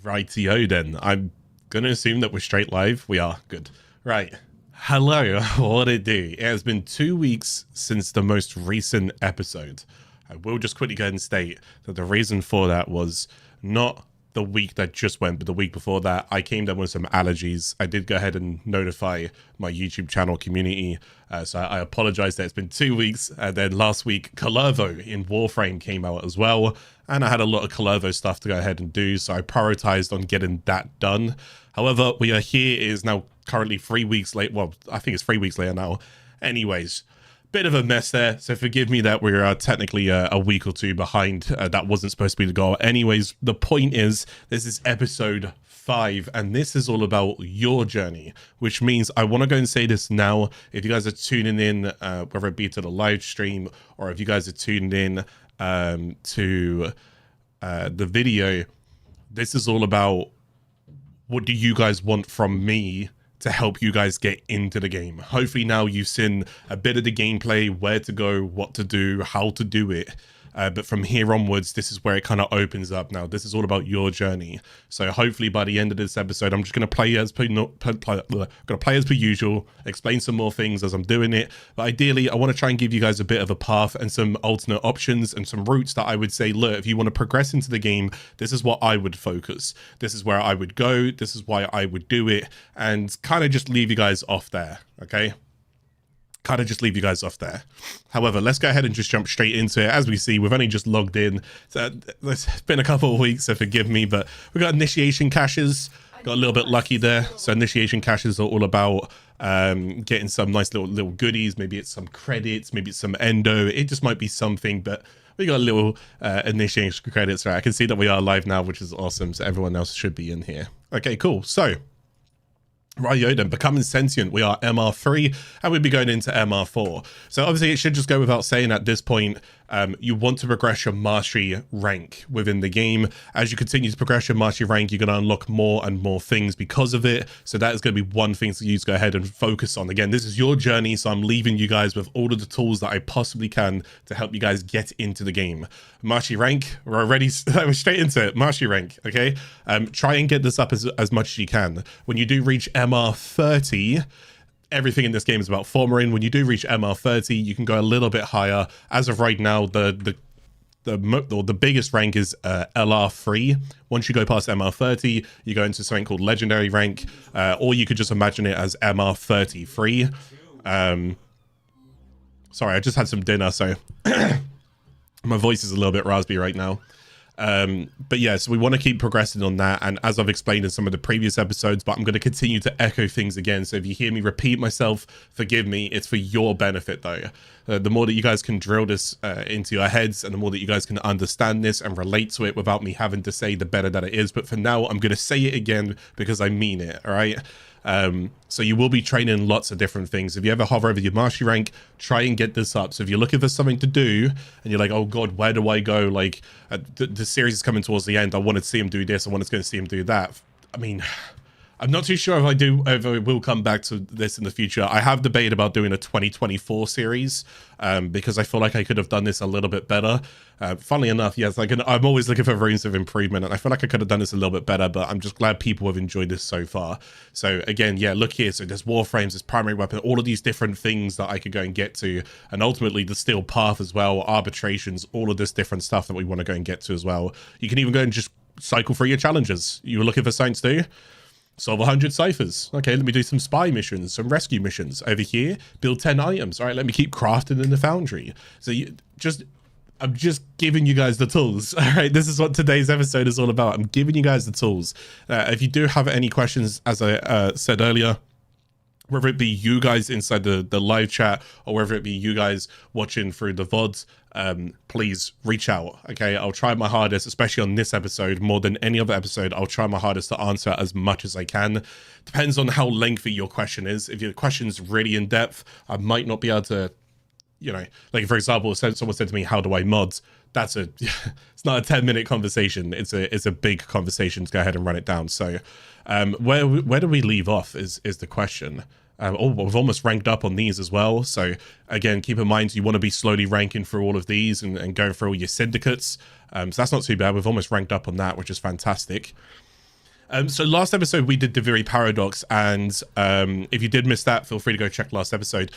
Rightio then. I'm going to assume that we're straight live. We are. Good. Right. Hello. What it do? It has been 2 weeks since the most recent episode. I will just quickly go ahead and state that the reason for that was not the week that just went, but the week before that, I came down with some allergies. I did go ahead and notify my YouTube channel community. So I apologize that it's been 2 weeks. And then last week, Calervo in Warframe came out as well. And I had a lot of Calervo stuff to go ahead and do. So I prioritized on getting that done. However, we are here. It is now currently 3 weeks late. Well, I think it's 3 weeks later now. Anyways, bit of a mess there, so forgive me that we're technically a week or two behind. That wasn't supposed to be the goal. Anyways, the point is, this is episode 5, and this is all about your journey, which means I want to go and say this now. If you guys are tuning in, whether it be to the live stream, or if you guys are tuned in to the video, this is all about what do you guys want from me to help you guys get into the game. Hopefully now you've seen a bit of the gameplay, where to go, what to do, how to do it. But from here onwards, this is where it kind of opens up now. This is all about your journey. So hopefully by the end of this episode, I'm just going to play as per usual, explain some more things as I'm doing it. But ideally, I want to try and give you guys a bit of a path and some alternate options and some routes that I would say, look, if you want to progress into the game, this is what I would focus. This is where I would go. This is why I would do it. And kind of just leave you guys off there, okay? Kind of just leave you guys off there. However, let's go ahead and just jump straight into it. As we see, we've only just logged in. So it's been a couple of weeks, so forgive me, but we got initiation caches. Got a little bit lucky there. So initiation caches are all about getting some nice little goodies. Maybe it's some credits, maybe it's some endo. It just might be something, but we got a little initiation credits. Right, I can see that we are live now, which is awesome. So everyone else should be in here. Okay, cool. So right, then, becoming sentient, we are MR3 and we'll be going into MR4. So obviously it should just go without saying at this point, you want to progress your mastery rank within the game. As you continue to progress your mastery rank, you're going to unlock more and more things because of it. So that is going to be one thing for you to go ahead and focus on. Again, this is your journey, so I'm leaving you guys with all of the tools that I possibly can to help you guys get into the game. Mastery rank, we're already we're straight into it. Mastery rank, okay? Try and get this up as much as you can. When you do reach MR30, everything in this game is about farming. When you do reach MR30, you can go a little bit higher. As of right now, the biggest rank is LR3. Once you go past MR30, you go into something called legendary rank, or you could just imagine it as MR33. Sorry, I just had some dinner, so my voice is a little bit raspy right now. But yeah, so we want to keep progressing on that. And as I've explained in some of the previous episodes, but I'm going to continue to echo things again. So if you hear me repeat myself, forgive me. It's for your benefit though. The more that you guys can drill this into your heads and the more that you guys can understand this and relate to it without me having to say, the better that it is. But for now, I'm going to say it again because I mean it. All right. So you will be training lots of different things. If you ever hover over your mastery rank, try and get this up. So if you're looking for something to do and you're like, oh God, where do I go? Like the series is coming towards the end. I want to see him do this. I want to go and see him do that. I mean, I'm not too sure if I will come back to this in the future. I have debated about doing a 2024 series because I feel like I could have done this a little bit better. Funnily enough, yes, I'm always looking for rooms of improvement, and I feel like I could have done this a little bit better, but I'm just glad people have enjoyed this so far. So again, yeah, look here. So there's warframes, there's primary weapon, all of these different things that I could go and get to, and ultimately the steel path as well, arbitrations, all of this different stuff that we want to go and get to as well. You can even go and just cycle through your challenges. You were looking for science too? Solve 100 ciphers. Okay, let me do some spy missions, some rescue missions. Over here, build 10 items. All right, let me keep crafting in the foundry. So I'm just giving you guys the tools. All right, this is what today's episode is all about. I'm giving you guys the tools. If you do have any questions, as I said earlier, whether it be you guys inside the live chat or whether it be you guys watching through the VODs, please reach out. Okay, I'll try my hardest, especially on this episode more than any other episode. I'll try my hardest to answer as much as I can. Depends on how lengthy your question is. If your question's really in depth, I might not be able to, you know, like for example, someone said to me, how do I mod? That's it's not a 10-minute conversation. It's a big conversation to go ahead and run it down. So where do we leave off is the question. We've almost ranked up on these as well. So again, keep in mind, you want to be slowly ranking through all of these and going through all your syndicates. So that's not too bad. We've almost ranked up on that, which is fantastic. So last episode we did Deviri Paradox, and if you did miss that, feel free to go check last episode.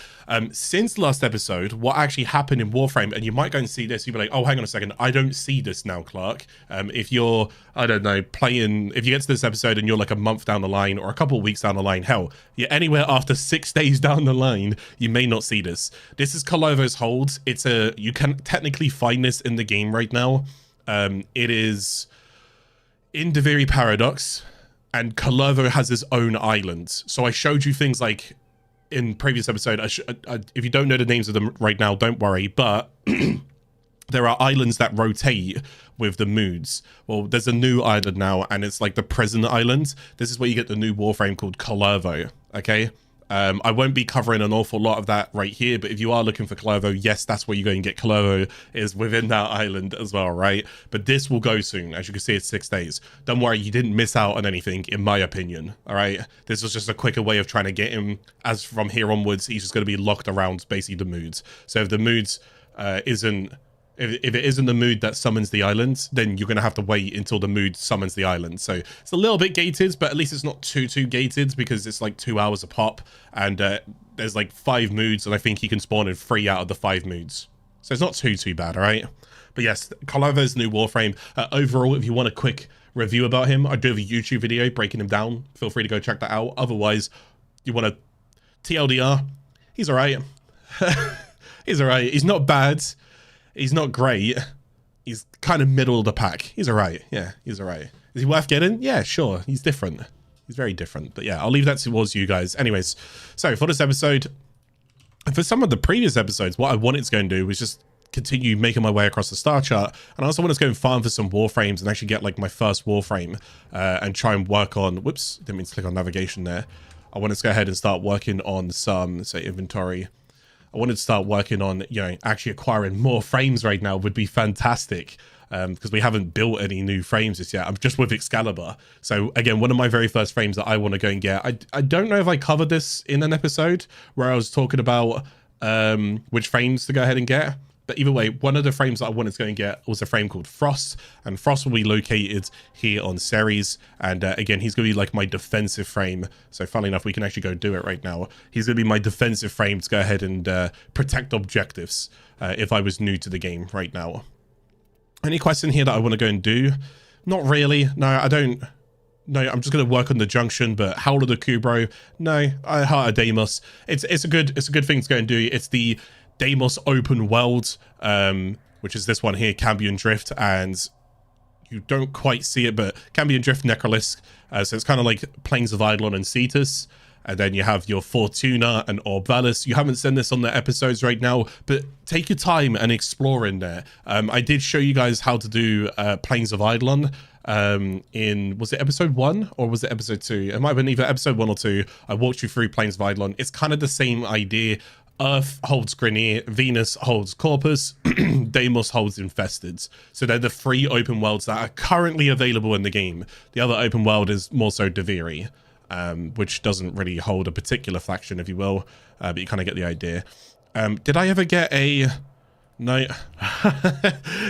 Since last episode, what actually happened in Warframe, and you might go and see this, you'll be like, oh, hang on a second, I don't see this now, Clark. If you're, I don't know, playing, if you get to this episode and you're like a month down the line or a couple of weeks down the line, hell, you're anywhere after 6 days down the line, you may not see this. This is Kolovo's hold. It's a, you can technically find this in the game right now. It is in Deviri Paradox, and Kolovo has his own island. So I showed you things like in previous episode. If you don't know the names of them right now, don't worry, but there are islands that rotate with the moods. Well, there's a new island now, and it's like the prison island. This is where you get the new Warframe called Kolovo, okay? I won't be covering an awful lot of that right here, but if you are looking for Kolovo, yes, that's where you go and get Kolovo, is within that island as well, right? But this will go soon. As you can see, it's 6 days. Don't worry, you didn't miss out on anything, in my opinion, all right? This was just a quicker way of trying to get him, as from here onwards, he's just going to be locked around basically the moods. So if the moods if it isn't the mood that summons the island, then you're going to have to wait until the mood summons the island. So it's a little bit gated, but at least it's not too gated, because it's like 2 hours a pop, and there's like 5 moods, and I think he can spawn in 3 out of the 5 moods. So it's not too bad, all right? But yes, Kolovo's new Warframe. Overall, if you want a quick review about him, I do have a YouTube video breaking him down. Feel free to go check that out. Otherwise, you want a TLDR, he's all right. He's all right. He's not bad. He's not great. He's kind of middle of the pack. He's all right. Yeah, he's all right. Is he worth getting? Yeah, sure. He's different. He's very different. But yeah, I'll leave that towards you guys. Anyways, so for this episode, for some of the previous episodes, what I wanted to go and do was just continue making my way across the star chart. And I also wanted to go and farm for some Warframes and actually get like my first Warframe and try and work on, whoops, didn't mean to click on navigation there. I wanted to go ahead and start working on some, say, inventory. I wanted to start working on, you know, actually acquiring more frames right now would be fantastic, because we haven't built any new frames just yet. I'm just with Excalibur. So again, one of my very first frames that I want to go and get. I don't know if I covered this in an episode where I was talking about which frames to go ahead and get. But either way, one of the frames that I wanted to go and get was a frame called Frost, and Frost will be located here on Ceres. And again, he's going to be like my defensive frame. So funnily enough, we can actually go do it right now. He's going to be my defensive frame to go ahead and protect objectives if I was new to the game right now. Any question here that I want to go and do? Not really. No, I don't. No, I'm just going to work on the Junction, but Howl of the Kubro, no. Heart of Deimos. It's a good thing to go and do. It's the Deimos open world, which is this one here, Cambion Drift, and you don't quite see it, but Cambion Drift, Necrolysk, so it's kind of like Plains of Eidolon and Cetus, and then you have your Fortuna and Orbalis. You haven't seen this on the episodes right now, but take your time and explore in there. I did show you guys how to do Plains of Eidolon in, was it episode 1 or was it episode 2? It might have been either episode 1 or 2. I walked you through Plains of Eidolon. It's kind of the same idea. Earth holds Grineer, Venus holds Corpus, Deimos holds Infested. So they're the 3 open worlds that are currently available in the game. The other open world is more so Deviri, which doesn't really hold a particular faction, if you will, but you kind of get the idea. Did I ever get a... No.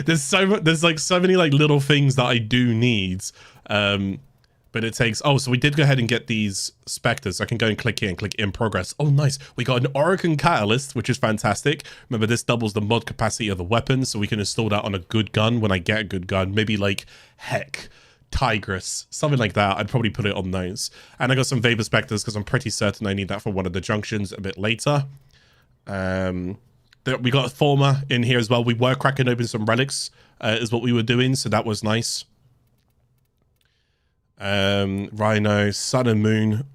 there's like so many like little things that I do need. But it takes, oh, so we did go ahead and get these Specters. I can go and click here and click in progress. Oh, nice. We got an Argon Catalyst, which is fantastic. Remember, this doubles the mod capacity of the weapon, so we can install that on a good gun when I get a good gun. Maybe like Heck, Tigress, something like that. I'd probably put it on those. And I got some Vapor Specters because I'm pretty certain I need that for one of the Junctions a bit later. We got a Former in here as well. We were cracking open some relics is what we were doing, so that was nice. Rhino, Sun and Moon.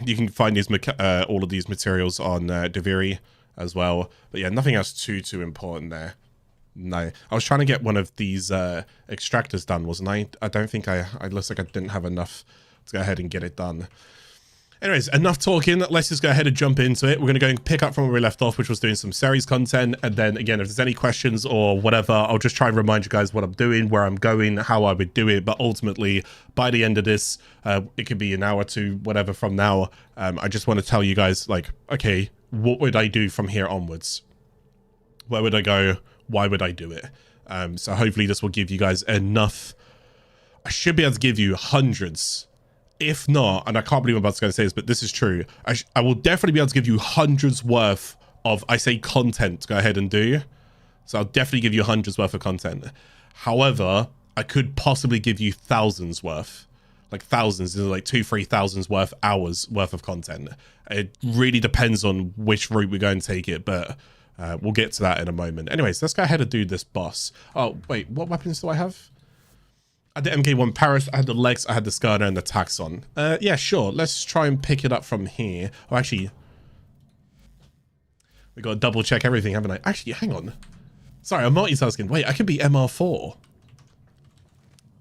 You can find these all of these materials on Deviri as well. But yeah, nothing else too important there. No, I was trying to get one of these extractors done, wasn't I? I don't think I looks like I didn't have enough to go ahead and get it done. Anyways, enough talking. Let's just go ahead and jump into it. We're going to go and pick up from where we left off, which was doing some Ceres content. And then again, if there's any questions or whatever, I'll just try and remind you guys what I'm doing, where I'm going, how I would do it. But ultimately, by the end of this, it could be an hour to whatever from now. I just want to tell you guys, like, okay, what would I do from here onwards? Where would I go? Why would I do it? So hopefully this will give you guys enough. I should be able to give you hundreds if not, and I can't believe I'm about to go and say this, but this is true, I will definitely be able to give you hundreds worth of, I say, content to go ahead and do. So I'll definitely give you hundreds worth of content. However, I could possibly give you thousands worth. Like thousands, like 2,000-3,000 worth hours worth of content. It really depends on which route we're going to take it, but we'll get to that in a moment. Anyways, let's go ahead and do this boss. Oh, wait, what weapons do I have? I had the MK1 Paris, I had the Lex, I had the Skirner, and the Taxon. Yeah, sure. Let's try and pick it up from here. Oh, actually, we got to double check everything, haven't I? Actually, hang on. Sorry, I'm multitasking. Wait, I could be MR4.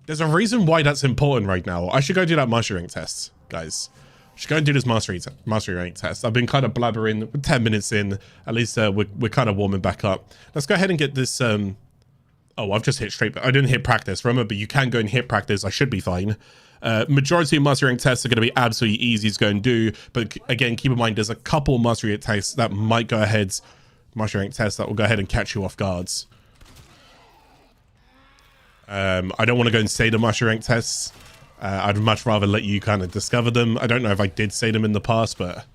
There's a reason why that's important right now. I should go do that mastery rank test, guys. I should go and do this mastery rank test. I've been kind of blabbering. We're 10 minutes in. At least we're kind of warming back up. Let's go ahead and get this. Oh, I've just hit straight. I didn't hit practice. Remember, you can go and hit practice. I should be fine. Majority of mastery rank tests are going to be absolutely easy to go and do. But again, keep in mind, there's a couple mastery rank tests that might go ahead. Mastery rank tests that will go ahead and catch you off guards. I don't want to go and say the mastery rank tests. I'd much rather let you kind of discover them. I don't know if I did say them in the past, but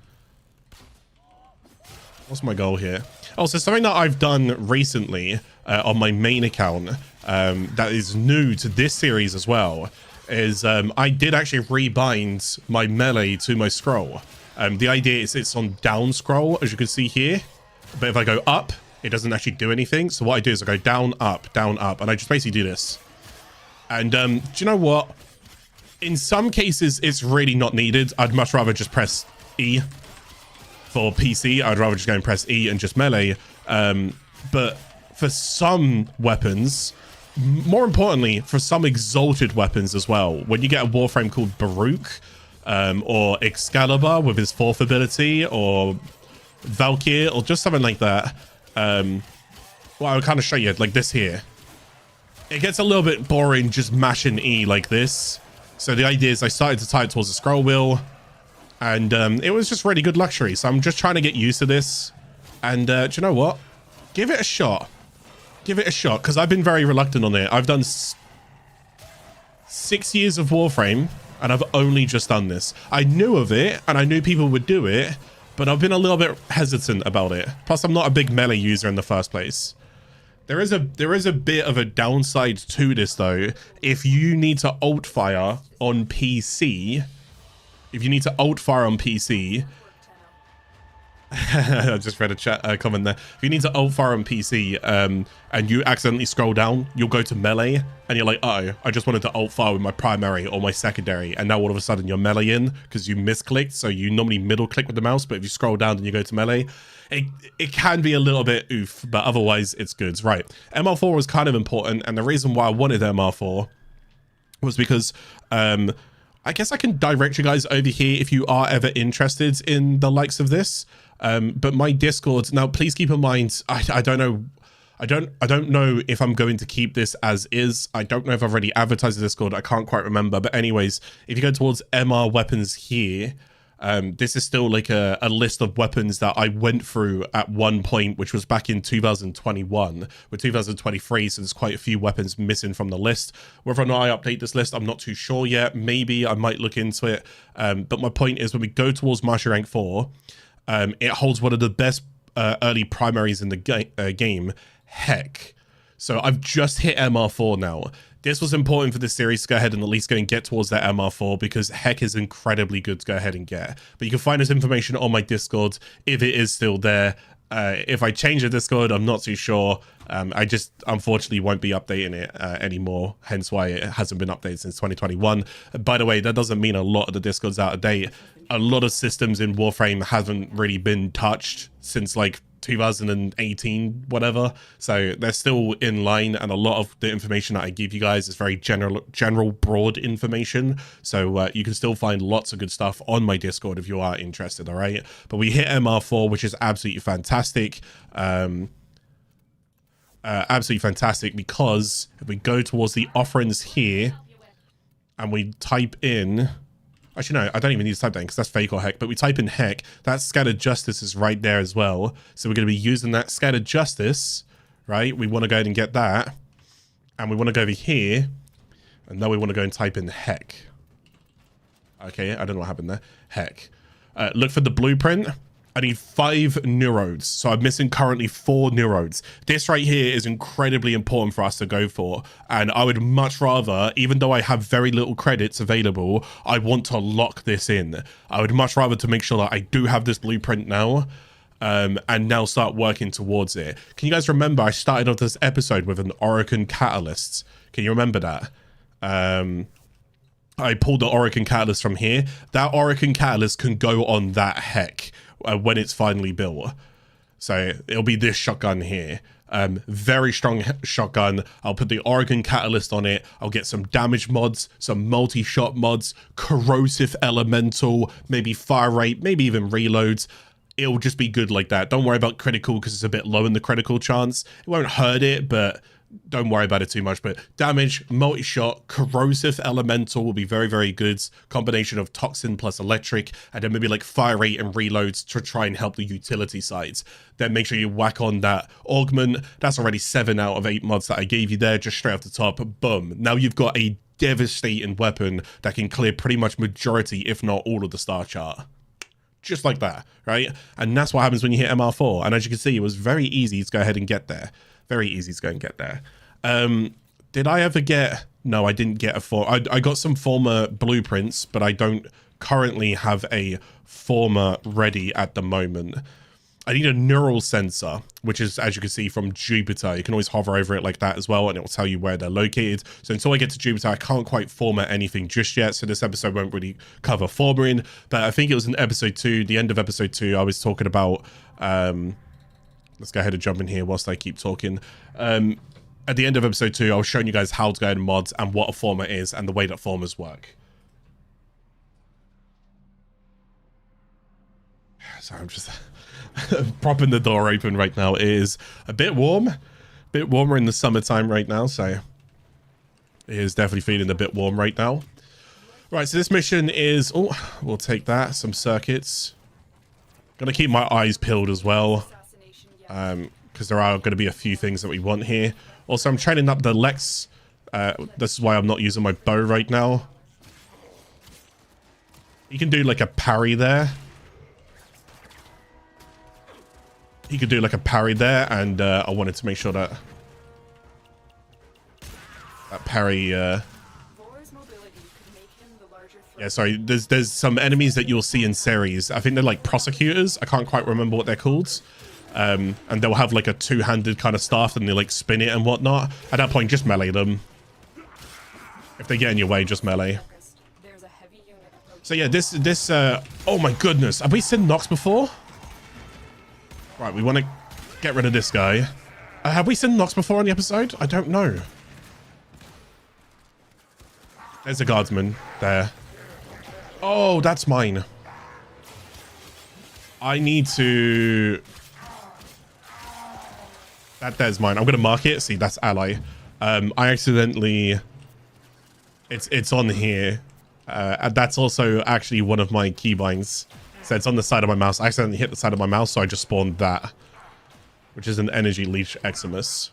what's my goal here? Oh, so something that I've done recently on my main account that is new to this series as well is I did actually rebind my melee to my scroll. The idea is it's on down scroll, as you can see here. But if I go up, it doesn't actually do anything. So what I do is I go down, up, and I just basically do this. And do you know what? In some cases, it's really not needed. I'd much rather just press E for PC. I'd rather just go and press E and just melee. But for some weapons, more importantly, for some exalted weapons as well, when you get a Warframe called Baruch or Excalibur with his 4th ability, or Valkyr, or just something like that, well, I'll kind of show you like this here. It gets a little bit boring just mashing E like this. So the idea is I started to type towards the scroll wheel, and it was just really good luxury. So I'm just trying to get used to this. And do you know what? Give it a shot. Give it a shot, because I've been very reluctant on it. I've done 6 years of Warframe, and I've only just done this. I knew of it, and I knew people would do it, but I've been a little bit hesitant about it. Plus, I'm not a big melee user in the first place. There is a bit of a downside to this, though. If you need to alt fire on PC, I just read a chat comment there. If you need to alt fire on PC and you accidentally scroll down, you'll go to melee and you're like, uh-oh, I just wanted to alt fire with my primary or my secondary, and now all of a sudden you're melee in because you misclicked. So you normally middle click with the mouse, but if you scroll down and you go to melee, it can be a little bit oof, but otherwise it's good. Right, MR4 was kind of important, and the reason why I wanted MR4 was because I guess I can direct you guys over here if you are ever interested in the likes of this. But my Discord, now please keep in mind, I don't know. I don't know if I'm going to keep this as is. I don't know if I've already advertised the Discord. I can't quite remember. But anyways, if you go towards MR weapons here, this is still like a list of weapons that I went through at one point, which was back in 2021. With 2023, so there's quite a few weapons missing from the list. Whether or not I update this list, I'm not too sure yet. Maybe I might look into it. But my point is, when we go towards Mastery Rank 4, it holds one of the best early primaries in the game, Heck. So I've just hit MR4 now. This was important for this series to go ahead and at least go and get towards that MR4, because Heck is incredibly good to go ahead and get. But you can find this information on my Discord if it is still there. If I change the Discord, I'm not too sure. I just unfortunately won't be updating it anymore, hence why it hasn't been updated since 2021. By the way, that doesn't mean a lot of the Discord's out of date. A lot of systems in Warframe haven't really been touched since like 2018, whatever. So they're still in line, and a lot of the information that I give you guys is very general, broad information. So you can still find lots of good stuff on my Discord if you are interested, all right? But we hit MR4, which is absolutely fantastic. Absolutely fantastic, because if we go towards the offerings here and we type in... Actually, no, I don't even need to type that in because that's fake or Heck. But we type in Heck, that Scattered Justice is right there as well. So we're going to be using that Scattered Justice, right? We want to go ahead and get that. And we want to go over here. And now we want to go and type in Heck. Okay, I don't know what happened there. Heck. Look for the blueprint. I need 5 neurodes, so I'm missing currently 4 neurodes. This right here is incredibly important for us to go for, and I would much rather, even though I have very little credits available, I want to lock this in. I would much rather to make sure that I do have this blueprint now, and now start working towards it. Can you guys remember I started off this episode with an Argon catalyst? Can you remember that? I pulled the Argon catalyst from here. That Argon catalyst can go on that heck when it's finally built. So it'll be this shotgun here. Very strong shotgun. I'll put the Argon catalyst on it. I'll get some damage mods, some multi-shot mods, corrosive elemental, maybe fire rate, maybe even reloads. It'll just be good like that. Don't worry about critical because it's a bit low in the critical chance. It won't hurt it, but don't worry about it too much. But damage, multi-shot, corrosive elemental will be very, very good. Combination of toxin plus electric, and then maybe like fire rate and reloads to try and help the utility sides. Then make sure you whack on that augment. That's already 7 out of 8 mods that I gave you there, just straight off the top. Boom. Now you've got a devastating weapon that can clear pretty much majority, if not all, of the star chart. Just like that, right? And that's what happens when you hit MR4. And as you can see, it was very easy to go ahead and get there. Very easy to go and get there. Did I ever get... No, I didn't get a I got some former blueprints, but I don't currently have a former ready at the moment. I need a neural sensor, which is, as you can see, from Jupiter. You can always hover over it like that as well, and it will tell you where they're located. So until I get to Jupiter, I can't quite format anything just yet. So this episode won't really cover formatting. But I think it was in episode 2, the end of episode 2, I was talking about... let's go ahead and jump in here whilst I keep talking. At the end of episode 2, I was showing you guys how to go ahead and mods and what a former is and the way that formers work. So I'm just propping the door open right now. It is a bit warm, a bit warmer in the summertime right now. So it is definitely feeling a bit warm right now. Right, so this mission is... Oh, we'll take that. Some circuits. Gonna keep my eyes peeled as well. Because there are going to be a few things that we want here. Also, I'm training up the Lex. This is why I'm not using my bow right now. You can do like a parry there. He could do like a parry there, and I wanted to make sure that that parry... Yeah, sorry. There's some enemies that you'll see in Ceres. I think they're like prosecutors. I can't quite remember what they're called. And they'll have like a 2-handed kind of staff, and they like spin it and whatnot. At that point, just melee them. If they get in your way, just melee. So yeah, this oh my goodness, have we seen Nox before? Right, we want to get rid of this guy. Have we seen Nox before on the episode? I don't know. There's a guardsman there. Oh, that's mine. I need to... There's mine. I'm going to mark it. See, that's ally. I accidentally... It's on here. And that's also actually one of my keybinds. So it's on the side of my mouse. I accidentally hit the side of my mouse, so I just spawned that. Which is an Energy Leech Eximus.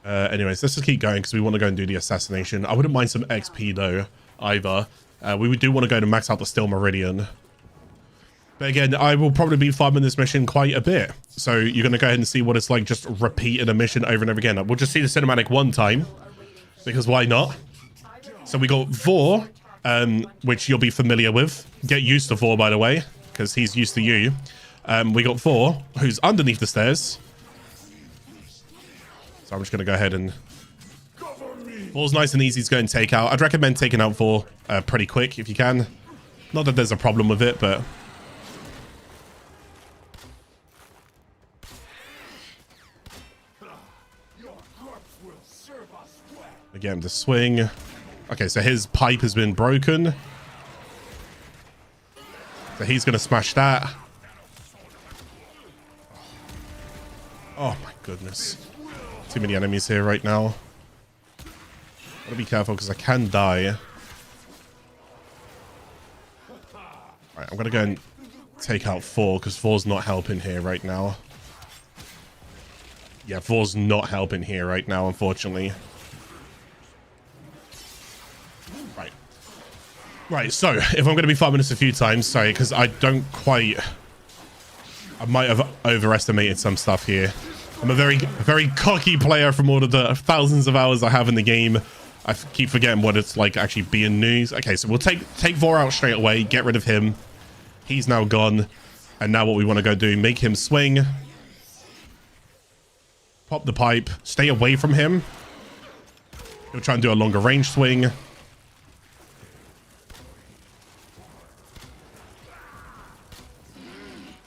Anyways, let's just keep going because we want to go and do the assassination. I wouldn't mind some XP though, either. We do want to go to max out the Steel Meridian. But again, I will probably be farming this mission quite a bit. So you're going to go ahead and see what it's like just repeating a mission over and over again. We'll just see the cinematic one time. Because why not? So we got Vor, which you'll be familiar with. Get used to Vor, by the way, because he's used to you. We got Vor, who's underneath the stairs. So I'm just going to go ahead and... Vor's nice and easy to go and take out. I'd recommend taking out Vor pretty quick if you can. Not that there's a problem with it, but... Again, the swing. Okay, so his pipe has been broken. So he's going to smash that. Oh my goodness. Too many enemies here right now. Gotta be careful because I can die. Right, I'm going to go and take out Vor because Vor's not helping here right now. Yeah, Vor's not helping here right now, unfortunately. Right, so if I'm going to be farming this a few times, sorry, because I might have overestimated some stuff here. I'm a very cocky player from all of the thousands of hours I have in the game. I keep forgetting what it's like actually being news. Okay, so we'll take Vor out straight away, get rid of him. He's now gone. And now what we want to go do, make him swing. Pop the pipe, stay away from him. He'll try and do a longer range swing.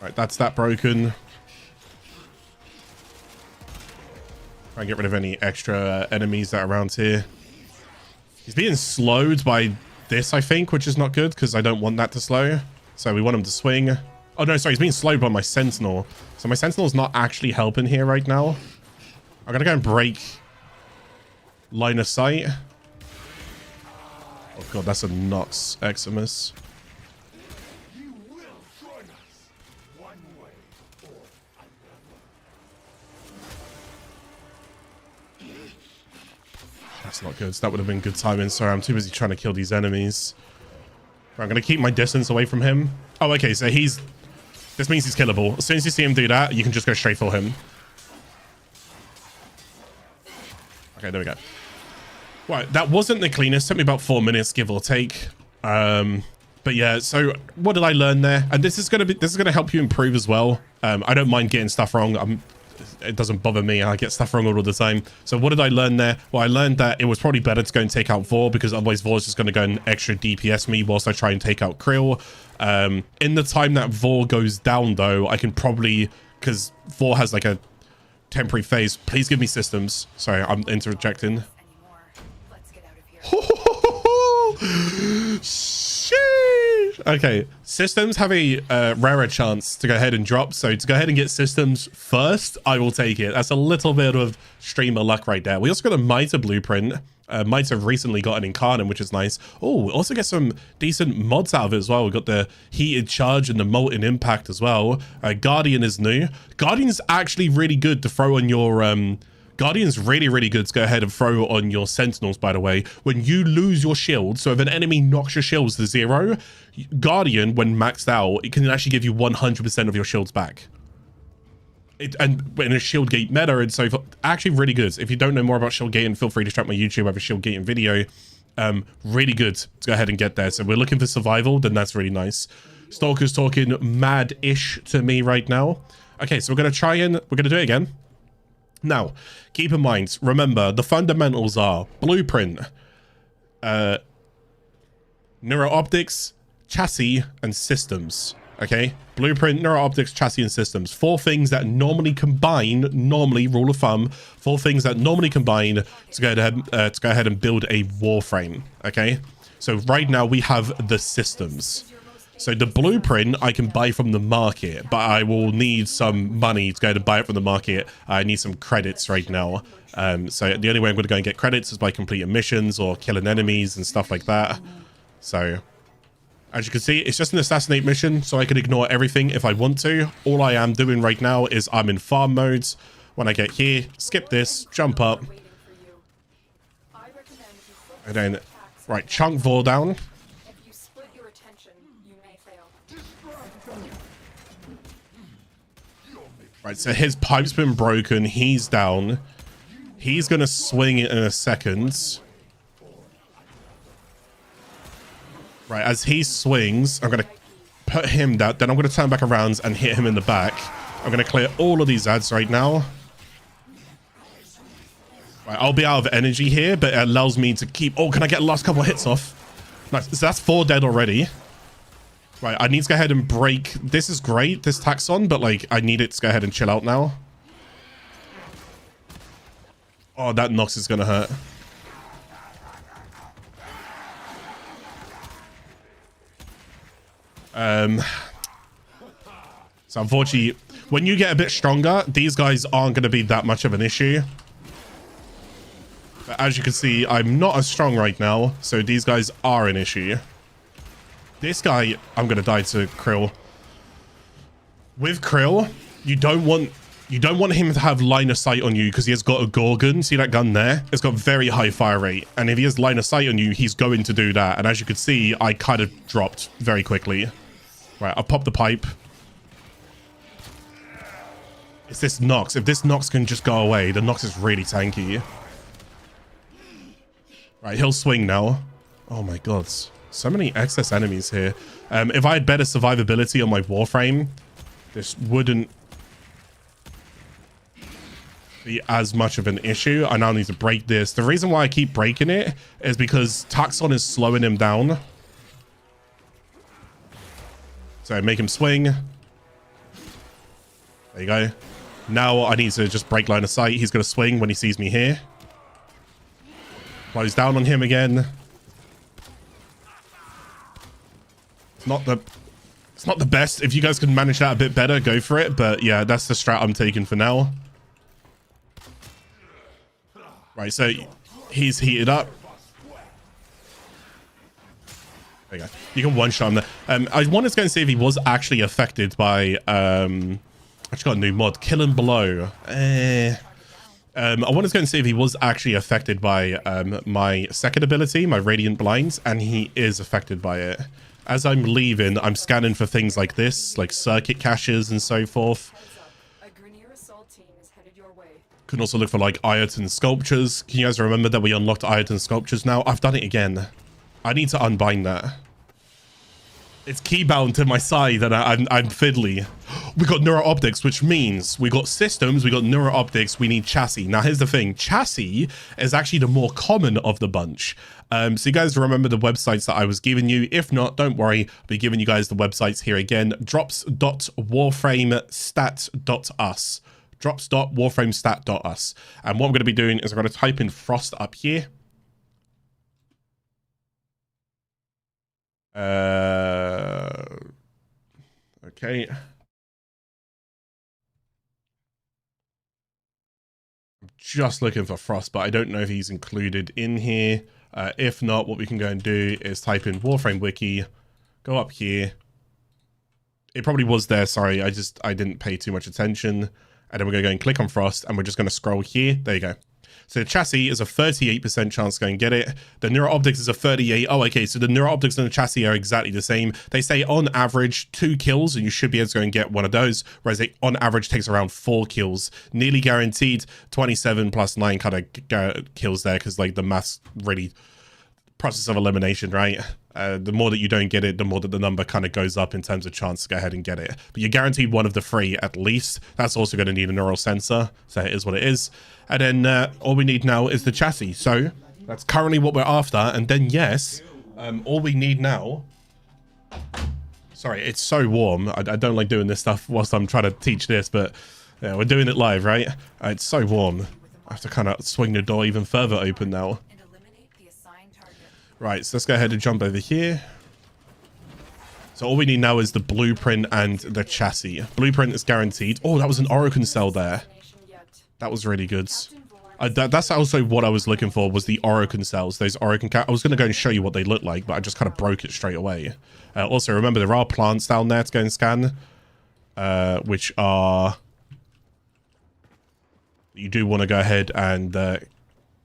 Right, that's that broken. Try and get rid of any extra enemies that are around here. He's being slowed by this, I think, which is not good because I don't want that to slow. So we want him to swing. Oh, no, sorry. He's being slowed by my Sentinel. So my Sentinel's not actually helping here right now. I'm going to go and break line of sight. Oh, God, that's a Nox Eximus. That's not good. That would have been good timing. Sorry, I'm too busy trying to kill these enemies. Right, I'm going to keep my distance away from him. Oh, okay. So this means he's killable. As soon as you see him do that, you can just go straight for him. Okay, there we go. Right, that wasn't the cleanest. Took me about 4 minutes, give or take. But yeah, so what did I learn there? And this is gonna help you improve as well. I don't mind getting stuff wrong. It doesn't bother me. I get stuff wrong all the time. So what did I learn there? Well, I learned that it was probably better to go and take out Vor because otherwise Vor is just going to go and extra DPS me whilst I try and take out Krill. In the time that Vor goes down, though, I can probably, because Vor has like a temporary phase. Please give me systems. Sorry, I'm interjecting. Okay, systems have a rarer chance to go ahead and drop, so to go ahead and get systems first, I will take it. That's a little bit of streamer luck right there. We also got a Mitre blueprint. Mitre have recently got an Incarnate, which is nice. Oh, we also get some decent mods out of it as well. We got the Heated Charge and the Molten Impact as well. Guardian is new. Guardian's actually really good to throw on your Guardian's really good to go ahead and throw on your Sentinels, by the way. When you lose your shield, so if an enemy knocks your shields to 0, Guardian, when maxed out, it can actually give you 100% of your shields back. And in a shield gate meta, and so actually really good. If you don't know more about shield gating, feel free to check my YouTube. I have a shield gating video. Really good to go ahead and get there. So we're looking for survival, then that's really nice. Stalker's talking mad-ish to me right now. Okay, so we're going to do it again. Now, keep in mind, remember, the fundamentals are blueprint, neuro-optics, chassis, and systems. Okay? Blueprint, neuro-optics, chassis, and systems. 4 things that normally combine, rule of thumb, 4 things that normally combine to go ahead and build a warframe. Okay? So right now we have the systems. So the blueprint I can buy from the market, but I will need some money to go to buy it from the market. I need some credits right now. So the only way I'm going to go and get credits is by completing missions or killing enemies and stuff like that. So as you can see, it's just an Assassinate mission, so I can ignore everything if I want to. All I am doing right now is I'm in farm modes. When I get here, skip this, jump up. And then, right, chunk Vor down. Right, so his pipe's been broken. He's down. He's going to swing it in a second. Right, as he swings, I'm going to put him down. Then I'm going to turn back around and hit him in the back. I'm going to clear all of these ads right now. Right, I'll be out of energy here, but it allows me to keep... Oh, can I get the last couple of hits off? Nice. So that's 4 dead already. Right, I need to go ahead and break. This is great, this Taxon, but like I need it to go ahead and chill out now. Oh, that Nox is gonna hurt. So unfortunately, when you get a bit stronger, these guys aren't gonna be that much of an issue. But as you can see, I'm not as strong right now, so these guys are an issue. This guy, I'm going to die to Krill. With Krill, you don't want You don't want him to have line of sight on you because he has got a Gorgon. See that gun there? It's got very high fire rate. And if he has line of sight on you, he's going to do that. And as you can see, I kind of dropped very quickly. Right, I'll pop the pipe. It's this Nox. If this Nox can just go away, the Nox is really tanky. Right, he'll swing now. Oh my god. So many excess enemies here. If I had better survivability on my Warframe, this wouldn't be as much of an issue. I now need to break this. The reason why I keep breaking it is because Taxon is slowing him down. So make him swing. There you go. Now I need to just break line of sight. He's going to swing when he sees me here. Close down on him again. It's not the best. If you guys can manage that a bit better, go for it. But yeah, that's the strat I'm taking for now. Right, so he's heated up. There you go. You can one-shot him there. I wanted to go and see if he was actually affected by... I just got a new mod. Kill and Blow. I wanted to go and see if he was actually affected by my second ability, my Radiant Blinds, and he is affected by it. As I'm leaving, I'm scanning for things like this, like circuit caches and so forth. Can also look for like Ireton sculptures. Can you guys remember that we unlocked Ireton sculptures now? I've done it again. I need to unbind that. It's keybound to my side and I'm fiddly. We got neuro optics, which means we got systems, we got neuro optics, we need chassis. Now here's the thing, chassis is actually the more common of the bunch. So you guys remember the websites that I was giving you. If not, don't worry, I'll be giving you guys the websites here again. drops.warframestat.us. drops.warframestat.us. And what I'm going to be doing is I'm going to type in Frost up here. Okay. I'm just looking for Frost, but I don't know if he's included in here. If not, what we can go and do is type in Warframe Wiki, go up here. It probably was there, sorry, I didn't pay too much attention. And then we're going to go and click on Frost, and we're just going to scroll here. There you go. So the chassis is a 38% chance to go and get it. The neuro optics is a 38. Oh, okay. So the neuro optics and the chassis are exactly the same. They say on average 2 kills, and you should be able to go and get one of those. Whereas it on average takes around 4 kills. Nearly guaranteed 27 plus 9 kind of kills there, because like the maths really process of elimination, right? The more that you don't get it, the more that the number kind of goes up in terms of chance to go ahead and get it. But you're guaranteed one of the 3 at least. That's also going to need a neural sensor. So it is what it is. And then all we need now is the chassis. So that's currently what we're after. And then, yes, all we need now... Sorry, it's so warm. I don't like doing this stuff whilst I'm trying to teach this, but yeah, we're doing it live, right? It's so warm. I have to kind of swing the door even further open now. Right, so let's go ahead and jump over here. So all we need now is the blueprint and the chassis. Blueprint is guaranteed. Oh, that was an Argon cell there. That was really good. That's also what I was looking for, was the Argon cells. Those Argon... I was going to go and show you what they look like, but I just kind of broke it straight away. Also, remember, there are plants down there to go and scan, which are... You do want to go ahead and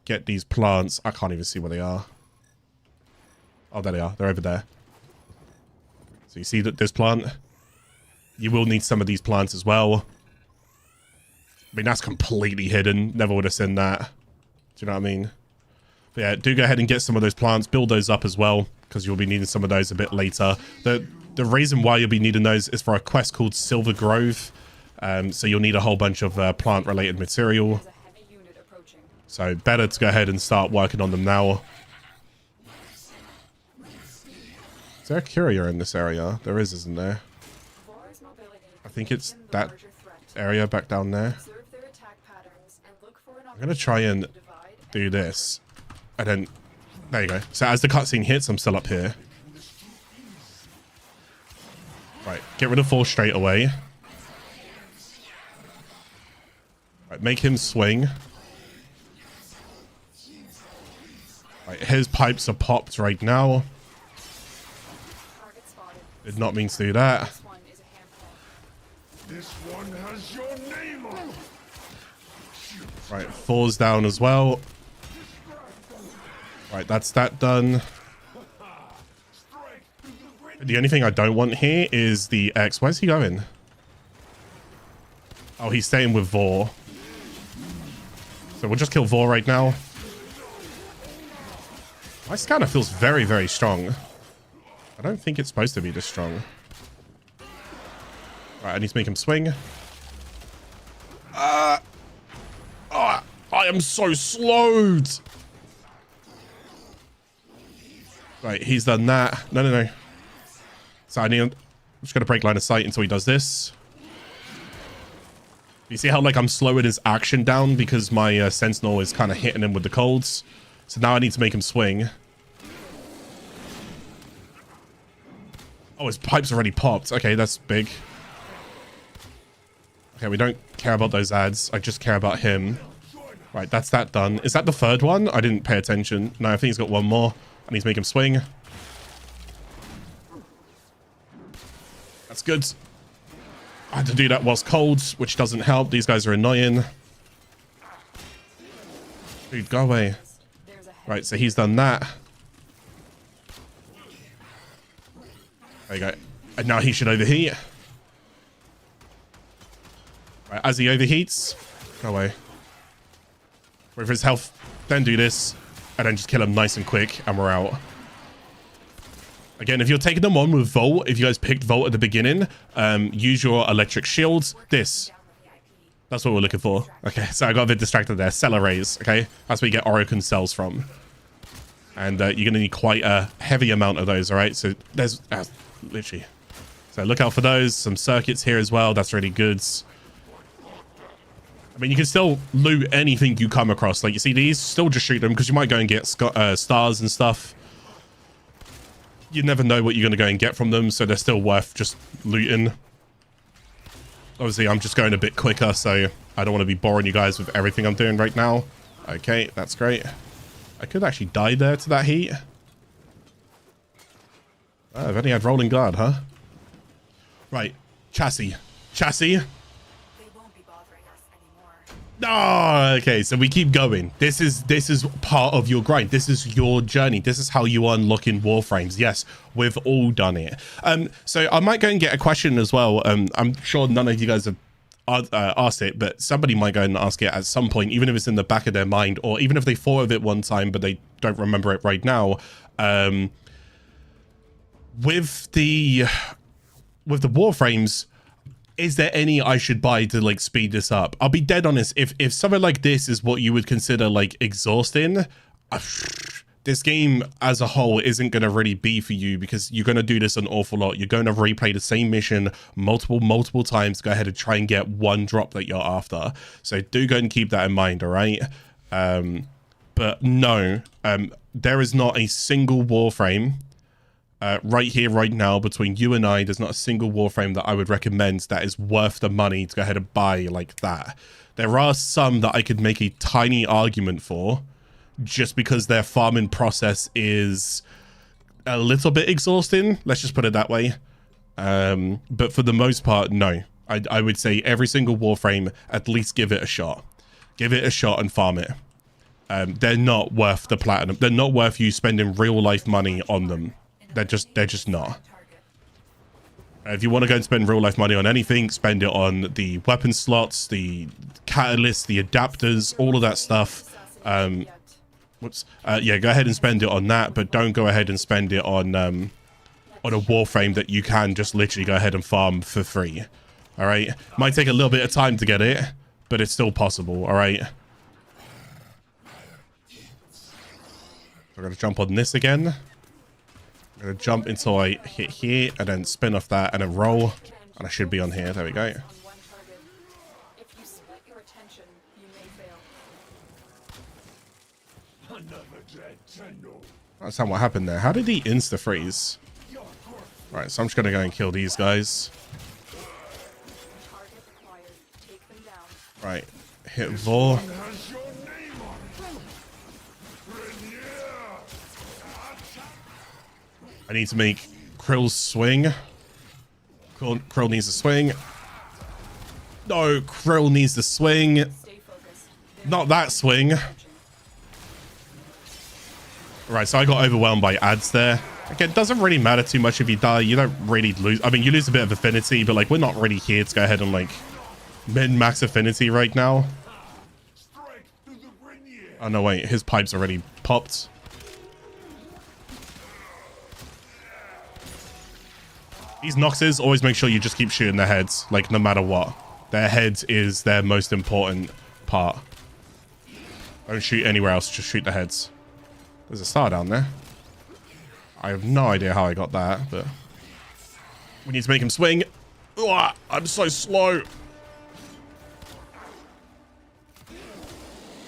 get these plants. I can't even see where they are. Oh, there they are. They're over there. So you see that this plant? You will need some of these plants as well. I mean, that's completely hidden. Never would have seen that. Do you know what I mean? But yeah, do go ahead and get some of those plants. Build those up as well, because you'll be needing some of those a bit later. The reason why you'll be needing those is for a quest called Silver Grove. So you'll need a whole bunch of plant-related material. So better to go ahead and start working on them now. Is there a courier in this area? There is, isn't there? I think it's that area back down there. I'm going to try and do this. And then... There you go. So as the cutscene hits, I'm still up here. Right. Get rid of 4 straight away. Right. Make him swing. Right. His pipes are popped right now. Did not mean to do that. This one has your name on it. Right, 4's down as well. Right, that's that done. The only thing I don't want here is the X. Where's he going? Oh, he's staying with Vor. So we'll just kill Vor right now. My scanner feels very, very strong. I don't think it's supposed to be this strong. Right, I need to make him swing. Oh, I am so slowed. Right, he's done that. No. So I'm just going to break line of sight until he does this. You see how like I'm slowing his action down because my Sentinel is kind of hitting him with the colds. So now I need to make him swing. Oh, his pipe's already popped. Okay, that's big. Okay, we don't care about those ads. I just care about him. Right, that's that done. Is that the third one? I didn't pay attention. No, I think he's got one more. I need to make him swing. That's good. I had to do that whilst cold, which doesn't help. These guys are annoying. Dude, go away. Right, so he's done that. There you go. And now he should overheat. Right, as he overheats, go away. Wait for his health, then do this, and then just kill him nice and quick, and we're out. Again, if you're taking them on with Volt, if you guys picked Volt at the beginning, use your electric shields. This. That's what we're looking for. Okay, so I got a bit distracted there. Cellar rays, okay? That's where you get Argon cells from. And you're going to need quite a heavy amount of those, all right? So there's literally. So look out for those. Some circuits here as well. That's really good. I mean, you can still loot anything you come across. Like, you see these? Still just shoot them because you might go and get stars and stuff. You never know what you're going to go and get from them, so they're still worth just looting. Obviously, I'm just going a bit quicker, so I don't want to be boring you guys with everything I'm doing right now. Okay, that's great. I could actually die there to that heat. Oh, I've only had rolling guard, huh? Right, chassis. Chassis. Oh, okay, so we keep going. This is part of your grind. This is your journey. This is how you unlock in Warframes. Yes, we've all done it. So I might go and get a question as well. I'm sure none of you guys have asked it, but somebody might go and ask it at some point, even if it's in the back of their mind, or even if they thought of it one time but they don't remember it right now. With the Warframes, is there any I should buy to like speed this up? I'll be dead honest. If something like this is what you would consider like exhausting, this game as a whole isn't going to really be for you, because you're going to do this an awful lot. You're going to replay the same mission multiple times to go ahead and try and get one drop that you're after. So do go and keep that in mind, all right? But no, there is not a single Warframe right here, right now, between you and I. There's not a single Warframe that I would recommend that is worth the money to go ahead and buy like that. There are some that I could make a tiny argument for, just because their farming process is a little bit exhausting. Let's just put it that way. But for the most part, no. I would say every single Warframe, at least give it a shot. Give it a shot and farm it. They're not worth the platinum. They're not worth you spending real life money on them. They're just not. If you want to go and spend real life money on anything, spend it on the weapon slots, the catalysts, the adapters, all of that stuff. Yeah, go ahead and spend it on that, but don't go ahead and spend it on a Warframe that you can just literally go ahead and farm for free. All right, might take a little bit of time to get it, but it's still possible. All right. I'm gonna jump on this again. I'm gonna jump until I hit here, and then spin off that, and then roll, and I should be on here. There we go. That's not what happened there. How did he insta freeze? Right, so I'm just gonna go and kill these guys. Right, hit Vor. I need to make Krill swing. Krill needs to swing. No, Krill needs to swing. Not that swing. Right, so I got overwhelmed by ads there. Again, it doesn't really matter too much if you die. You don't really lose. I mean, you lose a bit of affinity, but like we're not really here to go ahead and like min-max affinity right now. Oh no, wait, his pipe's already popped. These Noxes, always make sure you just keep shooting their heads, like no matter what. Their heads is their most important part. Don't shoot anywhere else, just shoot the heads. There's a star down there. I have no idea how I got that, but we need to make him swing. Ugh, I'm so slow.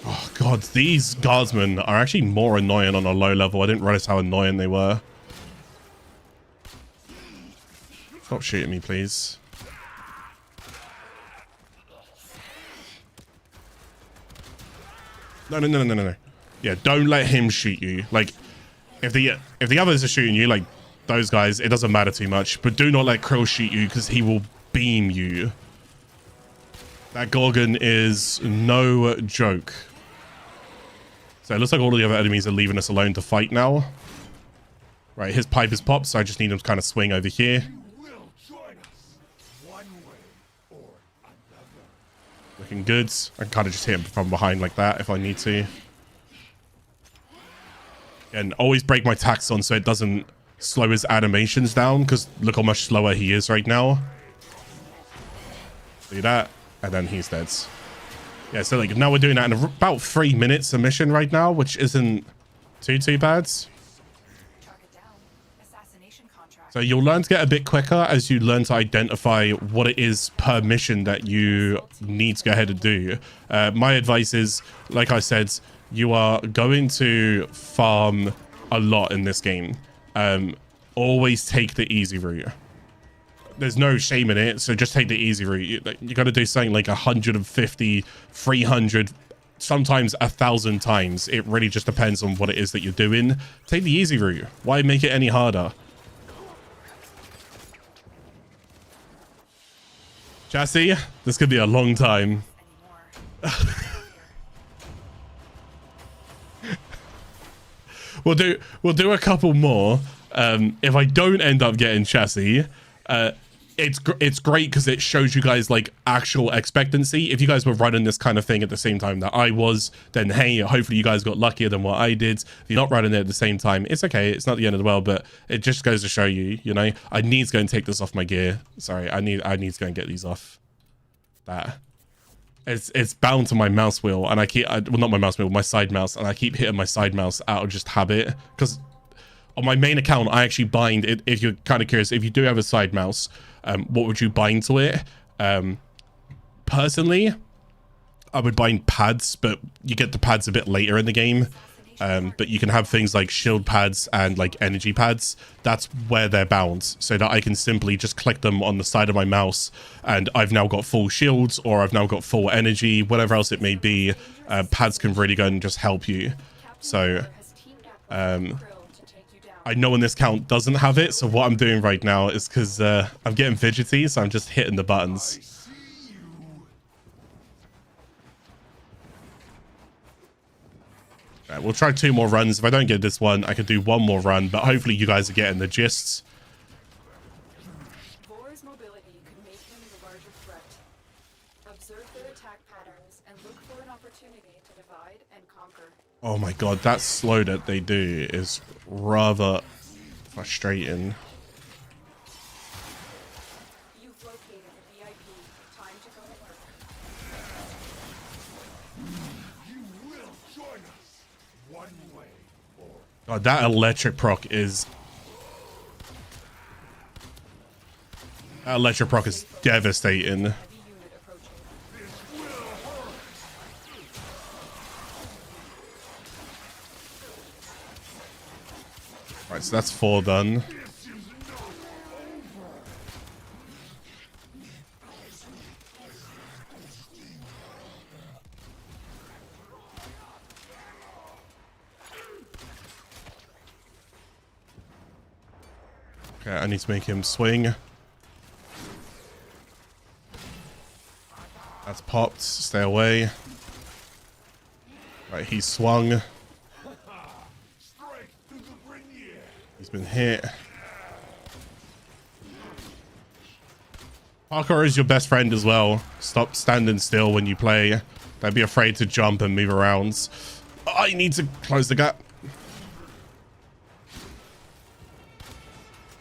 Oh god, these guardsmen are actually more annoying on a low level. I didn't realize how annoying they were. Stop shooting me, please. No. Yeah, don't let him shoot you. Like, if the others are shooting you, like those guys, it doesn't matter too much. But do not let Krill shoot you because he will beam you. That Gorgon is no joke. So it looks like all of the other enemies are leaving us alone to fight now. Right, his pipe is popped, so I just need him to kind of swing over here. Looking good. I can kind of just hit him from behind like that if I need to. And always break my tax on so it doesn't slow his animations down, because look how much slower he is right now. Do that, and then he's dead. Yeah, so like now we're doing that in about 3 minutes a mission right now, which isn't too bad. So you'll learn to get a bit quicker as you learn to identify what it is per mission that you need to go ahead and do. My advice is, like I said, you are going to farm a lot in this game. Always take the easy route. There's no shame in it, so just take the easy route. You got to do something like 150, 300, sometimes 1,000 times. It really just depends on what it is that you're doing. Take the easy route. Why make it any harder? Chassis, this could be a long time. We'll do a couple more. If I don't end up getting Chassis, it's great because it shows you guys like actual expectancy. If you guys were running this kind of thing at the same time that I was, then hey, hopefully you guys got luckier than what I did. If you're not running it at the same time, it's okay. It's not the end of the world, but it just goes to show you, you know, I need to go and take this off my gear. Sorry, I need to go and get these off. That it's bound to my mouse wheel, and I keep well, not my mouse wheel, my side mouse, and I keep hitting my side mouse out of just habit, because on my main account I actually bind it. If you're kind of curious, if you do have a side mouse, what would you bind to it? Personally, I would bind pads, but you get the pads a bit later in the game. But you can have things like shield pads and like energy pads. That's where they're bound, so that I can simply just click them on the side of my mouse, and I've now got full shields, or I've now got full energy, whatever else it may be. Pads can really go and just help you. So I know when this count doesn't have it, so what I'm doing right now is, because I'm getting fidgety, so I'm just hitting the buttons. Right, we'll try 2 more runs. If I don't get this one, I could do 1 more run, but hopefully you guys are getting the gist. Vor's mobility could make him the larger threat. Observe their attack patterns and look for an opportunity to divide and conquer. Oh my god, that slow that they do is rather frustrating. You've located the VIP. Time to go to work. You will join us. One way or God, that electric proc is... That electric proc is devastating. Right, so that's 4 done. Okay, I need to make him swing. That's popped. Stay away. Right, he's swung. He's been hit. Parkour is your best friend as well. Stop standing still when you play. Don't be afraid to jump and move around. I need to close the gap.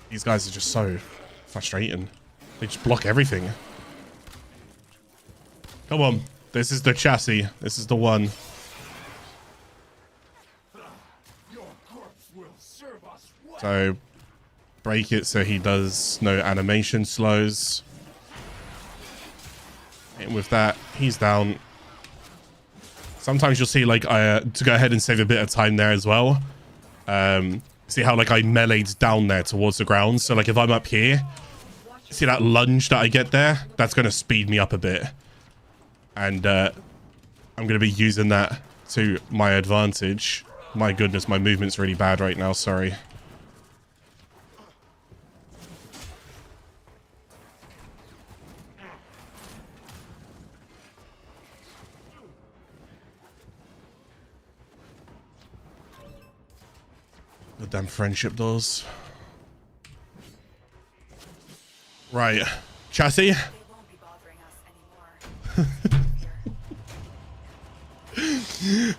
These guys are just so frustrating. They just block everything. Come on. This is the chassis. This is the one. So break it so he does no animation slows. And with that, he's down. Sometimes you'll see like to go ahead and save a bit of time there as well. See how like I meleeed down there towards the ground. So like if I'm up here, see that lunge that I get there? That's going to speed me up a bit. And I'm going to be using that to my advantage. My goodness, my movement's really bad right now. Sorry. The damn friendship doors. Right. Chassis? They won't be bothering us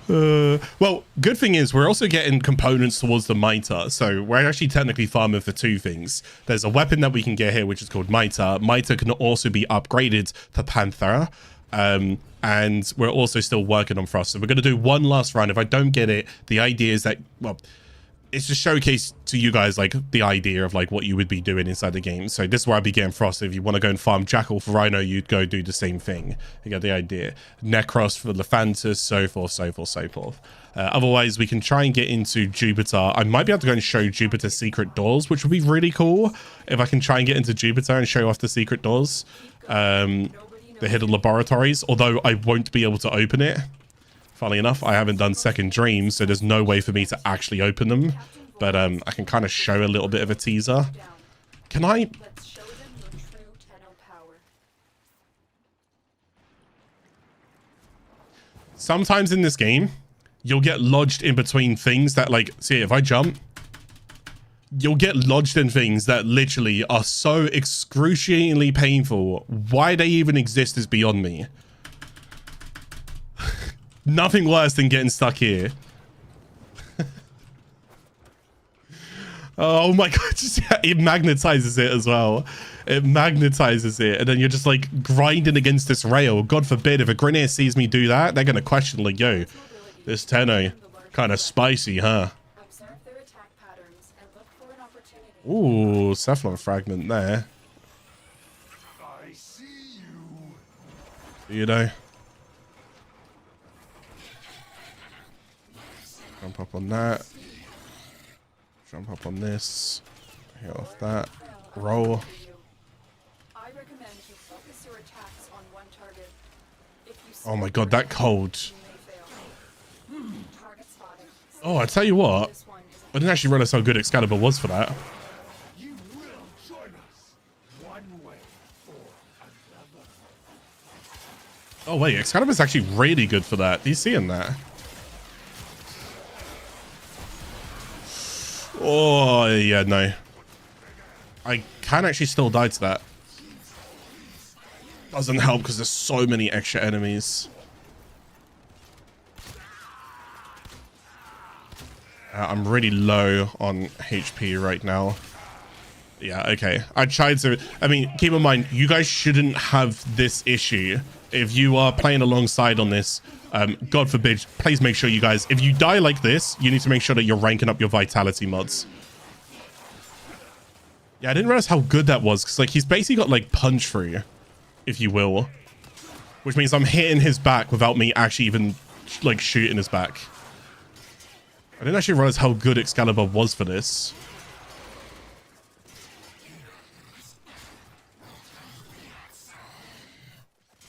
anymore. Well, good thing is we're also getting components towards the mitre. So we're actually technically farming for two things. There's a weapon that we can get here, which is called mitre. Mitre can also be upgraded to Panther. And we're also still working on Frost. So we're going to do one last run. If I don't get it, the idea is that, well, it's to showcase to you guys like the idea of like what you would be doing inside the game. So this is where I began Frost. If you want to go and farm Jackal for Rhino, you'd go do the same thing. You get the idea. Necros for Lephantus, so forth, so forth, so forth. Otherwise, we can try and get into Jupiter. I might be able to go and show Jupiter secret doors, which would be really cool if I can try and get into Jupiter and show off the secret doors, the hidden laboratories. Although I won't be able to open it. Funnily enough, I haven't done Second Dream, so there's no way for me to actually open them. But I can kind of show a little bit of a teaser. Can I? Let's show them your true Tenno power. Sometimes in this game, you'll get lodged in between things that, like, see, if I jump, you'll get lodged in things that literally are so excruciatingly painful. Why they even exist is beyond me. Nothing worse than getting stuck here. Oh my god, it magnetizes it as well. It magnetizes it, and then you're just like grinding against this rail. God forbid if a Grineer sees me do that, they're gonna question like, yo, this Tenno kind of spicy, huh? Observe their attack patterns and look for an opportunity. Ooh, Cephalon fragment there. I see you. You know. Jump up on that. Jump up on this. Hit off that. Roll. I recommend you focus your attacks on one target. If you Oh my god, that cold. you may fail. Target spotted. Oh, I tell you what. This one is I didn't actually realize how good Excalibur was for that. You will join us. One way or another. Oh wait, Excalibur's actually really good for that. Do you see in that? Oh, yeah, no. I can actually still die to that. Doesn't help because there's so many extra enemies. I'm really low on HP right now. Yeah, okay. I tried to... I mean, keep in mind, you guys shouldn't have this issue. If you are playing alongside on this, God forbid, please make sure you guys... If you die like this, you need to make sure that you're ranking up your vitality mods. Yeah, I didn't realize how good that was, because like he's basically got like punch through, if you will. Which means I'm hitting his back without me actually even like shooting his back. I didn't actually realize how good Excalibur was for this.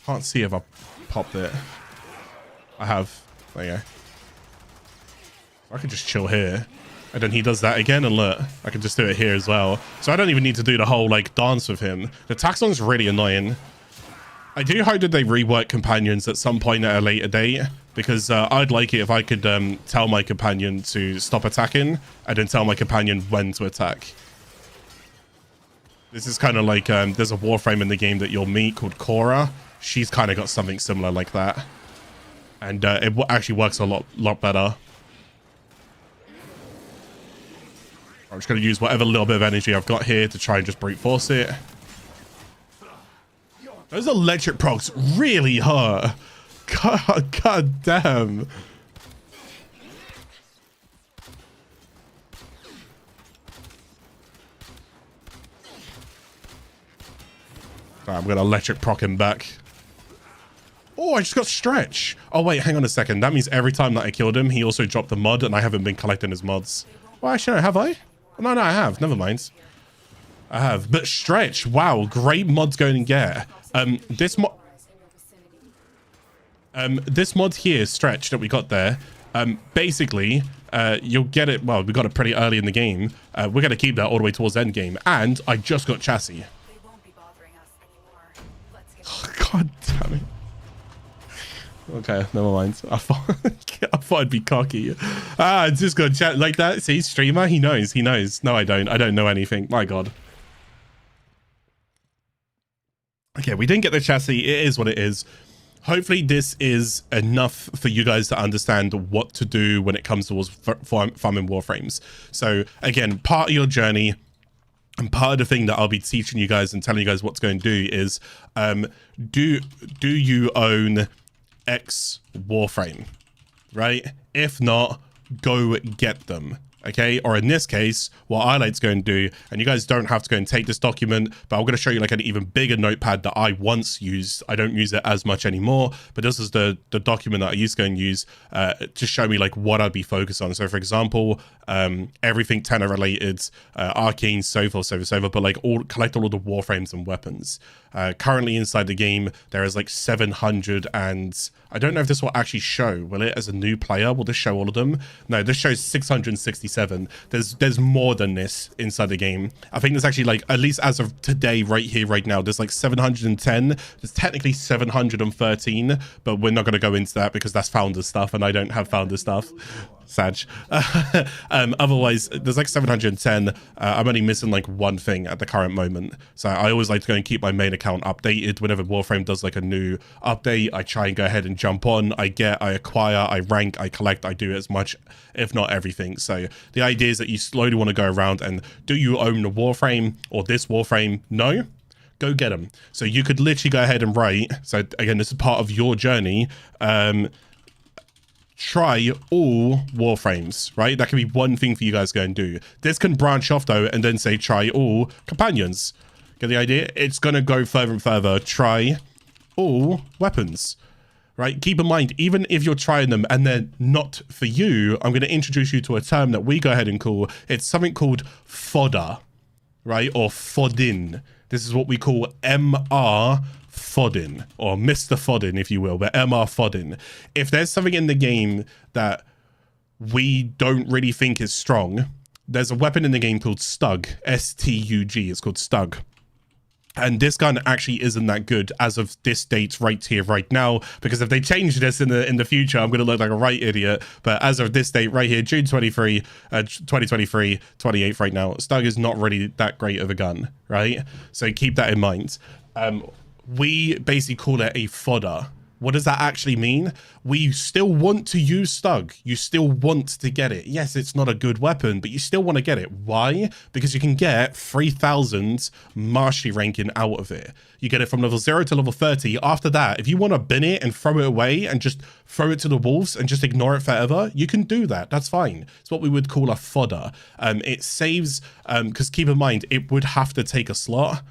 Can't see if I popped it. I have. There you go. I could just chill here. And then he does that again, and look, I can just do it here as well. So I don't even need to do the whole like dance with him. The Taxon's really annoying. I do hope that they rework companions at some point at a later date, because I'd like it if I could tell my companion to stop attacking and then tell my companion when to attack. This is kind of like, there's a Warframe in the game that you'll meet called Cora. She's kind of got something similar like that. And it actually works a lot better. I'm just going to use whatever little bit of energy I've got here to try and just brute force it. Those electric procs really hurt. God damn. Right, I'm going to electric proc him back. Oh, I just got stretch. Oh, wait, hang on a second. That means every time that I killed him, he also dropped the mod, and I haven't been collecting his mods. Well, actually, no, have I? No, I have. Never mind. I have. But stretch, wow, great mods going and get. This mod here, stretch, that we got there, basically, you'll get it. Well, we got it pretty early in the game. We're going to keep that all the way towards end game. And I just got chassis. Oh, God damn it. Okay, never mind. I thought I'd be cocky. I just got chat like that. See, streamer, he knows. No, I don't. I don't know anything. My God. Okay, we didn't get the chassis. It is what it is. Hopefully this is enough for you guys to understand what to do when it comes towards farming Warframes. So again, part of your journey and part of the thing that I'll be teaching you guys and telling you guys what's going to do is, do you own X Warframe, right? If not, go get them. Okay, or in this case, what I like to go and do, and you guys don't have to go and take this document, but I'm going to show you like an even bigger notepad that I once used. I don't use it as much anymore, but this is the document that I used to go and use to show me like what I'd be focused on. So for example, everything tenor related, arcane, so forth, but like collect all of the Warframes and weapons. Currently inside the game, there is like 700 and I don't know if this will actually show. Will it as a new player? Will this show all of them? No, this shows 667. There's more than this inside the game. I think there's actually like, at least as of today, right here, right now, there's like 710. There's technically 713, but we're not going to go into that because that's founder stuff and I don't have founder stuff. Sag. Otherwise, there's like 710. I'm only missing like one thing at the current moment. So I always like to go and keep my main account updated. Whenever Warframe does like a new update, I try and go ahead and jump on. I acquire, I rank, I collect, I do as much, if not everything. So the idea is that you slowly want to go around and do you own the Warframe or this Warframe? No? Go get them. So you could literally go ahead and write. So again, this is part of your journey. Try all Warframes, right? That can be one thing for you guys to go and do. This can branch off though and then say try all companions. Get the idea? It's going to go further and further. Try all weapons, right? Keep in mind, even if you're trying them and they're not for you, I'm going to introduce you to a term that we go ahead and call, it's something called fodder, right? Or fodding. This is what we call MR Fodding, or Mr. Fodding, if you will, but MR Fodding. If there's something in the game that we don't really think is strong, there's a weapon in the game called Stug, S-T-U-G, it's called Stug. And this gun actually isn't that good as of this date right here, right now, because if they change this in the future, I'm going to look like a right idiot. But as of this date right here, June 23, 2023, 28th right now, Stug is not really that great of a gun, right? So keep that in mind. We basically call it a fodder. What does that actually mean? We still want to use Stug. You still want to get it. Yes, it's not a good weapon, but you still want to get it. Why? Because you can get 3,000 mastery ranking out of it. You get it from level 0 to level 30. After that, if you want to bin it and throw it away and just throw it to the wolves and just ignore it forever, you can do that. That's fine. It's what we would call a fodder. It saves, because keep in mind, it would have to take a slot.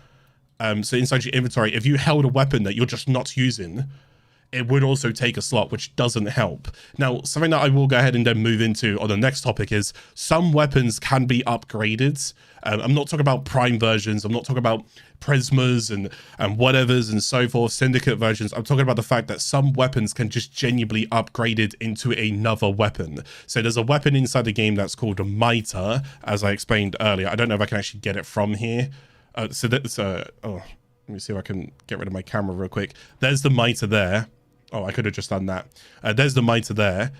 So inside your inventory, if you held a weapon that you're just not using, it would also take a slot, which doesn't help. Now, something that I will go ahead and then move into on the next topic is some weapons can be upgraded. I'm not talking about prime versions. I'm not talking about prismas and whatevers and so forth, syndicate versions. I'm talking about the fact that some weapons can just genuinely upgraded into another weapon. So there's a weapon inside the game that's called a mitre, as I explained earlier. I don't know if I can actually get it from here. So that's, oh, Let me see if I can get rid of my camera real quick. There's the mitre there. Oh, I could have just done that. There's the mitre there.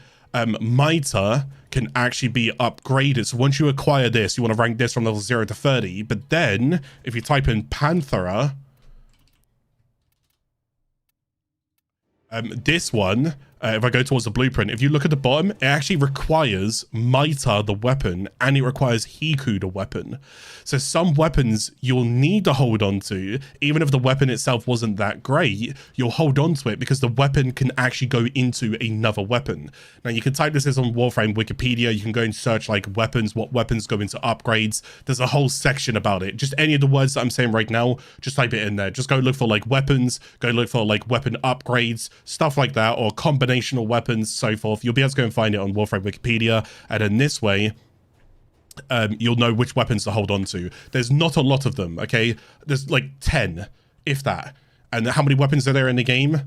Mitre can actually be upgraded. So once you acquire this, you want to rank this from level 0 to 30. But then if you type in Panthera, this one, if I go towards the blueprint, if you look at the bottom, it actually requires Mitre, the weapon, and it requires Hiku, the weapon. So some weapons you'll need to hold on to, even if the weapon itself wasn't that great, you'll hold on to it because the weapon can actually go into another weapon. Now you can type this on Warframe Wikipedia, you can go and search like weapons, what weapons go into upgrades. There's a whole section about it. Just any of the words that I'm saying right now, just type it in there. Just go look for like weapons, go look for like weapon upgrades, stuff like that, or combinational weapons, so forth. You'll be able to go and find it on Warframe Wikipedia, and in this way you'll know which weapons to hold on to. There's not a lot of them, okay? There's like 10, if that. And how many weapons are there in the game?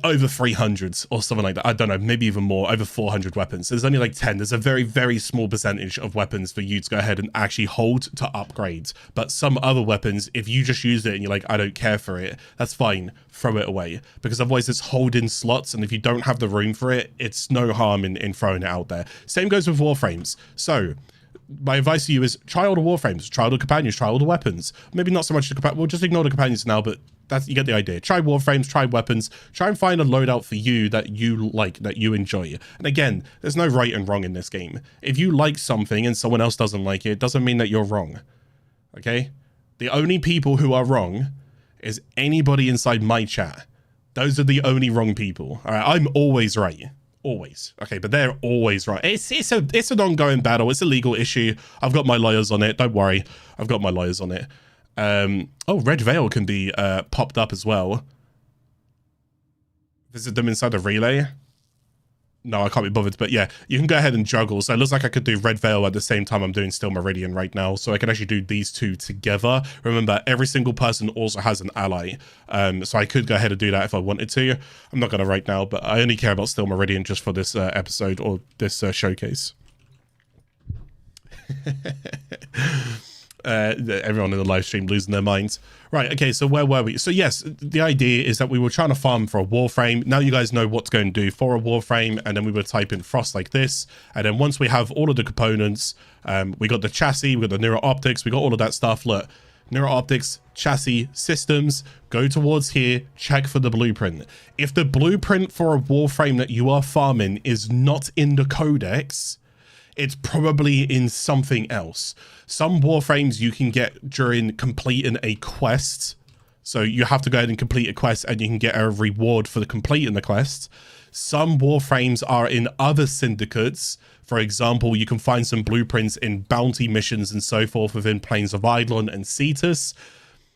Over 300 or something like that. I don't know, maybe even more, over 400 weapons. There's only like 10. There's a very, very small percentage of weapons for you to go ahead and actually hold to upgrade. But some other weapons, if you just use it and you're like, I don't care for it, that's fine, throw it away. Because otherwise it's holding slots, and if you don't have the room for it, it's no harm in throwing it out there. Same goes with Warframes. So my advice to you is try all the Warframes, try all the companions, try all the weapons. Maybe not so much the companions, we'll just ignore the companions now, but that's, you get the idea. Try Warframes, try weapons, try and find a loadout for you that you like, that you enjoy. And again, there's no right and wrong in this game. If you like something and someone else doesn't like it, doesn't mean that you're wrong. Okay? The only people who are wrong is anybody inside my chat. Those are the only wrong people. All right, I'm always right. Always. Okay, but they're always right. It's an ongoing battle. It's a legal issue. I've got my lawyers on it. Don't worry. I've got my lawyers on it. Oh, Red Veil can be popped up as well. Visit them inside the relay. No, I can't be bothered, but yeah, you can go ahead and juggle. So it looks like I could do Red Veil at the same time I'm doing Still Meridian right now. So I can actually do these two together. Remember, every single person also has an ally. So I could go ahead and do that if I wanted to. I'm not going to right now, but I only care about Still Meridian just for this episode or this showcase. Everyone in the live stream losing their minds. Right, okay, so where were we? So yes, the idea is that we were trying to farm for a Warframe. Now you guys know what to go and do for a Warframe, and then we would type in Frost like this, and then once we have all of the components, we got the chassis, we got the Neuro Optics, we got all of that stuff. Look, Neuro Optics, chassis, systems, go towards here, check for the blueprint. If the blueprint for a Warframe that you are farming is not in the codex, it's probably in something else. Some Warframes you can get during completing a quest. So you have to go ahead and complete a quest and you can get a reward for completing the quest. Some Warframes are in other syndicates. For example, you can find some blueprints in bounty missions and so forth within Plains of Eidolon and Cetus.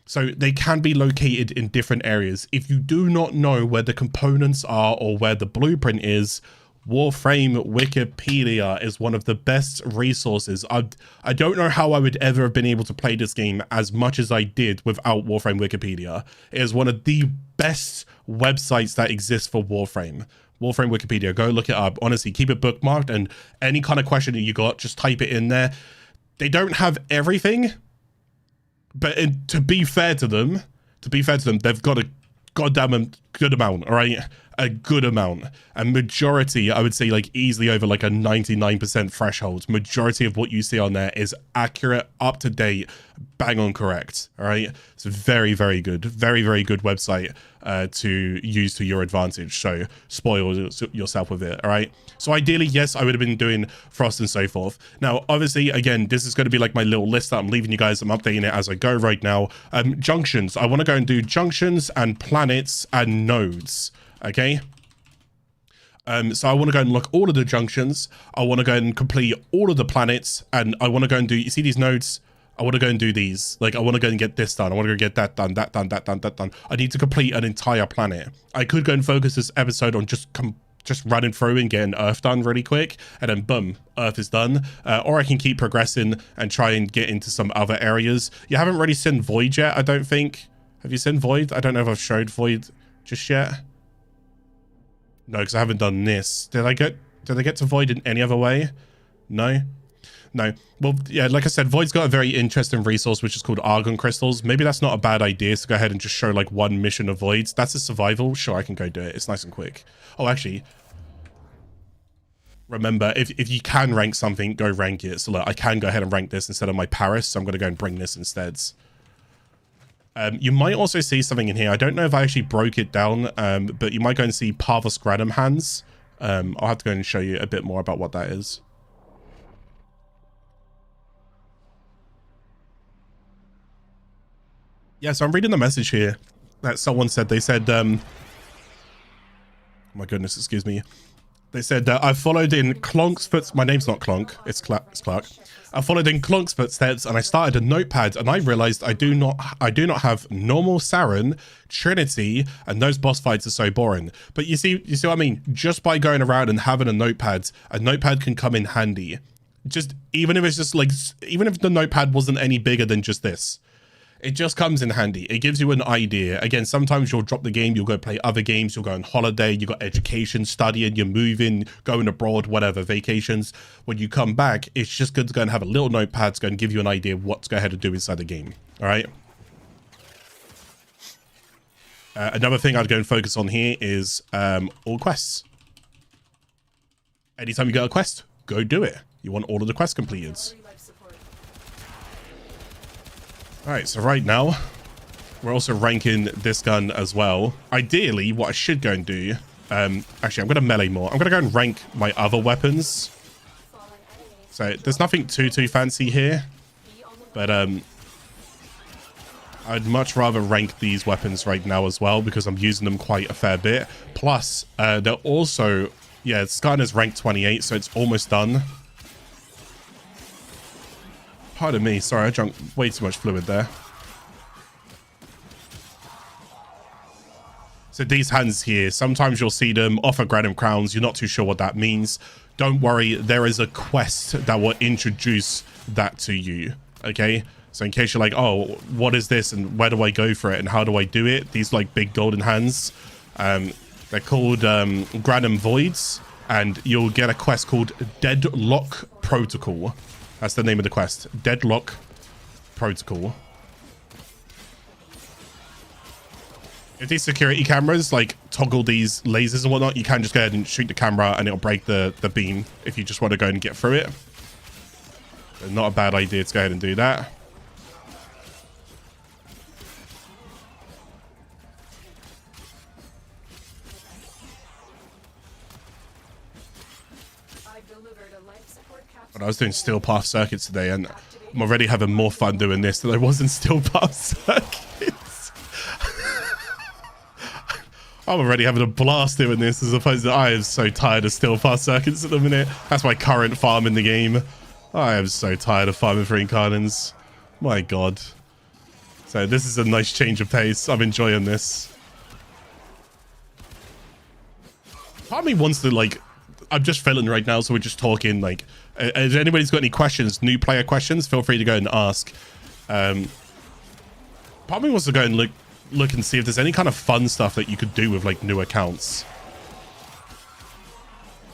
So they can be located in different areas. If you do not know where the components are or where the blueprint is, Warframe Wikipedia is one of the best resources. I don't know how I would ever have been able to play this game as much as I did without Warframe Wikipedia. It is one of the best websites that exists for Warframe. Warframe Wikipedia, go look it up. Honestly, keep it bookmarked, and any kind of question that you got, just type it in there. They don't have everything, but to be fair to them, they've got a goddamn good amount, all right? A good amount. And majority, I would say like easily over like a 99% threshold. Majority of what you see on there is accurate, up to date, bang on correct, all right? It's very, very good. Very, very good website to use to your advantage. So spoil yourself with it, all right? So ideally, yes, I would have been doing Frost and so forth. Now, obviously, again, this is going to be like my little list that I'm leaving you guys. I'm updating it as I go right now. Junctions. I want to go and do junctions and planets and nodes. Okay, so I want to go and look all of the junctions. I want to go and complete all of the planets, and I want to go and do, you see these nodes? I want to go and do these. Like, I want to go and get this done. I want to go get that done, that done, that done, that done. I need to complete an entire planet. I could go and focus this episode on just running through and getting Earth done really quick, and then boom, Earth is done. Or I can keep progressing and try and get into some other areas. You haven't really seen Void yet, I don't think. Have you seen Void? I don't know if I've showed Void just yet. No, because I haven't done this. Did I get to Void in any other way? No. No. Well, yeah, like I said, Void's got a very interesting resource, which is called Argon crystals. Maybe that's not a bad idea to go ahead and just show like one mission of Void's. That's a survival. Sure, I can go do it. It's nice and quick. Oh, actually, remember, if you can rank something, go rank it. So look, I can go ahead and rank this instead of my Paris. So I'm going to go and bring this instead. You might also see something in here. I don't know if I actually broke it down, but you might go and see Parvus Granum hands. I'll have to go and show you a bit more about what that is. Yeah, so I'm reading the message here that someone said. They said, oh my goodness, excuse me. They said, I followed in Clonk's footsteps. My name's not Clonk, it's Clark. I followed in Clonk's footsteps and I started a notepad and I realized I do not have normal Saren, Trinity, and those boss fights are so boring. But you see what I mean? Just by going around and having a notepad can come in handy. Just, even if it's just like, even if the notepad wasn't any bigger than just this. It just comes in handy. It gives you an idea. Again, sometimes you'll drop the game, you'll go play other games, you'll go on holiday, you got education, studying, you're moving, going abroad, whatever, vacations. When you come back, it's just good to go and have a little notepad to go and give you an idea of what to go ahead and do inside the game. All right. Another thing I'd go and focus on here is all quests. Anytime you get a quest, go do it. You want all of the quests completed. All right, so right now, we're also ranking this gun as well. Ideally, what I should go and do, actually, I'm going to melee more. I'm going to go and rank my other weapons. So there's nothing too fancy here, but I'd much rather rank these weapons right now as well because I'm using them quite a fair bit. Plus, they're also, yeah, it's starting as rank 28, so it's almost done. Pardon me, sorry, I drank way too much fluid there. So these hands here, sometimes you'll see them offer Granum Crowns. You're not too sure what that means. Don't worry, there is a quest that will introduce that to you, okay? So in case you're like, oh, what is this and where do I go for it and how do I do it? These like big golden hands, they're called Granum Voids, and you'll get a quest called Deadlock Protocol. That's the name of the quest. Deadlock Protocol. If these security cameras like toggle these lasers and whatnot, you can just go ahead and shoot the camera and it'll break the beam if you just want to go and get through it. So not a bad idea to go ahead and do that. But I was doing steel path circuits today and I'm already having more fun doing this than I was in steel path circuits. I'm already having a blast doing this as opposed to I am so tired of steel path circuits at the minute. That's my current farm in the game. I am so tired of farming for incarnants. My god. So this is a nice change of pace. I'm enjoying this. Part of me wants to like, I'm just filling right now, so we're just talking like, if anybody's got any questions, new player questions, feel free to go and ask. Part of me wants to go and look and see if there's any kind of fun stuff that you could do with like new accounts.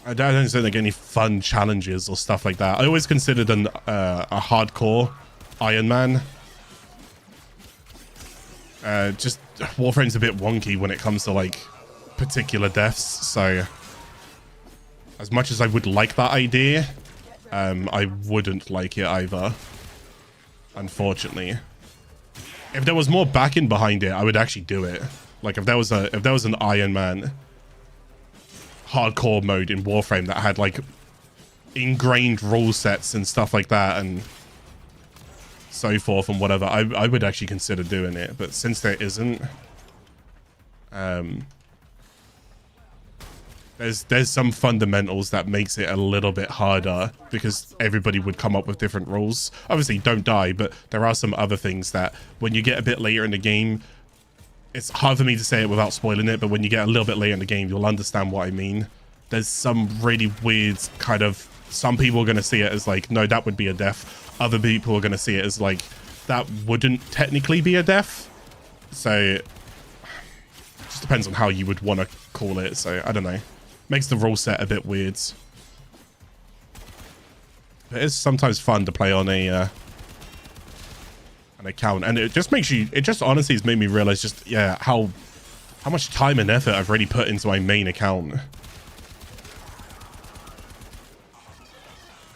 I don't think any fun challenges or stuff like that. I always considered a hardcore Iron Man. Just Warframe's a bit wonky when it comes to like particular deaths, so as much as I would like that idea, I wouldn't like it either, unfortunately. If there was more backing behind it, I would actually do it. Like if there was an Iron Man hardcore mode in Warframe that had like ingrained rule sets and stuff like that and so forth and whatever, I would actually consider doing it. But since there isn't, there's some fundamentals that makes it a little bit harder because everybody would come up with different rules. Obviously don't die, but there are some other things that when you get a bit later in the game, it's hard for me to say it without spoiling it, but when you get a little bit later in the game, you'll understand what I mean. There's some really weird kind of, some people are going to see it as like, no, that would be a death. Other people are going to see it as like, that wouldn't technically be a death. So it just depends on how you would want to call it. So I don't know. Makes the rule set a bit weird. But it's sometimes fun to play on an account, and it just makes you, it just honestly has made me realize just, yeah, how much time and effort I've really put into my main account.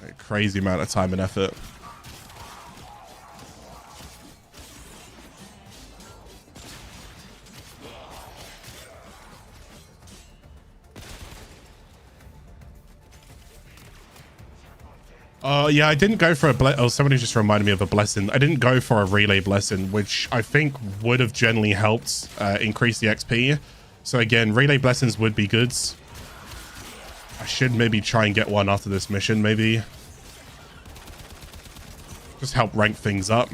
A crazy amount of time and effort. Yeah, I didn't go for a oh, somebody just reminded me of a blessing. I didn't go for a relay blessing, which I think would have generally helped increase the XP. So again, relay blessings would be good. I should maybe try and get one after this mission, maybe. Just help rank things up.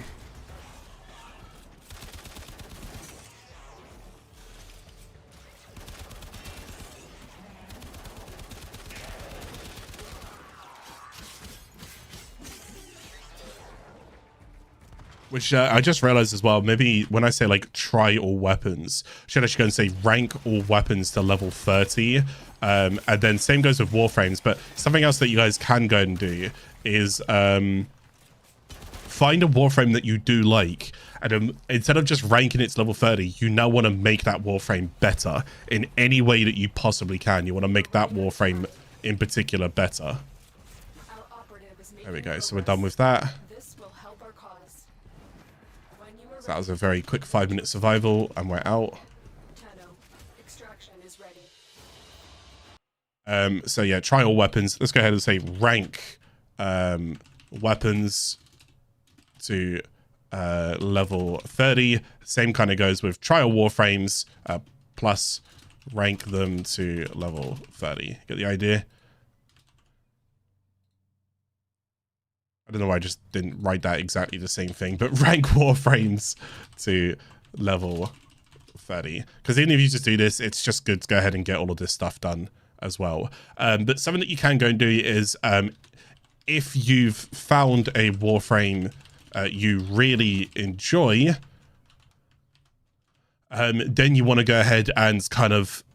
Which I just realized as well, maybe when I say like try all weapons, should I go and say rank all weapons to level 30? And then same goes with Warframes. But something else that you guys can go and do is find a Warframe that you do like. And instead of just ranking it to level 30, you now want to make that Warframe better in any way that you possibly can. You want to make that Warframe in particular better. There we go. So we're done with that. So that was a very quick 5-minute survival, and we're out. Extraction is ready. So yeah, try all weapons. Let's go ahead and say rank weapons to level 30. Same kind of goes with trial Warframes, plus rank them to level 30. Get the idea? I don't know why I just didn't write that exactly the same thing, but rank Warframes to level 30. Because even if you just do this, it's just good to go ahead and get all of this stuff done as well. But something that you can go and do is, if you've found a Warframe you really enjoy, then you want to go ahead and kind of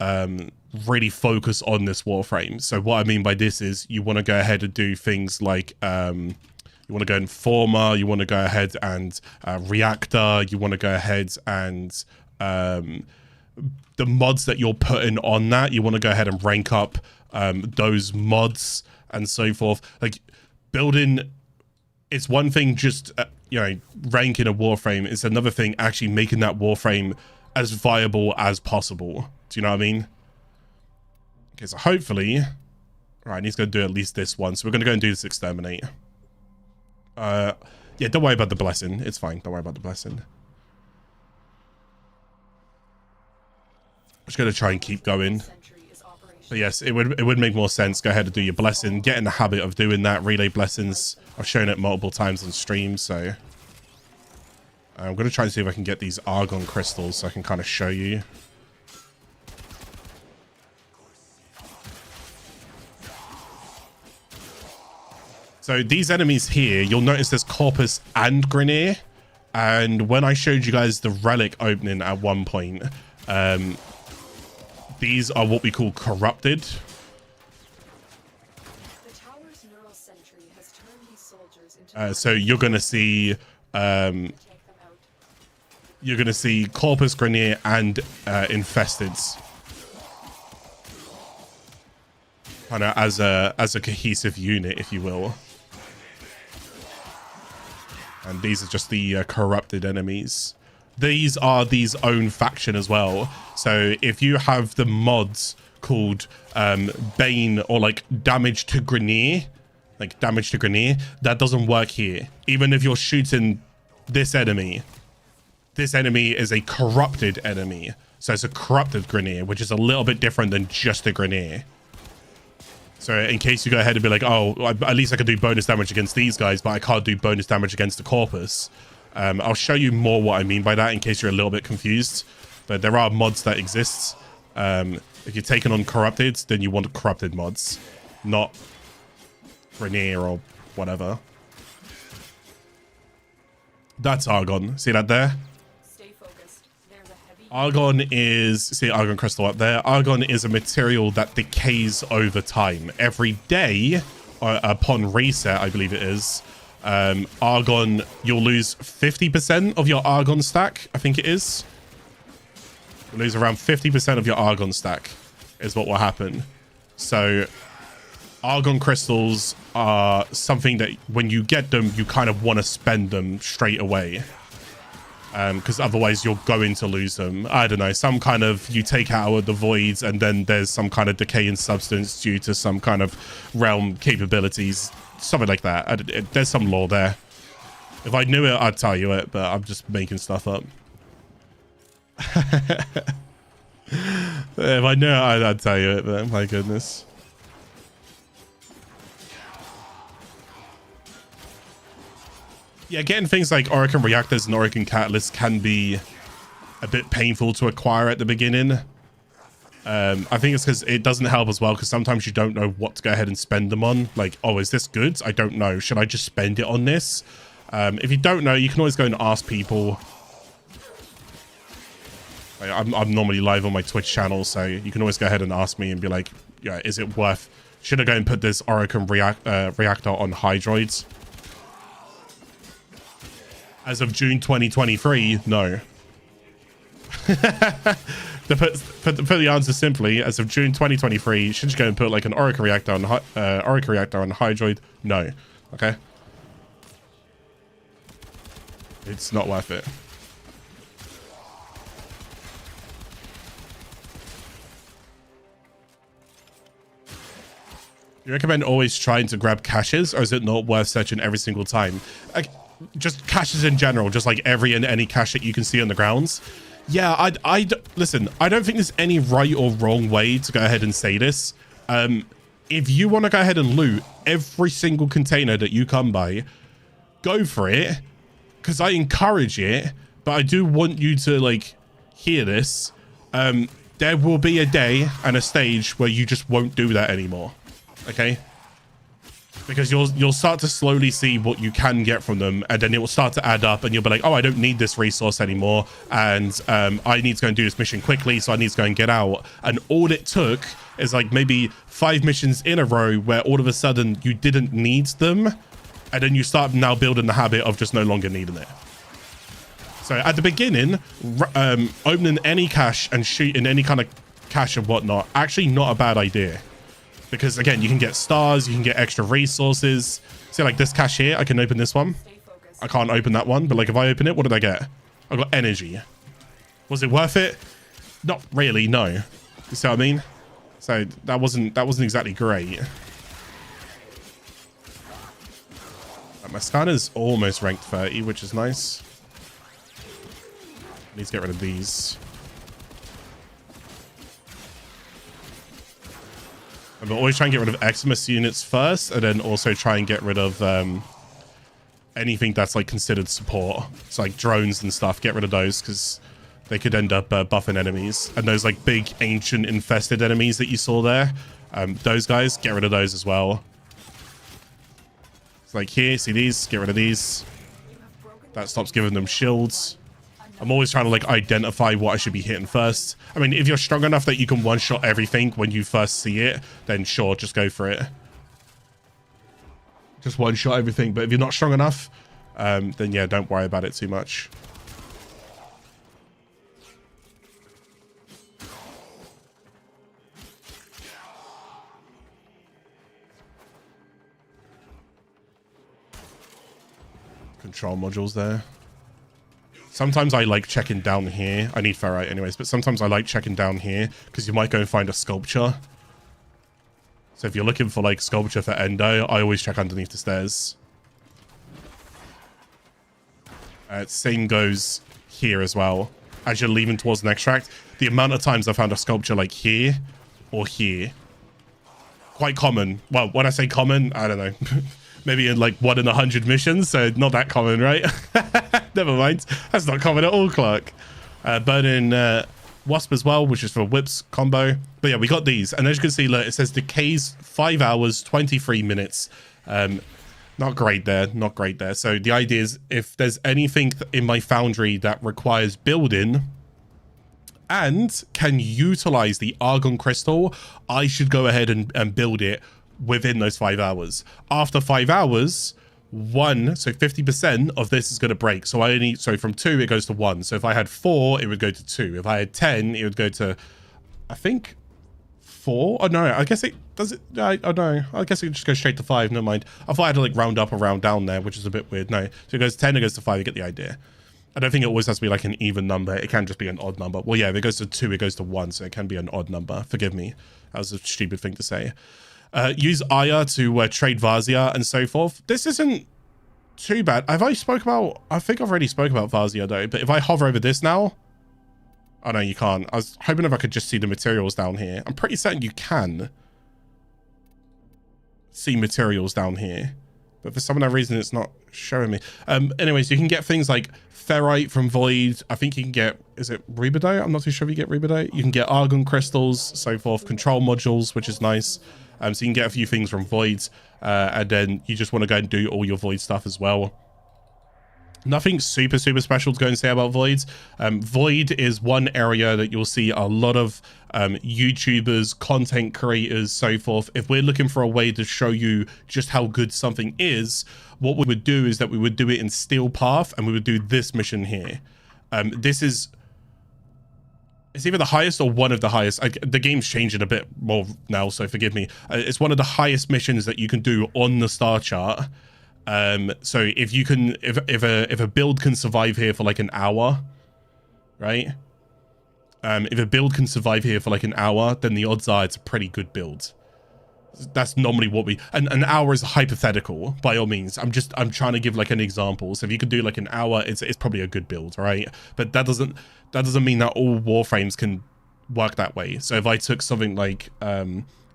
really focus on this Warframe. So what I mean by this is you want to go ahead and do things like you want to go Informer, you want to go ahead and Reactor, you want to go ahead and the mods that you're putting on that, you want to go ahead and rank up those mods and so forth. Like building, it's one thing just you know, ranking a Warframe. It's another thing actually making that Warframe as viable as possible. Do you know what I mean? Okay, so hopefully, all right, he's going to do at least this one. So we're going to go and do this Exterminate. Yeah, don't worry about the blessing. It's fine. Don't worry about the blessing. I'm just going to try and keep going. But yes, it would make more sense. Go ahead and do your blessing. Get in the habit of doing that. Relay blessings. I've shown it multiple times on stream, so I'm going to try and see if I can get these Argon crystals so I can kind of show you. So these enemies here, you'll notice there's Corpus and Grineer. And when I showed you guys the relic opening at one point, these are what we call corrupted. The tower's neural sentry has turned these soldiers into So you're gonna see Corpus, Grineer, and Infesteds, kind of as a cohesive unit, if you will. And these are just the corrupted enemies. These are these own faction as well. So if you have the mods called Bane or like damage to Grineer, that doesn't work here. Even if you're shooting this enemy is a corrupted enemy. So it's a corrupted Grineer, which is a little bit different than just a Grineer. So in case you go ahead and be like, oh, at least I can do bonus damage against these guys, but I can't do bonus damage against the Corpus. I'll show you more what I mean by that in case you're a little bit confused. But there are mods that exist. If you're taking on corrupted, then you want corrupted mods, not Grineer or whatever. That's Argon. See that there? Stay focused. There's a heavy Argon is, see Argon crystal up there. Argon is a material that decays over time. Every day upon reset, I believe it is, Argon, you'll lose 50% of your Argon stack, I think it is. You'll lose around 50% of your Argon stack is what will happen. So Argon crystals are something that when you get them, you kind of want to spend them straight away. Because otherwise you're going to lose them. I don't know, some kind of, you take out the voids and then there's some kind of decaying substance due to some kind of realm capabilities, something like that. There's some lore there. If I knew it, I'd tell you it, but I'm just making stuff up. If I knew it, I'd tell you it, but my goodness. Yeah, getting things like Argon reactors and Argon catalysts can be a bit painful to acquire at the beginning. I think it's because it doesn't help as well, because sometimes you don't know what to go ahead and spend them on. Like, oh, is this good? I don't know. Should I just spend it on this? If you don't know, you can always go and ask people. Like, I'm normally live on my Twitch channel, so you can always go ahead and ask me and be like, yeah, is it worth... Should I go and put this Argon reactor on Hydroids? As of June 2023, no. To put the answer simply, as of June 2023, should you go and put like an Oracle reactor on Hydroid? No. Okay. It's not worth it. You recommend always trying to grab caches, or is it not worth searching every single time? Just caches in general, just like every and any cache that you can see on the grounds. Yeah, listen, I don't think there's any right or wrong way to go ahead and say this. If you want to go ahead and loot every single container that you come by, go for it, because I encourage it, but I do want you to like hear this. There will be a day and a stage where you just won't do that anymore. Okay? Because you'll start to slowly see what you can get from them, and then it will start to add up, and you'll be like, oh, I don't need this resource anymore, and I need to go and do this mission quickly, so I need to go and get out. And all it took is like maybe 5 missions in a row where all of a sudden you didn't need them, and then you start now building the habit of just no longer needing it. So at the beginning, opening any cache and shooting any kind of cache and whatnot, actually not a bad idea. Because again, you can get stars, you can get extra resources. See, like this cache here, I can open this one. I can't open that one, but like if I open it, what did I get? I got energy. Was it worth it? Not really, no. You see what I mean? So that wasn't exactly great. My scanner's almost ranked 30, which is nice. I need to get rid of these. But always try and get rid of Eximus units first, and then also try and get rid of anything that's like considered support. So like drones and stuff, get rid of those, because they could end up buffing enemies. And those like big ancient infested enemies that you saw there, those guys, get rid of those as well. It's like here, see these, get rid of these. That stops giving them shields. I'm always trying to like identify what I should be hitting first. I mean, if you're strong enough that you can one-shot everything when you first see it, then sure, just go for it. Just one-shot everything. But if you're not strong enough, then yeah, don't worry about it too much. Control modules there. Sometimes I like checking down here. I need ferrite anyways, but sometimes I like checking down here because you might go and find a sculpture. So if you're looking for like sculpture for endo, I always check underneath the stairs. Same goes here as well. As you're leaving towards an extract, the amount of times I found a sculpture like here or here, quite common. Well, when I say common, I don't know. Maybe in like 1 in 100 missions, so not that common, right? Never mind. That's not common at all, Clark. Burning Wasp as well, which is for whips combo. But yeah, we got these. And as you can see, look, it says decays 5 hours, 23 minutes. Not great there. Not great there. So the idea is if there's anything in my foundry that requires building and can utilize the Argon crystal, I should go ahead and build it within those 5 hours. After 5 hours, 1, so 50% of this is going to break. So from 2 it goes to 1. So if I had 4, it would go to 2. If I had 10, it would go to, I think, 4. Oh no, I guess it does it. I don't know. I guess it just goes straight to 5. Never mind. I thought I had to like round up or round down there, which is a bit weird. No, so it goes to 10, it goes to 5. You get the idea. I don't think it always has to be like an even number. It can just be an odd number. Well, yeah, if it goes to 2, it goes to 1, so it can be an odd number. Forgive me. That was a stupid thing to say. Use Aya to trade Vazia and so forth. This isn't too bad. I think I've already spoke about Vazia though, but if I hover over this now, oh no, you can't. I was hoping if I could just see the materials down here. I'm pretty certain you can see materials down here, but for some reason it's not showing me. Anyways, you can get things like ferrite from Void. I think you can get, is it Rebidite? I'm not too sure if you get Rebidite. You can get Argon crystals, so forth, control modules, which is nice. So you can get a few things from Void, and then you just want to go and do all your Void stuff as well. Nothing super special to go and say about Voids. Void is one area that you'll see a lot of YouTubers, content creators, so forth. If we're looking for a way to show you just how good something is, what we would do is that we would do it in Steel Path, and we would do this mission here. This is, it's either the highest or one of the highest. The game's changing a bit more now, so forgive me. It's one of the highest missions that you can do on the star chart. So if you can, if a build can survive here for like an hour, right? If a build can survive here for like an hour, then the odds are it's a pretty good build. That's normally what we, and an hour is hypothetical by all means. I'm trying to give like an example. So if you could do like an hour, it's probably a good build, right? But that doesn't mean that all Warframes can work that way. So if I took something like,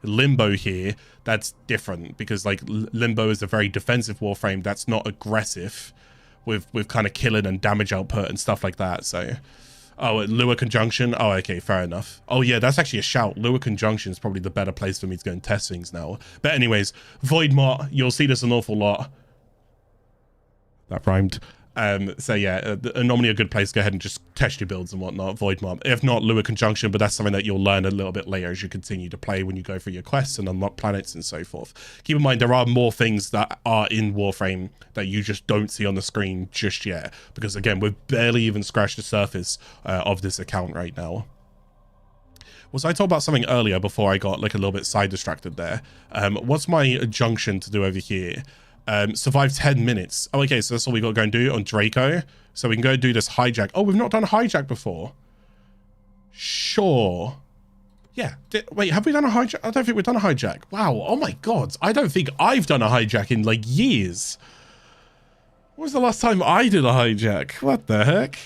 Limbo here, that's different, because like Limbo is a very defensive Warframe that's not aggressive with kind of killing and damage output and stuff like that. So Lure Conjunction, oh okay, fair enough. Oh yeah, that's actually a shout. Lure Conjunction is probably the better place for me to go and test things now. But anyways, Void Mart, you'll see this an awful lot. That rhymed. So yeah, normally a good place to go ahead and just test your builds and whatnot, Void Mob. If not, Lure Conjunction, but that's something that you'll learn a little bit later as you continue to play when you go through your quests and unlock planets and so forth. Keep in mind, there are more things that are in Warframe that you just don't see on the screen just yet, because again, we've barely even scratched the surface of this account right now. Was I talking about something earlier before I got like a little bit side distracted there? What's my junction to do over here? Survive 10 minutes. Oh, okay, so that's all we got to go and do on Draco. So we can go do this hijack. Oh, we've not done a hijack before. Sure. Yeah. Wait, have we done a hijack? I don't think we've done a hijack. Wow. Oh my God. I don't think I've done a hijack in like years. When was the last time I did a hijack? What the heck?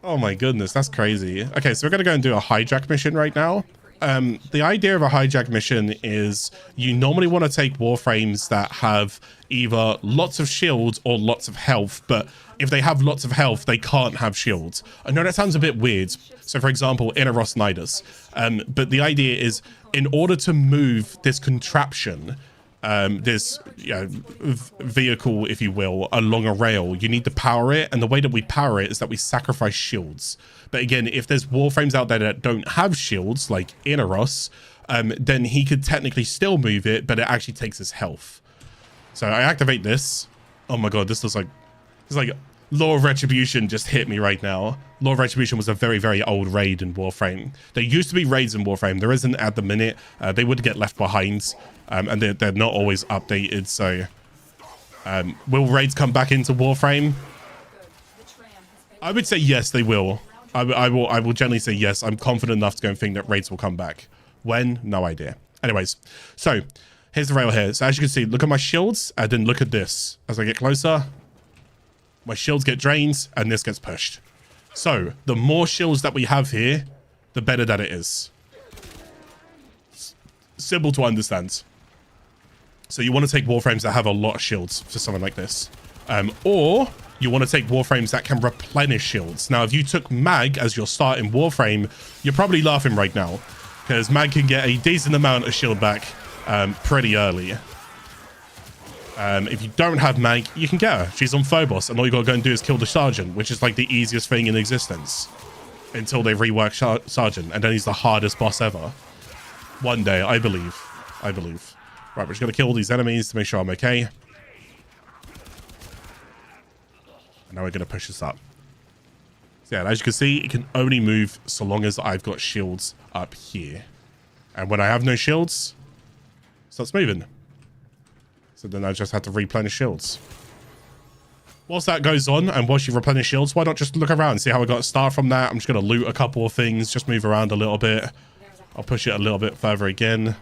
Oh my goodness, that's crazy. Okay, so we're going to go and do a hijack mission right now. The idea of a hijack mission is you normally want to take Warframes that have either lots of shields or lots of health, but if they have lots of health, they can't have shields. I know that sounds a bit weird. So for example, Inaros Nidus. But the idea is, in order to move this contraption, this vehicle, if you will, along a rail, you need to power it, and the way that we power it is that we sacrifice shields. But again, if there's Warframes out there that don't have shields, like Inaros, then he could technically still move it, but it actually takes his health. So I activate this. Oh my God, this looks like, it's like Law of Retribution just hit me right now. Law of Retribution was a very, very old raid in Warframe. There used to be raids in Warframe. There isn't at the minute. They would get left behind, and they're not always updated. So will raids come back into Warframe? I would say yes, they will. I will generally say yes. I'm confident enough to go and think that raids will come back. When? No idea. Anyways, so here's the rail here. So as you can see, look at my shields, and then look at this. As I get closer, my shields get drained, and this gets pushed. So the more shields that we have here, the better that it is. Simple to understand. So you want to take Warframes that have a lot of shields for something like this. Or you want to take Warframes that can replenish shields. Now, if you took Mag as your starting Warframe, you're probably laughing right now, because Mag can get a decent amount of shield back pretty early. If you don't have Mag, you can get her. She's on Phobos, and all you got to go and do is kill the Sergeant, which is like the easiest thing in existence until they rework Sergeant, and then he's the hardest boss ever. One day, I believe. Right, we're just going to kill all these enemies to make sure I'm okay. And now we're going to push this up. So yeah, as you can see, it can only move so long as I've got shields up here. And when I have no shields, it starts moving. So then I just have to replenish shields. Whilst that goes on, and whilst you replenish shields, why not just look around and see how I got to start from that? I'm just going to loot a couple of things, just move around a little bit. I'll push it a little bit further again.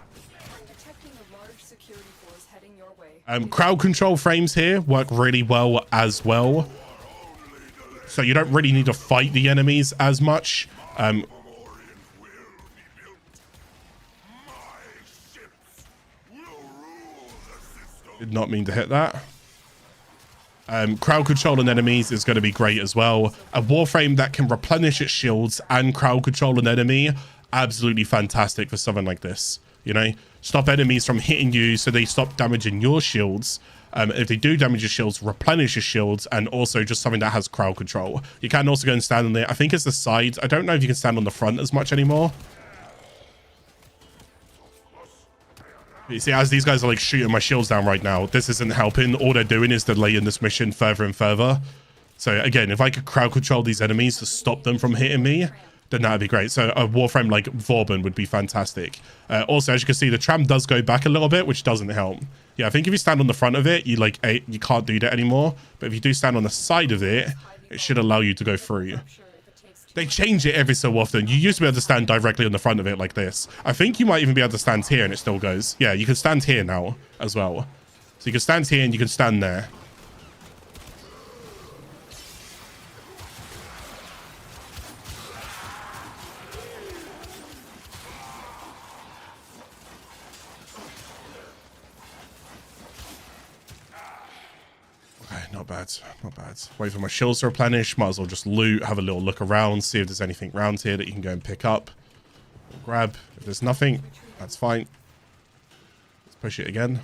Crowd control frames here work really well as well. So you don't really need to fight the enemies as much. Did not mean to hit that. Crowd control on enemies is going to be great as well. A Warframe that can replenish its shields and crowd control an enemy, absolutely fantastic for something like this. You know, stop enemies from hitting you so they stop damaging your shields. If they do damage your shields, replenish your shields, and also just something that has crowd control. You can also go and stand on there. I think it's the sides. I don't know if you can stand on the front as much anymore. You see, as these guys are like shooting my shields down right now, this isn't helping. All they're doing is delaying this mission further and further. So again, if I could crowd control these enemies to stop them from hitting me, then that'd be great. So a Warframe like Vauban would be fantastic. Also, as you can see, the tram does go back a little bit, which doesn't help. Yeah, I think if you stand on the front of it, you can't do that anymore. But if you do stand on the side of it, it should allow you to go through. They change it every so often. You used to be able to stand directly on the front of it like this. I think you might even be able to stand here and it still goes. Yeah, you can stand here now as well. So you can stand here and you can stand there. Not bad, not bad. Wait for my shields to replenish. Might as well just loot, have a little look around, see if there's anything around here that you can go and pick up. Grab. If there's nothing, that's fine. Let's push it again.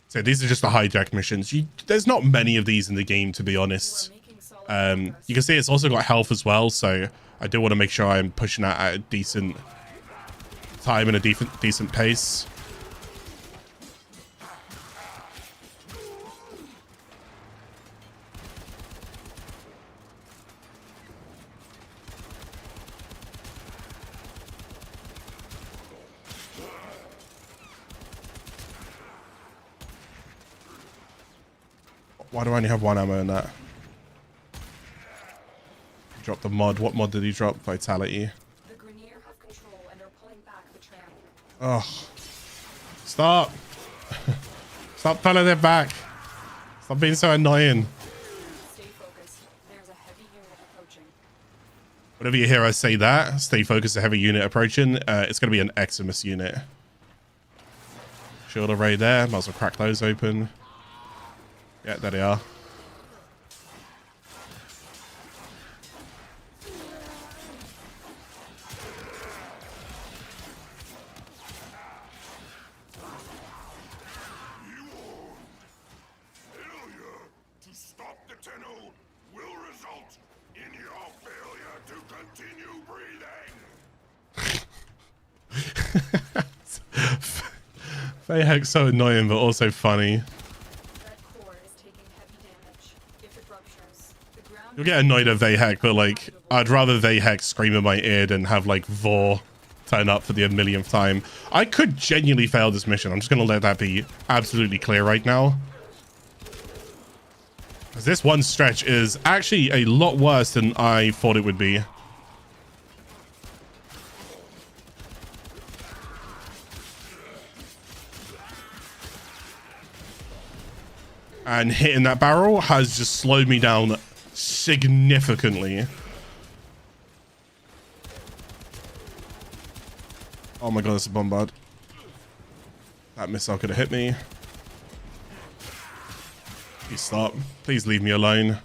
So these are just the hijack missions. There's not many of these in the game, to be honest. You can see it's also got health as well, so I do want to make sure I'm pushing that at a decent time and a decent pace. Why do I only have one ammo in that? Drop the mod. What mod did he drop? Vitality. Oh, stop. Stop pulling it back. Stop being so annoying. Stay focused. There's a heavy unit approaching. Whenever you hear us say that, stay focused, a heavy unit approaching, it's going to be an Eximus unit. Shield array there. Might as well crack those open. Yeah, there they are. Hijack's so annoying, but also funny. You'll get annoyed at Hijack, but like, I'd rather Hijack scream in my ear than have like Vor turn up for the millionth time. I could genuinely fail this mission. I'm just gonna let that be absolutely clear right now. Because this one stretch is actually a lot worse than I thought it would be. And hitting that barrel has just slowed me down significantly. Oh my god, it's a bombard. That missile could have hit me. Please stop. Please leave me alone.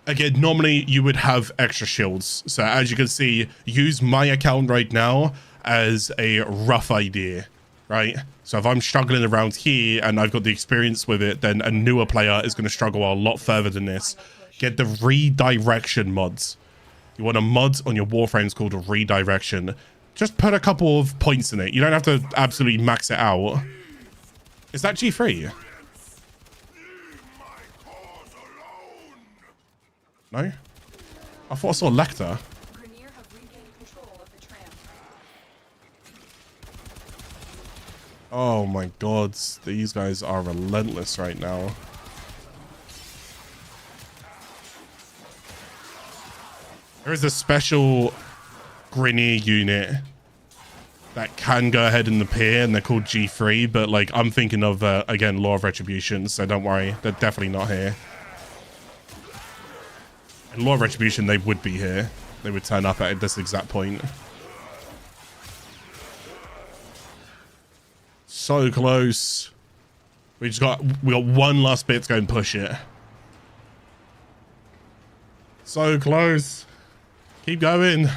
Again, normally you would have extra shields. So as you can see, use my account right now as a rough idea. Right, so if I'm struggling around here and I've got the experience with it, then a newer player is going to struggle a lot further than this. Get the redirection mods. You want a mod on your Warframes called a redirection. Just put a couple of points in it. You don't have to absolutely max it out. Is that G3? No? I thought I saw Lecter. Grenier have regained control of the tram. Oh my god, these guys are relentless right now. There is a special Grenier unit that can go ahead and appear, and they're called G3, but like I'm thinking of, again, Law of Retribution, so don't worry, they're definitely not here. In Law of Retribution, they would be here. They would turn up at this exact point. So close. We got one last bit to go and push it. So close. Keep going.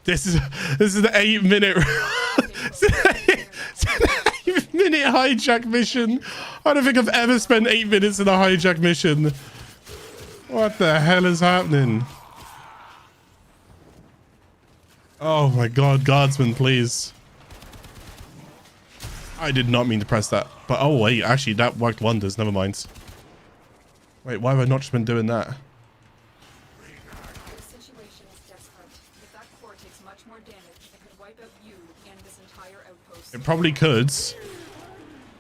This is an 8-minute it's an 8-minute hijack mission. I don't think I've ever spent 8 minutes in a hijack mission. What the hell is happening? Oh my god, guardsman, please. I did not mean to press that. But oh wait, actually that worked wonders. Never mind. Wait, why have I not just been doing that? The situation is desperate. If that core takes much more damage, it could wipe out you and this entire outpost. It probably could.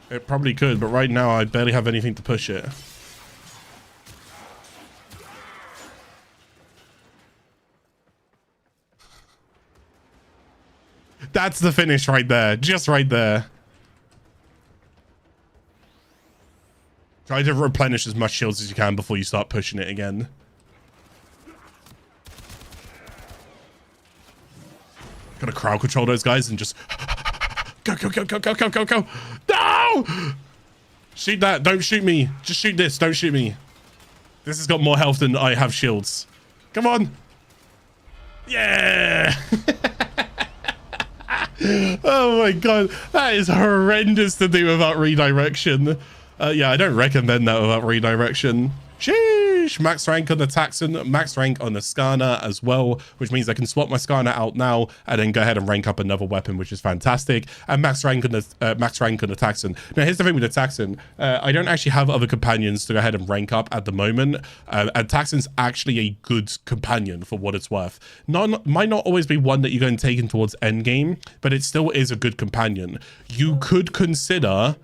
It probably could, but right now I barely have anything to push it. That's the finish right there. Just right there. Try to replenish as much shields as you can before you start pushing it again. Gotta crowd control those guys and just go, go, go, go, go, go, go, go. No! Shoot that. Don't shoot me. Just shoot this. Don't shoot me. This has got more health than I have shields. Come on. Yeah. Oh my god. That is horrendous to do without redirection. Yeah, I don't recommend that without redirection. Sheesh! Max rank on the Taxon, max rank on the Skarner as well, which means I can swap my Skarner out now and then go ahead and rank up another weapon, which is fantastic. And max rank on the Taxon. Now, here's the thing with the Taxon. I don't actually have other companions to go ahead and rank up at the moment. And Taxon's actually a good companion for what it's worth. Might not always be one that you're going to take in towards endgame, but it still is a good companion. You could consider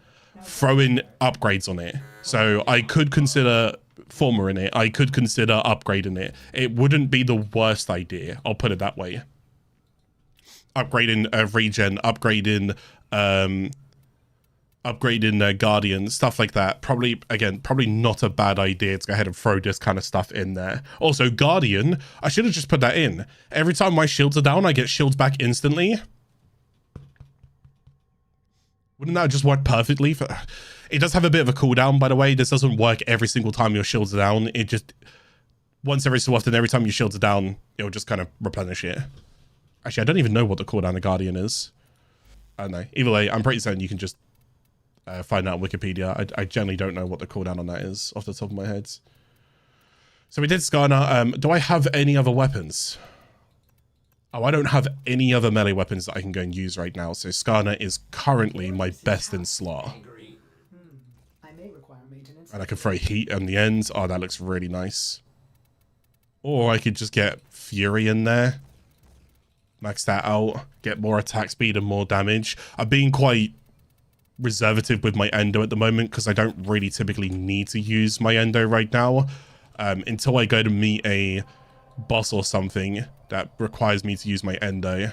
throwing upgrades on it. So I could consider Former in it. I could consider upgrading it. It wouldn't be the worst idea. I'll put it that way. Upgrading regen, upgrading Guardian, stuff like that. Probably not a bad idea to go ahead and throw this kind of stuff in there. Also, Guardian, I should have just put that in. Every time my shields are down, I get shields back instantly. Wouldn't that just work perfectly? It does have a bit of a cooldown, by the way. This doesn't work every single time your shields are down. It just, once every so often, every time your shields are down, it'll just kind of replenish it. Actually, I don't even know what the cooldown of Guardian is. I don't know. Either way, I'm pretty certain you can just find out on Wikipedia. I generally don't know what the cooldown on that is off the top of my head. So we did Skarner. Do I have any other weapons? Oh, I don't have any other melee weapons that I can go and use right now. So Skarner is currently my best in slot. And I can throw heat on the ends. Oh, that looks really nice. Or I could just get Fury in there. Max that out. Get more attack speed and more damage. I'm being quite reservative with my Endo at the moment because I don't really typically need to use my Endo right now. Until I go to meet a boss or something that requires me to use my Endo.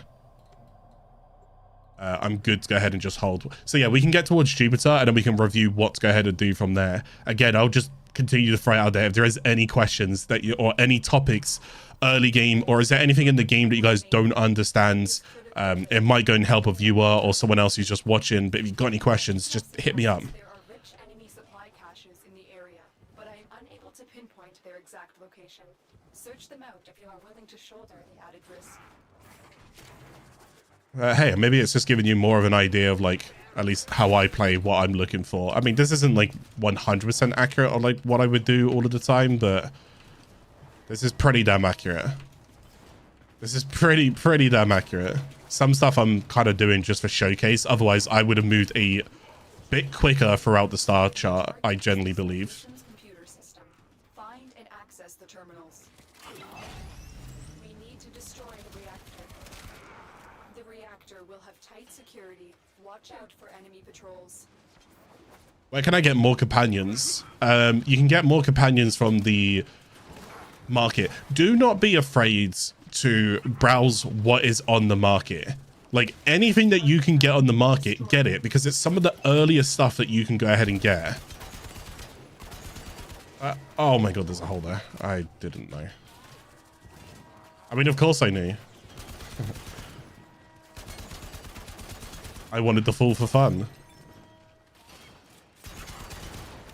I'm good to go ahead and just hold. So yeah, we can get towards Jupiter and then we can review what to go ahead and do from there. Again, I'll just continue to throw it out there. If there is any questions that you, or any topics early game, or is there anything in the game that you guys don't understand, it might go and help a viewer or someone else who's just watching. But if you've got any questions, just hit me up. There are rich enemy supply caches in the area, but I am unable to pinpoint their exact location. Search them out if you are willing to shoulder the added risk. Hey, maybe it's just giving you more of an idea of like At least how I play, what I'm looking for. I mean, this isn't like 100% accurate on like what I would do all of the time, but this is pretty damn accurate. This is pretty damn accurate. Some stuff I'm kind of doing just for showcase. Otherwise, I would have moved a bit quicker throughout the star chart, I generally believe. Computer system. Find and access the terminals. We need to destroy the reactor. The reactor will have tight security. Watch out for enemy patrols. Where can I get more companions? You can get more companions from the market. Do not be afraid to browse what is on the market. Like, anything that you can get on the market, get it, because it's some of the earlier stuff that you can go ahead and get. Oh my god, there's a hole there. I didn't know. I mean, of course I knew. I wanted the fall for fun.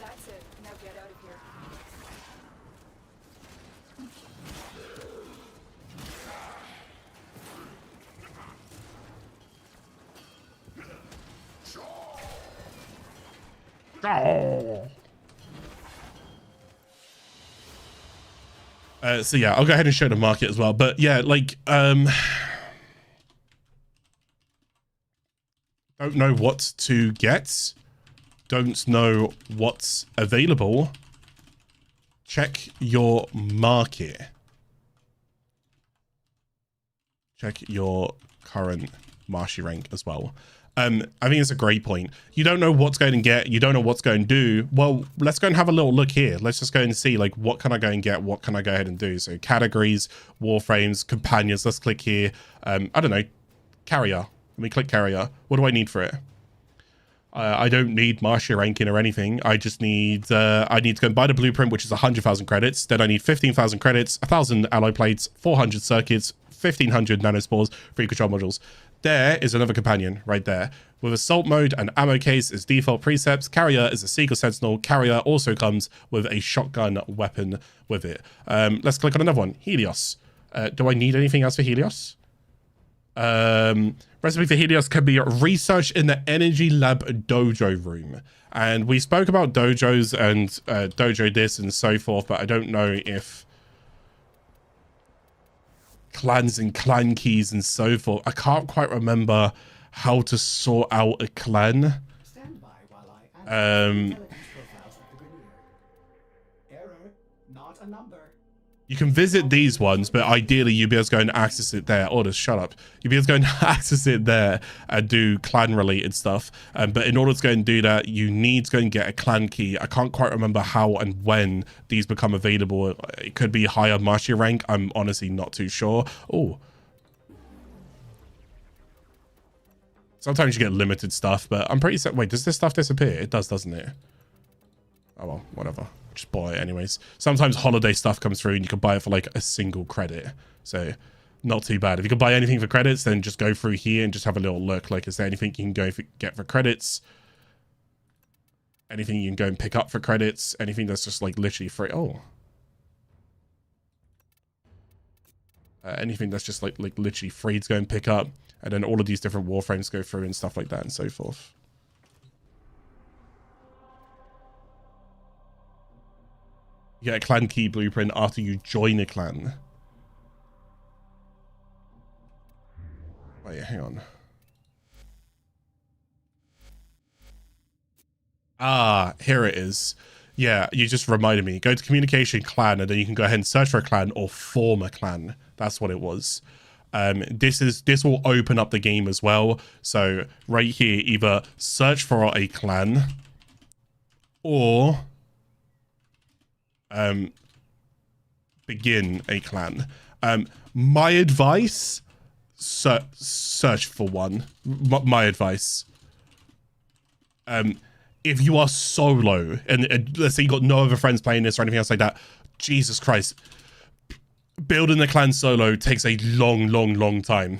That's it. Now get out of here. So yeah, I'll go ahead and show the market as well. But yeah, like, don't know what to get. Don't know what's available. Check your market. Check your current Marshy rank as well. I think it's a great point. You don't know what's going to get. You don't know what's going to do. Well, let's go and have a little look here. Let's just go and see, like, what can I go and get? What can I go ahead and do? So categories, warframes, companions. Let's click here. I don't know. Carrier. Let me click carrier. What do I need for it? I don't need Marshy ranking or anything. I just need, I need to go and buy the blueprint, which is 100,000 credits. Then I need 15,000 credits, 1,000 alloy plates, 400 circuits, 1,500 nanospores, 3 control modules. There is another companion right there. With assault mode and ammo case as default precepts, carrier is a Seagull Sentinel. Carrier also comes with a shotgun weapon with it. Let's click on another one. Helios. Do I need anything else for Helios? Recipe for Helios can be researched in the Energy Lab dojo room. And we spoke about dojos and dojo this and so forth, but I don't know if clans and clan keys and so forth. I can't quite remember how to sort out a clan. Stand by while I analyze the profiles of the Grenadier. Error, not a number. You can visit these ones, but ideally you'll be able to go and access it there. Oh, just shut up. You'll be able to go and access it there and do clan related stuff. But in order to go and do that, you need to go and get a clan key. I can't quite remember how and when these become available. It could be higher Marshy rank. I'm honestly not too sure. Oh. Sometimes you get limited stuff, but I'm pretty certain. Wait, does this stuff disappear? It does, doesn't it? Oh, well, whatever. Just buy it anyways. Sometimes holiday stuff comes through and you can buy it for like a single credit. So not too bad. If you can buy anything for credits, then just go through here and just have a little look. Like, is there anything you can go get for credits? Anything you can go and pick up for credits? Anything that's just like literally free? Oh. Anything that's just like literally free to go and pick up. And then all of these different warframes go through and stuff like that and so forth. You get a clan key blueprint after you join a clan. Wait, hang on. Ah, here it is. Yeah, you just reminded me. Go to communication clan and then you can go ahead and search for a clan or form a clan. That's what it was. This will open up the game as well. So right here, either search for a clan or begin a clan. My advice, search for one. My advice. If you are solo and let's say you got no other friends playing this or anything else like that, Jesus Christ, building a clan solo takes a long time.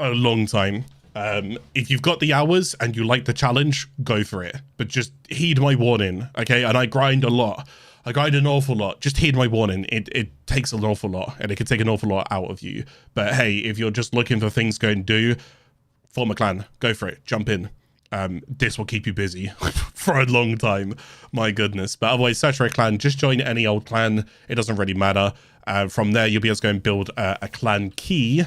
A long time. If you've got the hours and you like the challenge, go for it. But just heed my warning, okay? And I grind a lot. I grind an awful lot. Just heed my warning. It takes an awful lot, and it can take an awful lot out of you. But hey, if you're just looking for things to go and do, form a clan. Go for it. Jump in. this will keep you busy for a long time. My goodness. But otherwise, search for a clan. Just join any old clan. It doesn't really matter. From there, you'll be able to go and build a clan key.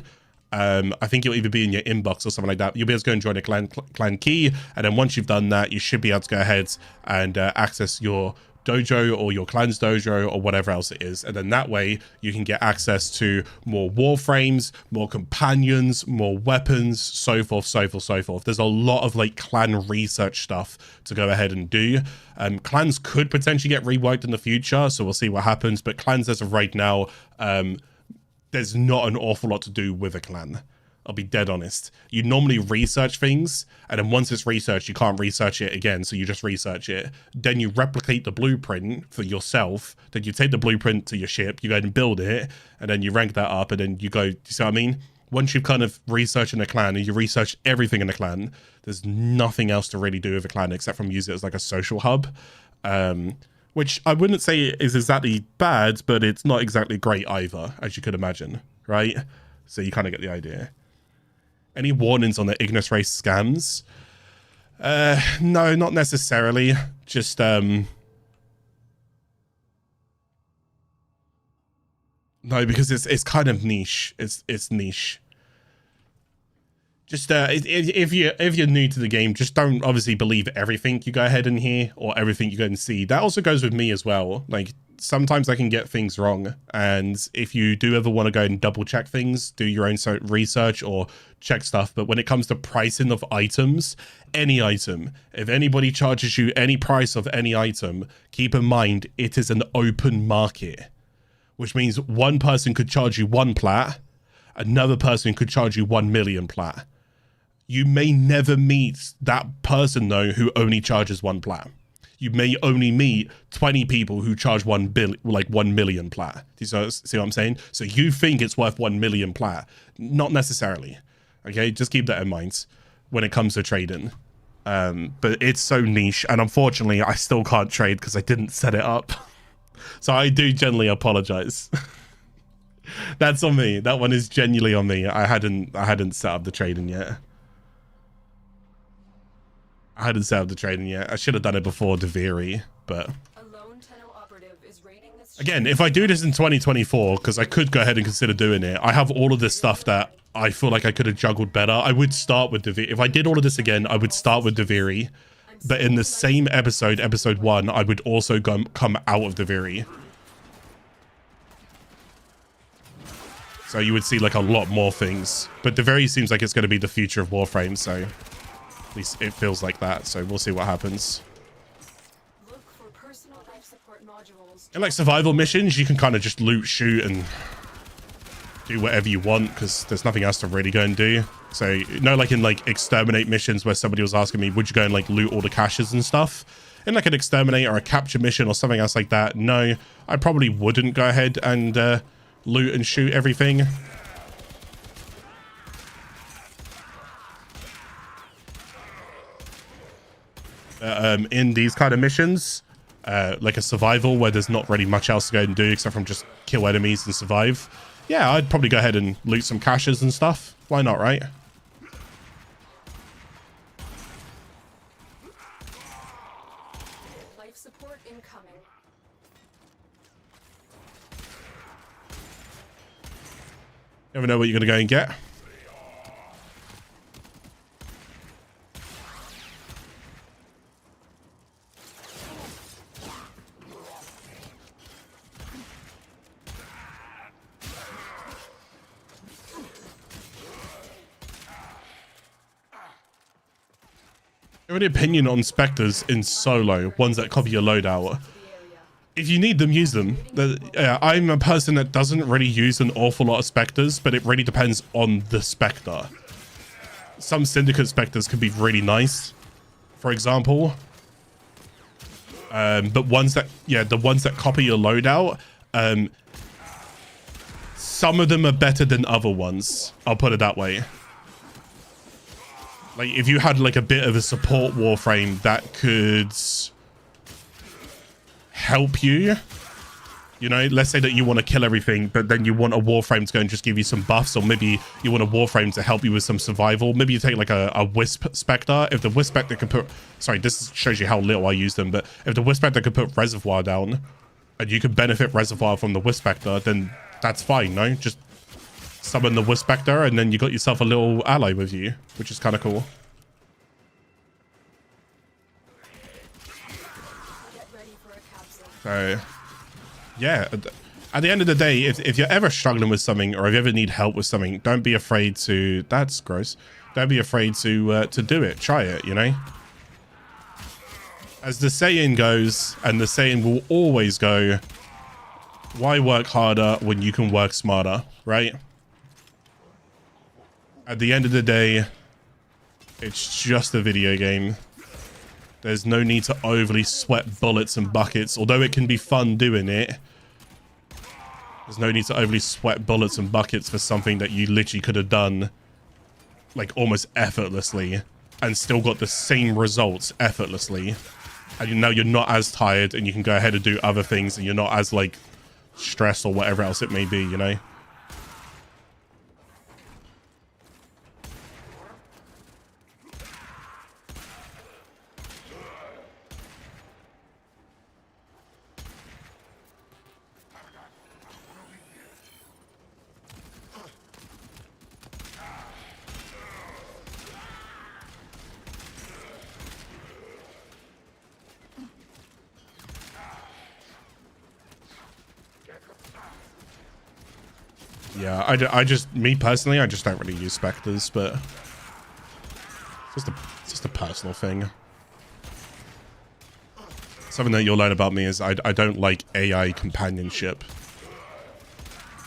I think it'll either be in your inbox or something like that. You'll be able to go and join a clan key. And then once you've done that, you should be able to go ahead and access your dojo or your clan's dojo or whatever else it is, and then that way you can get access to more warframes, more companions, more weapons, so forth, so forth, so forth. There's a lot of like clan research stuff to go ahead and do. Clans could potentially get reworked in the future, so we'll see what happens, but clans as of right now, there's not an awful lot to do with a clan. I'll be dead honest. You normally research things, and then once it's researched, you can't research it again, so you just research it. Then you replicate the blueprint for yourself. Then you take the blueprint to your ship, you go ahead and build it, and then you rank that up, and then you go, do you see what I mean? Once you've kind of researched in a clan, and you research everything in a clan, there's nothing else to really do with a clan except from use it as like a social hub. Which I wouldn't say is exactly bad, but it's not exactly great either, as you could imagine, right? So you kind of get the idea. Any warnings on the Ignis Race scams? No, not necessarily. Just, no, because it's kind of niche. It's niche. Just, if you're new to the game, just don't obviously believe everything you go ahead and hear or everything you go and see. That also goes with me as well. Like, sometimes I can get things wrong, and if you do ever want to go and double check things, do your own research or check stuff. But when it comes to pricing of items, any item, if anybody charges you any price of any item, keep in mind it is an open market, which means one person could charge you 1 plat, another person could charge you 1 million plat. You may never meet that person though who only charges 1 plat. You may only meet 20 people who charge 1 million plat. Do you see what I'm saying? So you think it's worth 1 million plat. Not necessarily. Okay, just keep that in mind when it comes to trading. But it's so niche, and unfortunately I still can't trade because I didn't set it up. So I do genuinely apologize. That's on me. That one is genuinely on me. I hadn't set up the trading yet. I hadn't set up the trading yet. I should have done it before Deviri, but again, if I do this in 2024, because I could go ahead and consider doing it, I have all of this stuff that I feel like I could have juggled better. I would start with Deviri. If I did all of this again, I would start with Deviri, but in the same episode 1, I would also come out of Deviri. So you would see like a lot more things, but Deviri seems like it's going to be the future of Warframe, so at least it feels like that. So we'll see what happens. In like survival missions, you can kind of just loot, shoot, and do whatever you want because there's nothing else to really go and do. So, you know, like in like Exterminate missions where somebody was asking me, would you go and like loot all the caches and stuff? In like an Exterminate or a capture mission or something else like that, no, I probably wouldn't go ahead and loot and shoot everything. In these kind of missions, like a survival where there's not really much else to go and do except from just kill enemies and survive, yeah, I'd probably go ahead and loot some caches and stuff. Why not, right? Life support incoming. Never know what you're gonna go and get. I have an opinion on Specters in solo, ones that copy your loadout. If you need them, use them. I'm a person that doesn't really use an awful lot of Specters, but it really depends on the Specter. Some Syndicate Specters can be really nice, for example. But ones that, yeah, the ones that copy your loadout, some of them are better than other ones. I'll put it that way. Like, if you had, like, a bit of a support Warframe that could help you You know, let's say that you want to kill everything, but then you want a Warframe to go and just give you some buffs, or maybe you want a Warframe to help you with some survival. Maybe you take like a Wisp Specter. If the Wisp Specter can put... Sorry, this shows you how little I use them, but if the Wisp Specter could put Reservoir down, and you could benefit Reservoir from the Wisp Specter, then that's fine, no? Just summon the Wisp Specter, and then you got yourself a little ally with you, which is kind of cool. Get ready for a capsule. So... yeah, at the end of the day, if you're ever struggling with something, or if you ever need help with something, don't be afraid to... That's gross. Don't be afraid to do it. Try it, you know? As the saying goes, and the saying will always go, why work harder when you can work smarter, right? At the end of the day, it's just a video game. There's no need to overly sweat bullets and buckets, although it can be fun doing it. There's no need to overly sweat bullets and buckets for something that you literally could have done like almost effortlessly and still got the same results effortlessly. And now you're not as tired and you can go ahead and do other things and you're not as like stressed or whatever else it may be, you know? Yeah, I just, me personally, I just don't really use Specters, but it's just a personal thing. Something that you'll learn about me is I don't like AI companionship.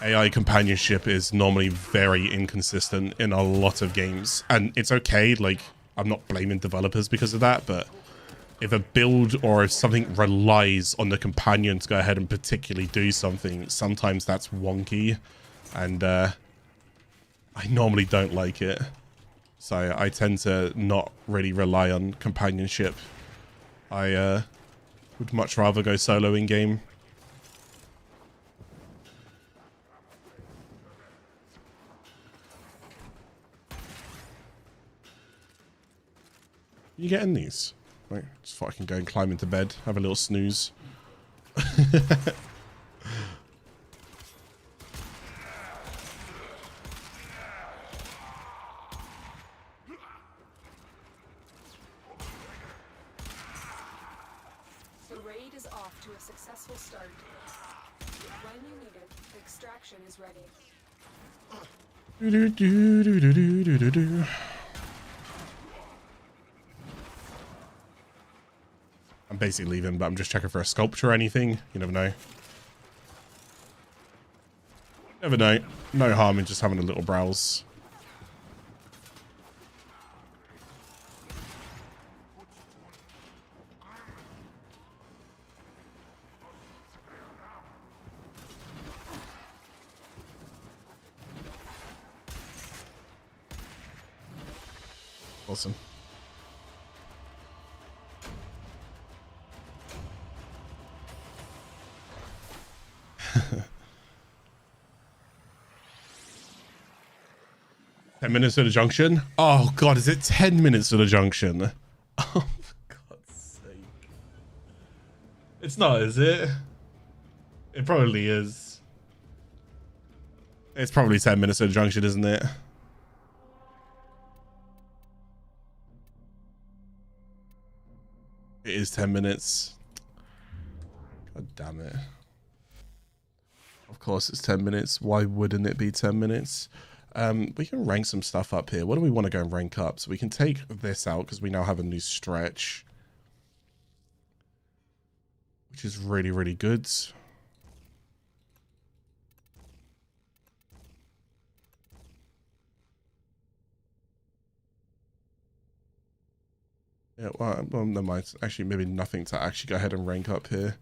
AI companionship is normally very inconsistent in a lot of games, and it's okay, like, I'm not blaming developers because of that, but if a build or if something relies on the companion to go ahead and particularly do something, sometimes that's wonky. And I normally don't like it. So I tend to not really rely on companionship. I would much rather go solo in game. You getting these? Right, just thought I can go and climb into bed, have a little snooze. Start. When you need it, extraction is ready. I'm basically leaving, but I'm just checking for a sculpture or anything. You never know. Never know. No harm in just having a little browse. Awesome. Minutes to the junction? Oh god, is it 10 minutes to the junction? Oh, for God's sake. It's not, is it? It probably is. It's probably 10 minutes to the junction, isn't it? It is 10 minutes. God damn it. Of course it's 10 minutes. Why wouldn't it be 10 minutes? We can rank some stuff up here. What do we want to go and rank up? So we can take this out because we now have a new stretch, which is really, really good. Yeah, well, never mind. Actually, maybe nothing to actually go ahead and rank up here.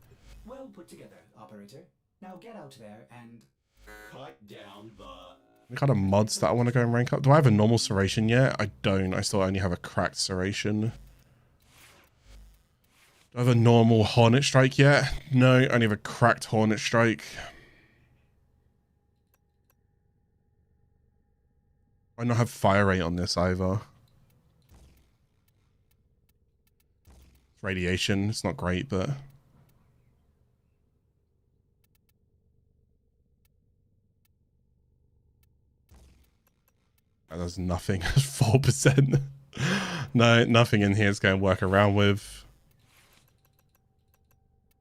Well put together, operator. Now get out there and cut down the... What kind of mods that I want to go and rank up? Do I have a normal Ceration yet? I don't. I still only have a cracked Ceration. Do I have a normal Hornet Strike yet? No, I only have a cracked Hornet Strike. I don't have fire rate on this either. Radiation, it's not great, but... There's nothing, 4%. No, nothing in here is going to work around with.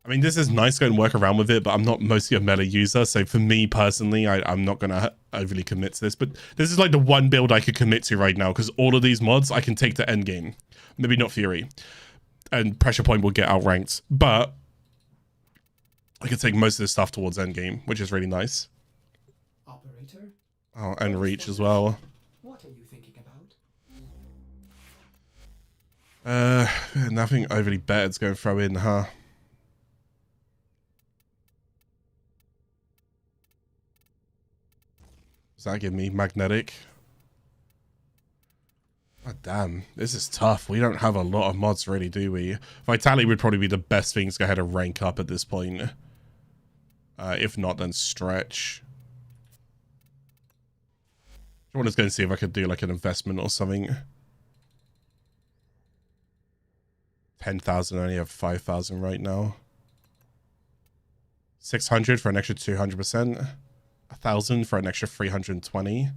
I mean, this is nice going to work around with it, but I'm not mostly a meta user. So for me personally, I'm not going to overly commit to this. But this is like the one build I could commit to right now, because all of these mods I can take to endgame. Maybe not Fury. And Pressure Point will get outranked. But I can take most of this stuff towards endgame, which is really nice. Operator? Oh, and Reach as well. What are you thinking about? Nothing overly better to go and throw in, huh? Does that give me magnetic? Oh, damn, this is tough. We don't have a lot of mods, really, do we? Vitality would probably be the best thing to go ahead and rank up at this point. If not, then Stretch. I want to go and see if I could do like an investment or something. 10,000, I only have 5,000 right now. 600 for an extra 200%. 1,000 for an extra 320.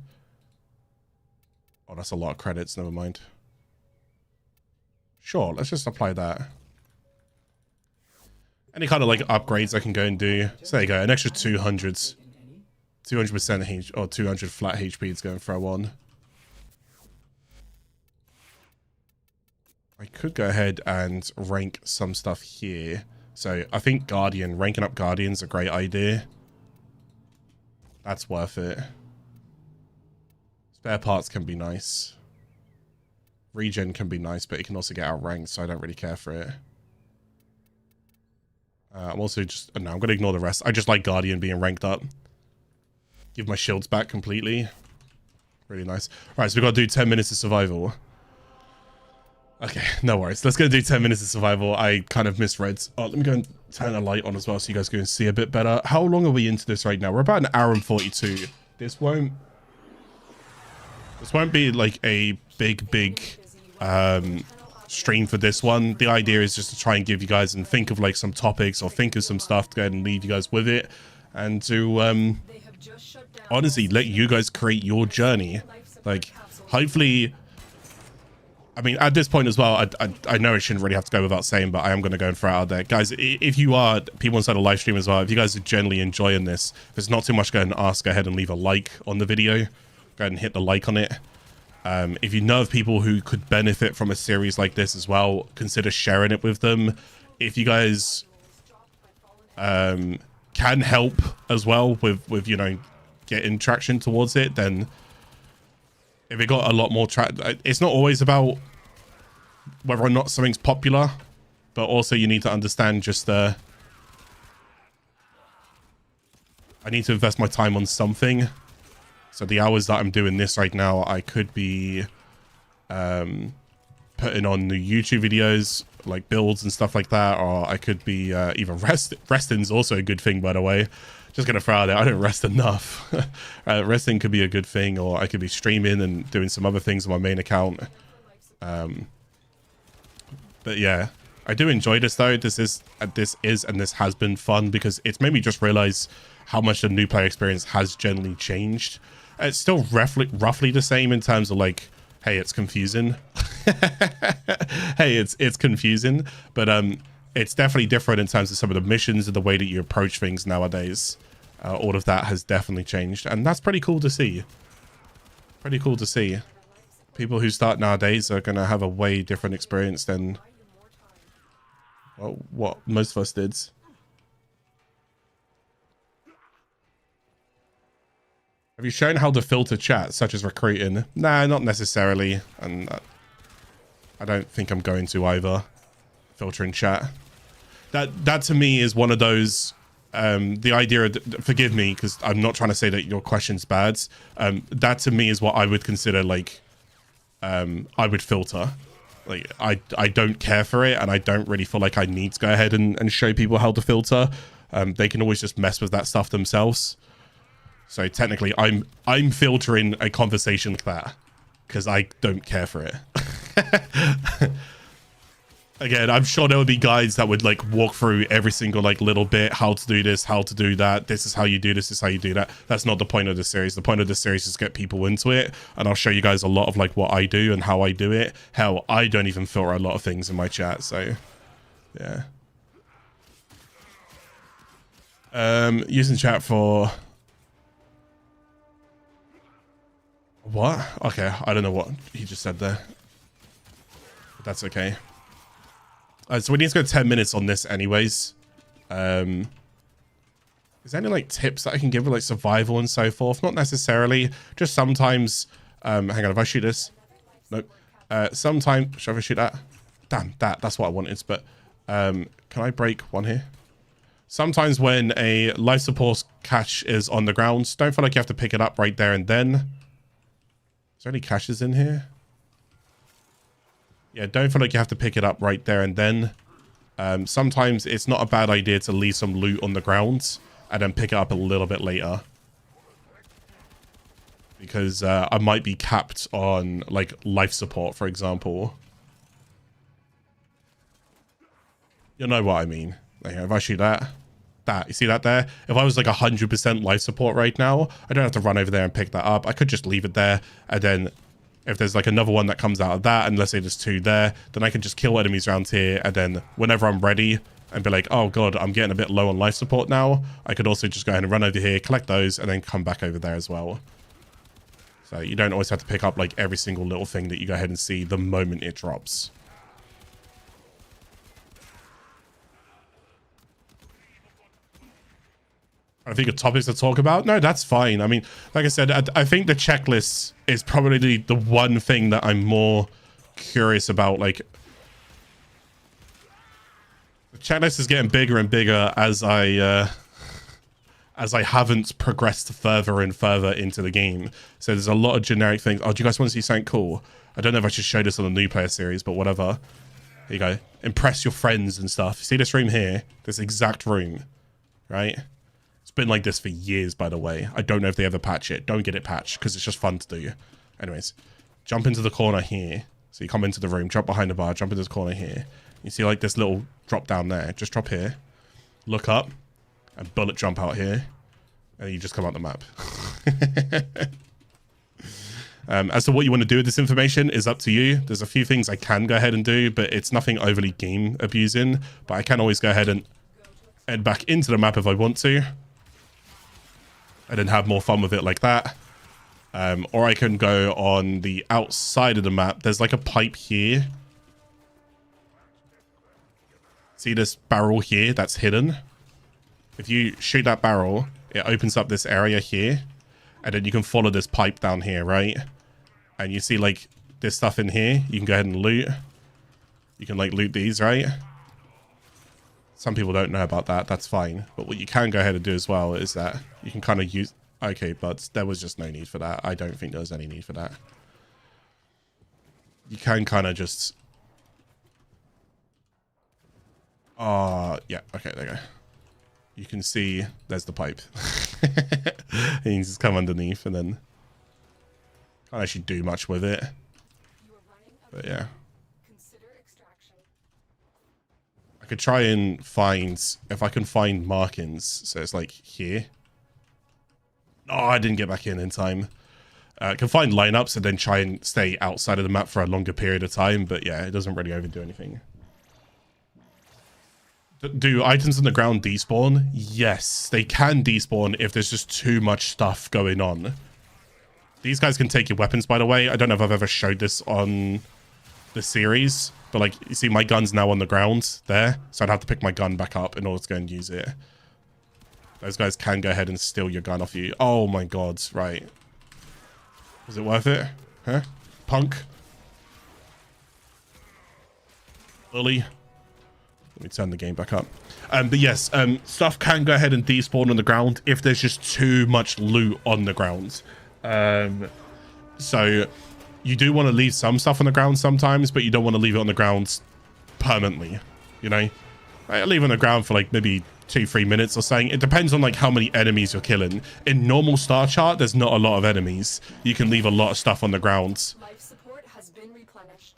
Oh, that's a lot of credits. Never mind. Sure, let's just apply that. Any kind of like upgrades I can go and do. So there you go, an extra 200s. 200% H or 200 flat HP is going to throw on. I could go ahead and rank some stuff here. So I think Guardian, ranking up Guardian's a great idea. That's worth it. Spare parts can be nice. Regen can be nice, but it can also get outranked, so I don't really care for it. I'm also just... no, I'm going to ignore the rest. I just like Guardian being ranked up. Give my shields back completely. Really nice. Alright, so we've got to do 10 minutes of survival. Okay, no worries. Let's go do 10 minutes of survival. I kind of misread. Oh, let me go and turn a light on as well so you guys can see a bit better. How long are we into this right now? We're about an hour and 42. This won't be like a big stream for this one. The idea is just to try and give you guys and think of like some topics or think of some stuff to go ahead and leave you guys with it. And to honestly let you guys create your journey. Like, hopefully... I mean, at this point as well, I know it shouldn't really have to go without saying, but I am going to go and throw it out there. Guys, if you are, people inside the live stream as well, if you guys are generally enjoying this, there's not too much going to ask, go ahead and leave a like on the video. Go ahead and hit the like on it. If you know of people who could benefit from a series like this as well, consider sharing it with them. If you guys can help as well with you know, getting traction towards it, then... if it got a lot more it's not always about whether or not something's popular, but also you need to understand just I need to invest my time on something. So the hours that I'm doing this right now, I could be putting on new YouTube videos, like builds and stuff like that, or I could be even resting's also a good thing, by the way. Just gonna throw out there, I don't rest enough. Resting could be a good thing, or I could be streaming and doing some other things on my main account. But yeah, I do enjoy this though. This is and this has been fun because it's made me just realize how much the new player experience has generally changed. It's still roughly the same in terms of like, hey, it's confusing. Hey, it's confusing, but it's definitely different in terms of some of the missions and the way that you approach things nowadays. All of that has definitely changed, and that's pretty cool to see. Pretty cool to see. People who start nowadays are going to have a way different experience than well, what most of us did. Have you shown how to filter chat, such as recruiting? Nah, not necessarily, and I don't think I'm going to either. Filtering chat. That to me is one of those the idea of, forgive me because I'm not trying to say that your question's bad, that to me is what I would consider like I would filter. Like, I don't care for it, and I don't really feel like I need to go ahead and show people how to filter. They can always just mess with that stuff themselves. So technically, I'm filtering a conversation like that because I don't care for it. Again, I'm sure there would be guides that would like walk through every single like little bit, how to do this, how to do that. This is how you do this is how you do that. That's not the point of the series. The point of the series is to get people into it, and I'll show you guys a lot of like what I do and how I do it. Hell, I don't even filter a lot of things in my chat, so yeah. Using chat for what? Okay, I don't know what he just said there, but that's okay. So we need to go 10 minutes on this anyways. Is there any like tips that I can give with like survival and so forth? Not necessarily, just sometimes. Hang on, if I shoot this, nope. Sometimes, should I shoot that? Damn, that's what I wanted. But can I break one here? Sometimes when a life support cache is on the ground, don't feel like you have to pick it up right there and then. Is there any caches in here? Yeah, don't feel like you have to pick it up right there and then. Sometimes it's not a bad idea to leave some loot on the ground and then pick it up a little bit later. Because I might be capped on like life support, for example. You know what I mean. Like, if I shoot that, you see that there? If I was like 100% life support right now, I don't have to run over there and pick that up. I could just leave it there, and then if there's like another one that comes out of that, and let's say there's two there, then I can just kill enemies around here, and then whenever I'm ready and be like, oh god, I'm getting a bit low on life support now, I could also just go ahead and run over here, collect those, and then come back over there as well. So you don't always have to pick up like every single little thing that you go ahead and see the moment it drops. I think a topics to talk about? No, that's fine. I mean, like I said, I think the checklist is probably the one thing that I'm more curious about. Like, the checklist is getting bigger and bigger as I haven't progressed further and further into the game. So there's a lot of generic things. Oh, do you guys want to see something cool? I don't know if I should show this on the new player series, but whatever. Here you go. Impress your friends and stuff. See this room here? This exact room, right? Been like this for years, by the way. I don't know if they ever patch it. Don't get it patched because it's just fun to do. Anyways, jump into the corner here. So you come into the room, jump behind the bar, jump into this corner here. You see like this little drop down there. Just drop here, look up, and bullet jump out here, and you just come out the map. As to what you want to do with this information is up to you. There's a few things I can go ahead and do, but it's nothing overly game abusing. But I can always go ahead and head back into the map if I want to, and then have more fun with it like that. Or I can go on the outside of the map. There's like a pipe here. See this barrel here that's hidden? If you shoot that barrel, it opens up this area here, and then you can follow this pipe down here, right? And you see like this stuff in here. You can go ahead and loot. You can like loot these, right? Some people don't know about that. That's fine. But what you can go ahead and do as well is that you can kind of use... Okay, but there was just no need for that. I don't think there was any need for that. You can kind of just... yeah. Okay, there you go. You can see there's the pipe. And you just come underneath and then... Can't actually do much with it. But yeah. I could try and find, if I can find markings. So it's like here. Oh, I didn't get back in time. I can find lineups and then try and stay outside of the map for a longer period of time. But yeah, it doesn't really overdo anything. Do items on the ground despawn? Yes, they can despawn if there's just too much stuff going on. These guys can take your weapons, by the way. I don't know if I've ever showed this on the series. But like, you see my gun's now on the ground there. So I'd have to pick my gun back up in order to go and use it. Those guys can go ahead and steal your gun off you. Oh my god, right. Was it worth it? Huh? Punk? Lily? Let me turn the game back up. But yes, stuff can go ahead and despawn on the ground if there's just too much loot on the ground. So you do want to leave some stuff on the ground sometimes, but you don't want to leave it on the ground permanently, you know? Leave it on the ground for like maybe 2-3 minutes or something. It depends on like how many enemies you're killing. In normal star chart, there's not a lot of enemies. You can leave a lot of stuff on the ground. Life support has been replenished.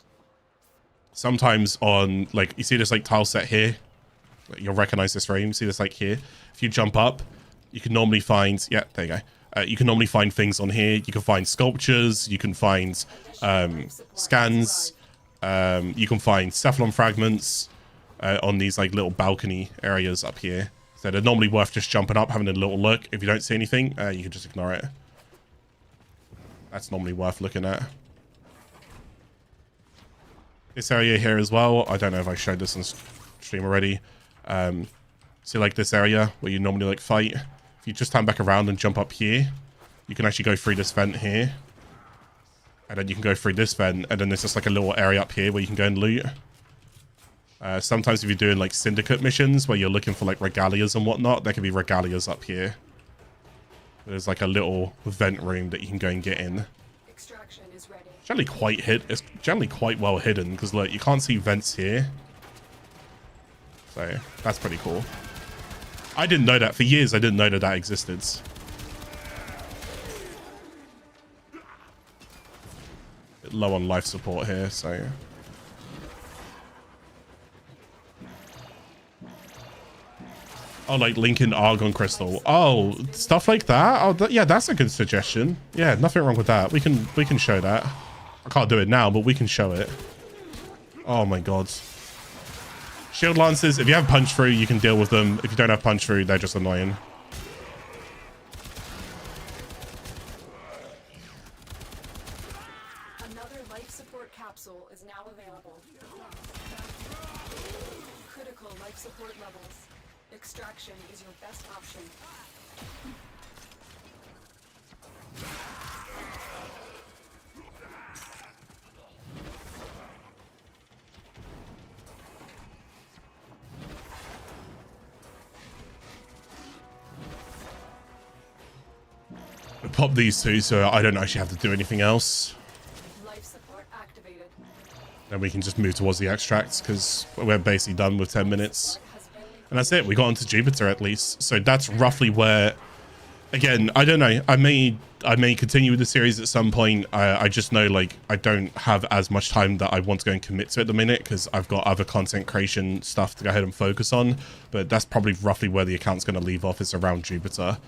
Sometimes on, like, you see this like tile set here, you'll recognize this frame. See this like here. If you jump up, you can normally find, yeah, there you go. You can normally find things on here. You can find sculptures. You can find scans. You can find cephalon fragments on these like little balcony areas up here. So they're normally worth just jumping up, having a little look. If you don't see anything, you can just ignore it. That's normally worth looking at. This area here as well. I don't know if I showed this on stream already. See like this area where you normally like fight. If you just turn back around and jump up here, you can actually go through this vent here. And then you can go through this vent, and then there's just like a little area up here where you can go and loot. Sometimes if you're doing like syndicate missions where you're looking for like regalias and whatnot, there can be regalias up here. There's like a little vent room that you can go and get in. Extraction is ready. It's generally quite well hidden because look, you can't see vents here. So that's pretty cool. I didn't know that. For years, I didn't know that that existed. Bit low on life support here, so... Oh, like Lincoln Argon Crystal. Oh, stuff like that? Oh, yeah, that's a good suggestion. Yeah, nothing wrong with that. We can show that. I can't do it now, but we can show it. Oh my god. Shield Lancers, if you have punch through, you can deal with them. If you don't have punch through, they're just annoying. Another life support capsule is now available. Critical life support levels. Extraction is your best option. Pop these two so I don't actually have to do anything else. Life support activated. Then we can just move towards the extracts because we're basically done with 10 minutes. And that's it. We got onto Jupiter at least. So that's roughly where... Again, I don't know. I may continue with the series at some point. I just know, like, I don't have as much time that I want to go and commit to at the minute because I've got other content creation stuff to go ahead and focus on. But that's probably roughly where the account's going to leave off, is around Jupiter.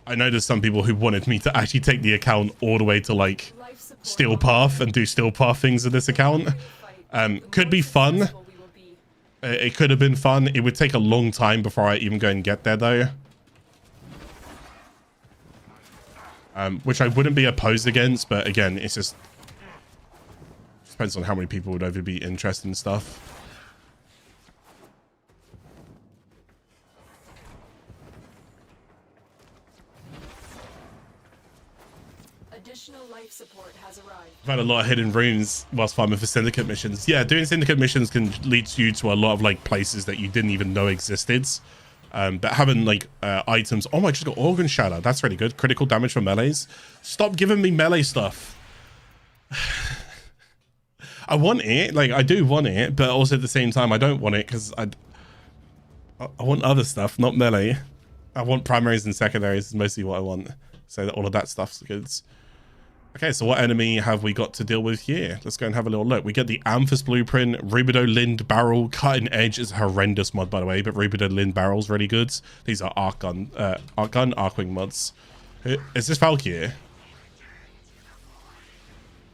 I know there's some people who wanted me to actually take the account all the way to, like, Steel Path and do Steel Path things with this account. Could be fun. It could have been fun. It would take a long time before I even go and get there, though. Which I wouldn't be opposed against, but again, it's just... depends on how many people would ever be interested in stuff. Additional life support has arrived. I've had a lot of hidden rooms whilst farming for syndicate missions. Yeah, doing syndicate missions can lead you to a lot of like places that you didn't even know existed. But having like items. Oh, I just got Organ Shatter. That's really good. Critical damage for melees. Stop giving me melee stuff. I want it. Like, I do want it, but also at the same time, I don't want it because I want other stuff, not melee. I want primaries and secondaries is mostly what I want. So all of that stuff's good. Okay, so what enemy have we got to deal with here? Let's go and have a little look. We get the Amphis Blueprint, Rubido Lind Barrel. Cutting Edge is a horrendous mod, by the way, but Rubido Lind Barrel's really good. These are Argon, Arcwing mods. Is this Valkyr?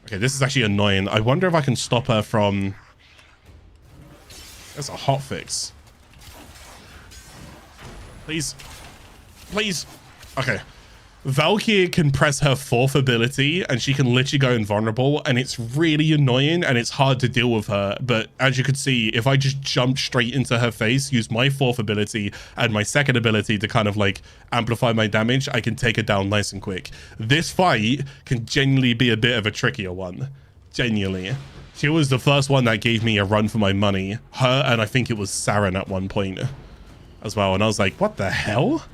Okay, this is actually annoying. I wonder if I can stop her from... That's a hotfix. Please. Please. Okay. Valkyr can press her 4th ability and she can literally go invulnerable, and it's really annoying and it's hard to deal with her. But as you can see, if I just jump straight into her face, use my 4th ability and my 2nd ability to kind of like amplify my damage, I can take her down nice and quick. This fight can genuinely be a bit of a trickier one. Genuinely. She was the first one that gave me a run for my money. Her, and I think it was Saren at one point as well. And I was like, what the hell?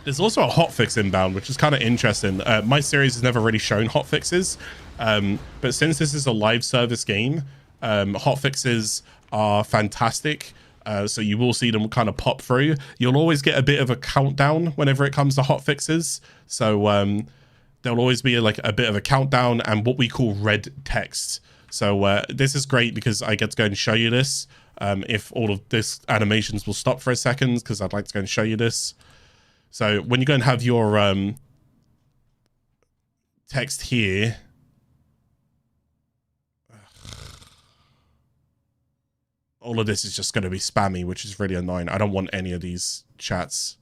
There's also a hotfix inbound, which is kind of interesting. My series has never really shown hotfixes, but since this is a live service game, hotfixes are fantastic. So you will see them kind of pop through. You'll always get a bit of a countdown whenever it comes to hotfixes. So there'll always be like a bit of a countdown and what we call red text. So this is great because I get to go and show you this. If all of this animations will stop for a second, because I'd like to go and show you this. So when you go and have your text here, all of this is just going to be spammy, which is really annoying. I don't want any of these chats.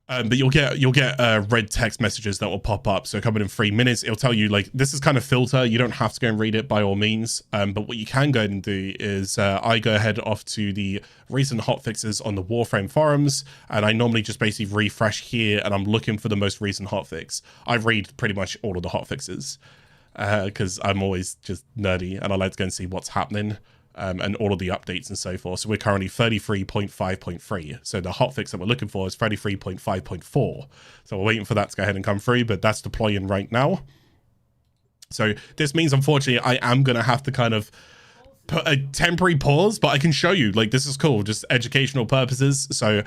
But you'll get red text messages that will pop up. So coming in 3 minutes, it'll tell you like, this is kind of filter. You don't have to go and read it by all means. But what you can go ahead and do is I go ahead off to the recent hotfixes on the Warframe forums. And I normally just basically refresh here and I'm looking for the most recent hotfix. I read pretty much all of the hotfixes because I'm always just nerdy and I like to go and see what's happening. And all of the updates and so forth. So we're currently 33.5.3. So the hotfix that we're looking for is 33.5.4. So we're waiting for that to go ahead and come through, but that's deploying right now. So this means, unfortunately, I am going to have to kind of put a temporary pause, but I can show you, like, this is cool, just educational purposes. So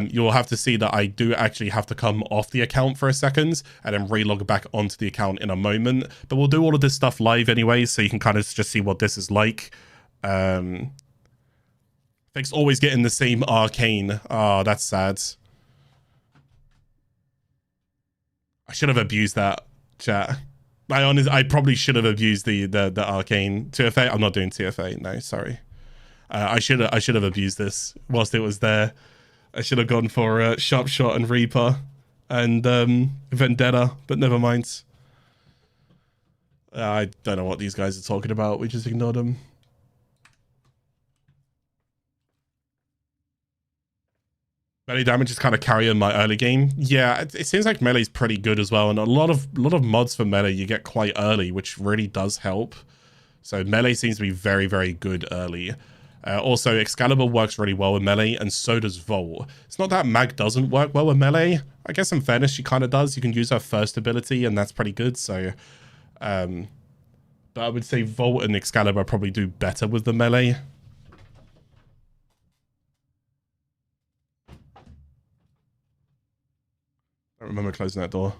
you'll have to see that I do actually have to come off the account for a second and then relog back onto the account in a moment. But we'll do all of this stuff live anyway, so you can kind of just see what this is like. Fix always getting the same arcane. Oh, that's sad. I should have abused that, chat. I probably should have abused the arcane 2FA. I'm not doing 2FA. No, sorry. I should have abused this whilst it was there. I should have gone for Sharp Shot and Reaper and Vendetta, but never mind. I don't know what these guys are talking about. We just ignored them. Melee damage is kind of carrying my early game. Yeah, it seems like melee's pretty good as well, and a lot of mods for melee you get quite early, which really does help. So melee seems to be very, very good early. Also, Excalibur works really well with melee, and so does Volt. It's not that Mag doesn't work well with melee. I guess in fairness, she kind of does. You can use her first ability, and that's pretty good. So, but I would say Volt and Excalibur probably do better with the melee. I don't remember closing that door.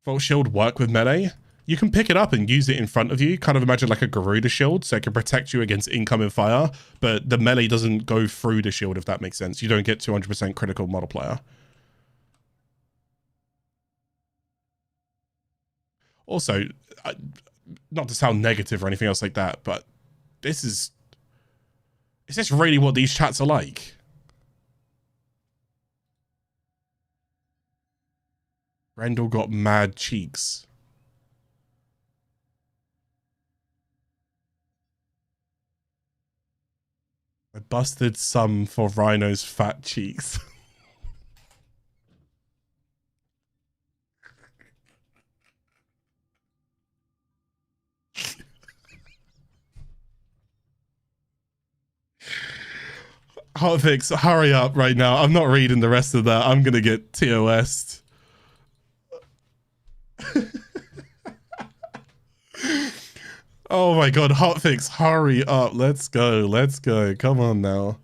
Volt shield work with melee. You can pick it up and use it in front of you. Kind of imagine like a Garuda shield, so it can protect you against incoming fire. But the melee doesn't go through the shield, if that makes sense. You don't get 200% critical multiplier. Also, not to sound negative or anything else like that, but is this really what these chats are like? Randall got mad cheeks. I busted some for Rhino's fat cheeks. Hotfix, hurry up right now. I'm not reading the rest of that. I'm going to get TOS'd. Oh my god, Hotfix, hurry up. Let's go. Let's go. Come on now.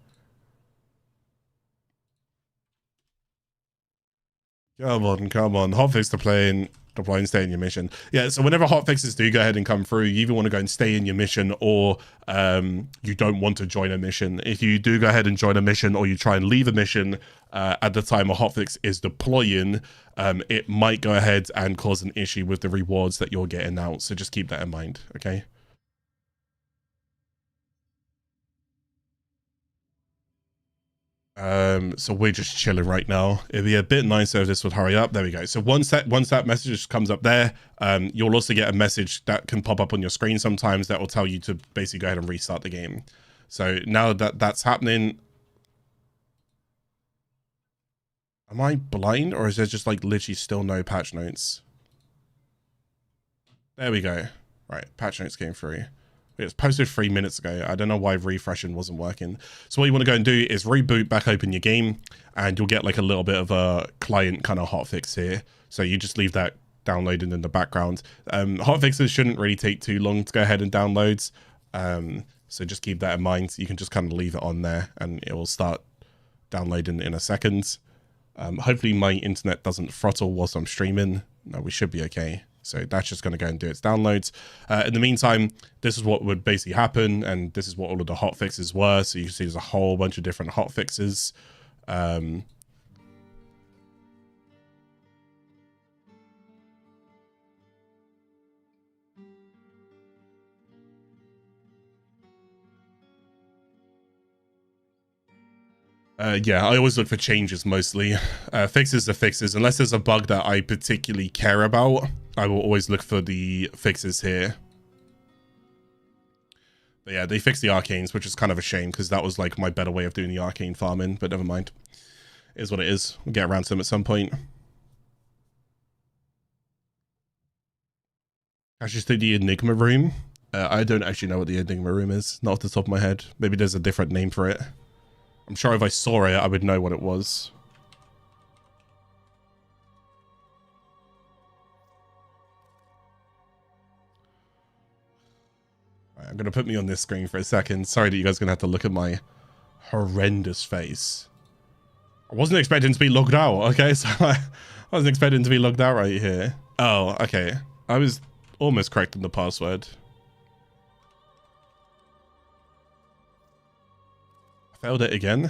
Come on, come on. Hotfix deploy and stay in your mission. Yeah, so whenever hotfixes do go ahead and come through, you either want to go and stay in your mission or you don't want to join a mission. If you do go ahead and join a mission or you try and leave a mission at the time a hotfix is deploying, it might go ahead and cause an issue with the rewards that you're getting out. So just keep that in mind, okay? So we're just chilling right now. It'd be a bit nicer if this would hurry up. There we go. So once that message comes up there, you'll also get a message that can pop up on your screen sometimes that will tell you to basically go ahead and restart the game. So now that that's happening, am I blind or is there just like literally still no patch notes? There we go. Right, patch notes came through. It was posted 3 minutes ago. I don't know why refreshing wasn't working. So what you want to go and do is reboot back open your game, and you'll get like a little bit of a client kind of hotfix here. So you just leave that downloading in the background. Hotfixes shouldn't really take too long to go ahead and download. So just keep that in mind. You can just kind of leave it on there and it will start downloading in a second. Hopefully my internet doesn't throttle whilst I'm streaming. No, we should be okay. So that's just going to go and do its downloads. In the meantime, this is what would basically happen, and this is what all of the hotfixes were. So you can see there's a whole bunch of different hotfixes. Yeah, I always look for changes mostly. Fixes are fixes. Unless there's a bug that I particularly care about, I will always look for the fixes here. But yeah, they fixed the arcanes, which is kind of a shame because that was like my better way of doing the arcane farming, but never mind. It is what it is. We'll get around to them at some point. Actually, still the Enigma room. I don't actually know what the Enigma room is. Not off the top of my head. Maybe there's a different name for it. I'm sure if I saw it, I would know what it was. Right, I'm going to put me on this screen for a second. Sorry that you guys are going to have to look at my horrendous face. I wasn't expecting to be logged out, okay? So I wasn't expecting to be logged out right here. Oh, okay. I was almost correct in the password. I failed it again.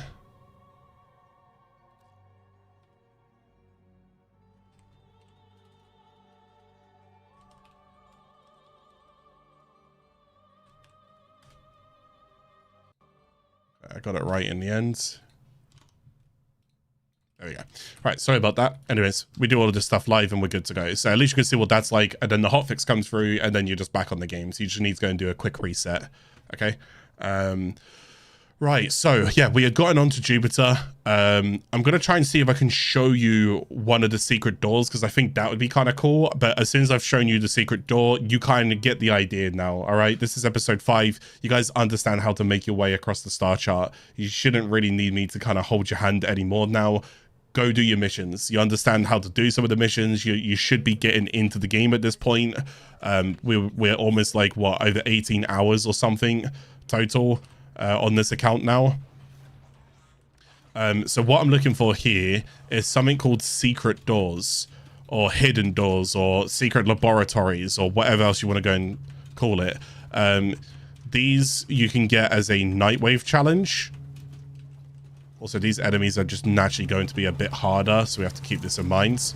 I got it right in the end. There we go. Right, sorry about that. Anyways, we do all of this stuff live and we're good to go. So at least you can see what that's like, and then the hotfix comes through and then you're just back on the game. So you just need to go and do a quick reset. Okay. Right, so yeah, we had gotten onto Jupiter. I'm gonna try and see if I can show you one of the secret doors, because I think that would be kind of cool. But as soon as I've shown you the secret door, you kind of get the idea now. All right, this is episode 5. You guys understand how to make your way across the star chart. You shouldn't really need me to kind of hold your hand anymore now. Go do your missions. You understand how to do some of the missions. You should be getting into the game at this point. We're almost like what, over 18 hours or something total on this account now. So what I'm looking for here is something called secret doors or hidden doors or secret laboratories or whatever else you want to go and call it. These you can get as a Nightwave challenge. Also, these enemies are just naturally going to be a bit harder, so we have to keep this in mind.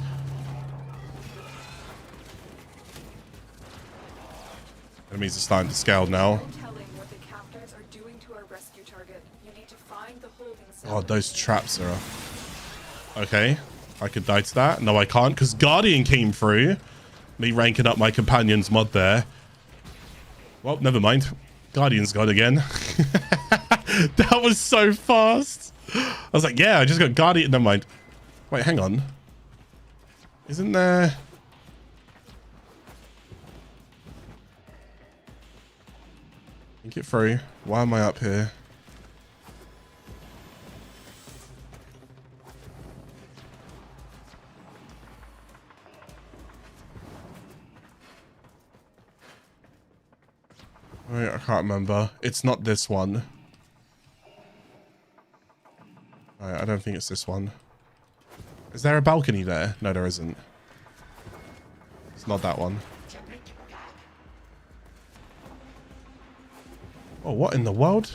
Enemies are starting to scale now. Oh, those traps are... Okay, I could die to that. No, I can't, because Guardian came through. Me ranking up my companion's mod there. Well, never mind. Guardian's gone again. That was so fast. I was like, yeah, I just got Guardian. Never mind. Wait, hang on. Isn't there... Think it through. Why am I up here? Wait, I can't remember. It's not this one. I don't think it's this one. Is there a balcony there? No, there isn't. It's not that one. Oh, what in the world?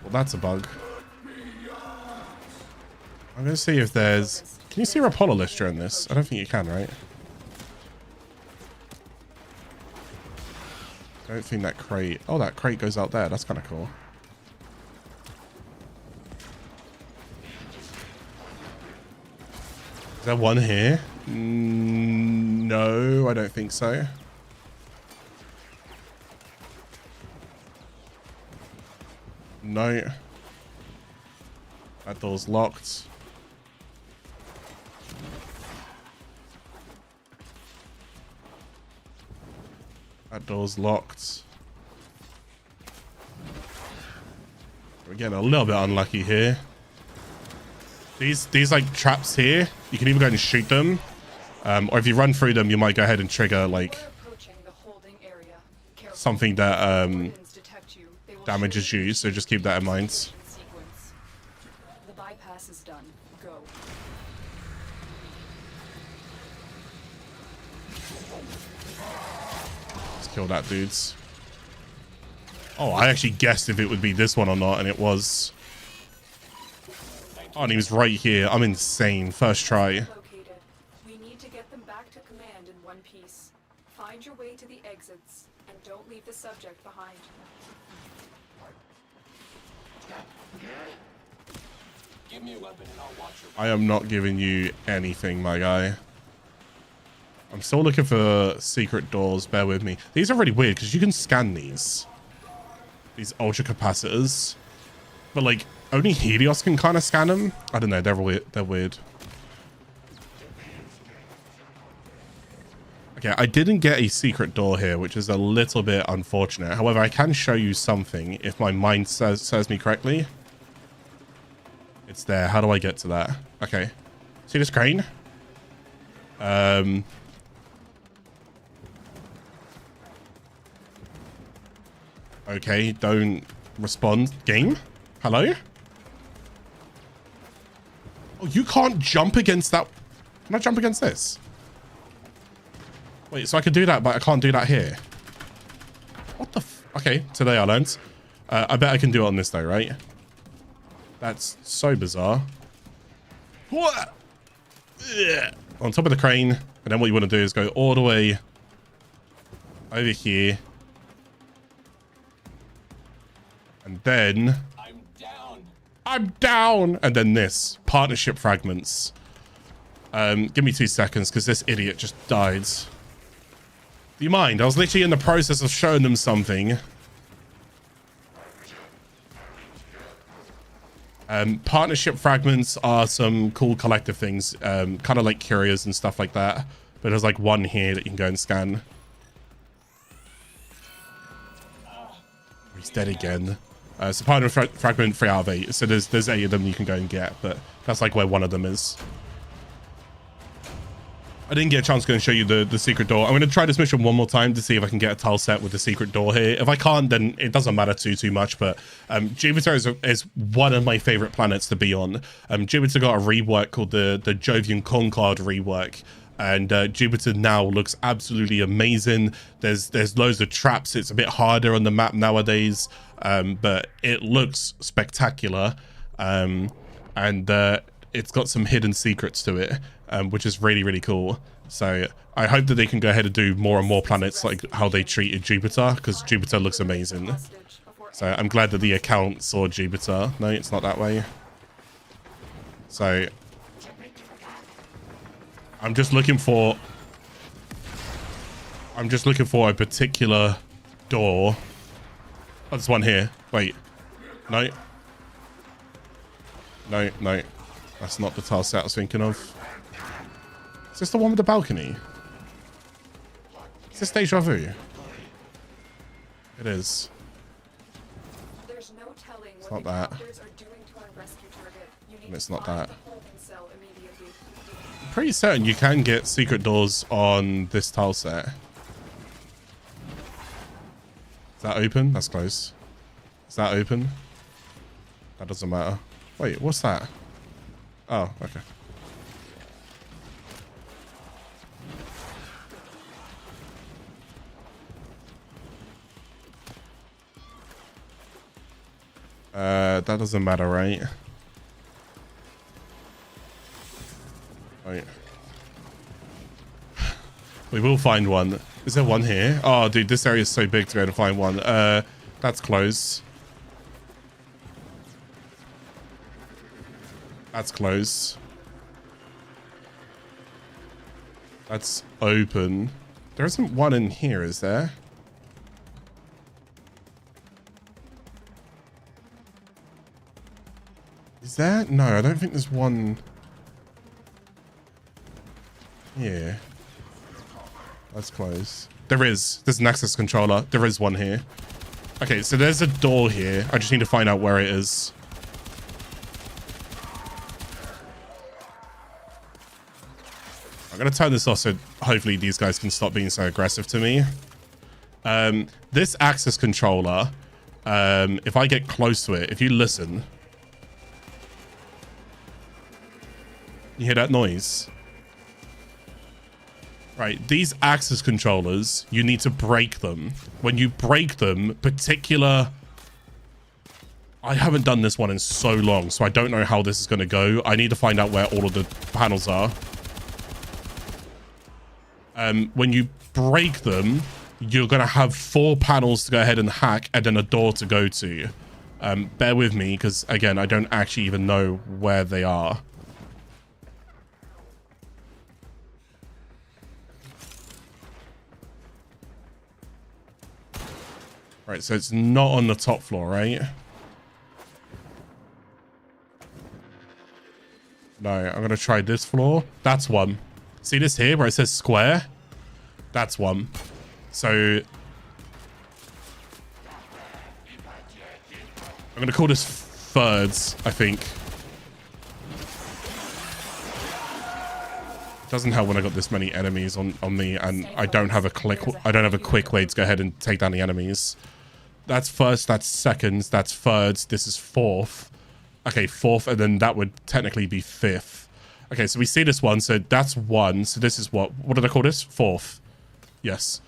Well, that's a bug. I'm going to see if there's... Can you see a Apollo list during this? I don't think you can, right? I don't think that crate... Oh, that crate goes out there. That's kind of cool. Is there one here? No, I don't think so. No. That door's locked. That door's locked. We're getting a little bit unlucky here. These like traps here, you can either go and shoot them, or if you run through them, you might go ahead and trigger like something that damages you. So just keep that in mind. The bypass is done. Go. Let's kill that, dudes. Oh, I actually guessed if it would be this one or not, and it was. Oh, and he was right here. I'm insane. First try. We need to get them back to command in one piece. Find your way to the exits and don't leave the subject behind. Give me a weapon and I'll watch your... I am not giving you anything, my guy. I'm still looking for secret doors. Bear with me. These are really weird because you can scan these ultra capacitors, but like only Helios can kind of scan them. I don't know. They're weird. They're weird. Okay, I didn't get a secret door here, which is a little bit unfortunate. However, I can show you something if my mind serves me correctly. It's there. How do I get to that? Okay. See this crane? Okay, don't respond. Game? Hello? Oh, you can't jump against that. Can I jump against this? Wait, so I could do that, but I can't do that here. What the f... Okay, today I learned. I bet I can do it on this though, right? That's so bizarre. What? Ugh. On top of the crane, and then what you want to do is go all the way over here. And then... I'm down! And then this. Partnership fragments. Give me 2 seconds, because this idiot just died. Do you mind? I was literally in the process of showing them something. Partnership fragments are some cool collective things. Kind of like curios and stuff like that. But there's like one here that you can go and scan. He's dead again. So partner fragment 3 out of 8. So there's 8 of them you can go and get, but that's like where one of them is. I didn't get a chance to go and show you the secret door. I'm going to try this mission one more time to see if I can get a tile set with the secret door here. If I can't, then it doesn't matter too much. But Jupiter is one of my favorite planets to be on. Jupiter got a rework called the Jovian Concord rework. And Jupiter now looks absolutely amazing. There's loads of traps. It's a bit harder on the map nowadays, but it looks spectacular. And it's got some hidden secrets to it, which is really cool. So I hope that they can go ahead and do more and more planets like how they treated Jupiter, because Jupiter looks amazing. So I'm glad that the account saw Jupiter. No, it's not that way. So I'm just looking for a particular door. Oh, there's one here. Wait. No. No. That's not the tile set I was thinking of. Is this the one with the balcony? Is this deja vu? It is. There's no telling It's what not that. the doctors are doing to our rescue target. You need And it's to not find that. the holding cell immediately. Pretty certain you can get secret doors on this tile set. Is that open? That's close. Is that open? That doesn't matter. Wait, what's that? Oh, okay. That doesn't matter, right? Right. We will find one. Is there one here? Oh, dude, this area is so big to go to find one. That's close. That's close. That's open. There isn't one in here, is there? Is there? No, I don't think there's one here. That's close. there is. There's an access controller. There is one here. Okay, so there's a door here. I just need to find out where it is. I'm going to turn this off so hopefully these guys can stop being so aggressive to me. This access controller, if I get close to it, if you listen, you hear that noise? Right, these access controllers, you need to break them. When you break them, I haven't done this one in so long, so I don't know how this is going to go. I need to find out where all of the panels are. When you break them, you're going to have 4 panels to go ahead and hack and then a door to go to. Bear with me, because, again, I don't actually even know where they are. Right, so it's not on the top floor, right? No, I'm going to try this floor. That's one. See this here where it says square? That's one. So I'm going to call this thirds, I think. Doesn't help when I got this many enemies on me and I don't have a quick way to go ahead and take down the enemies. That's first, that's seconds, that's thirds, this is fourth. Okay, fourth, and then that would technically be fifth. Okay, so we see this one, so that's one. So this is what did I call this? Fourth. Yes.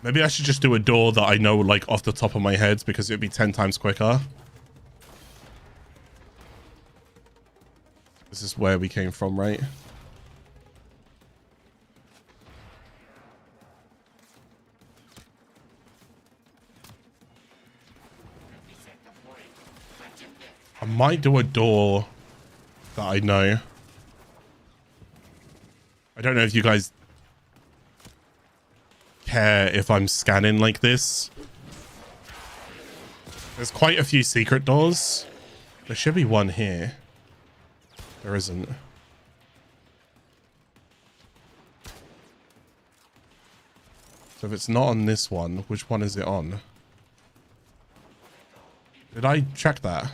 Maybe I should just do a door that I know, like, off the top of my head, because it'd be 10 times quicker. This is where we came from, right? I might do a door that I know. I don't know if you guys care if I'm scanning like this. There's quite a few secret doors. There should be one here. There isn't. So if it's not on this one, which one is it on? Did I check that?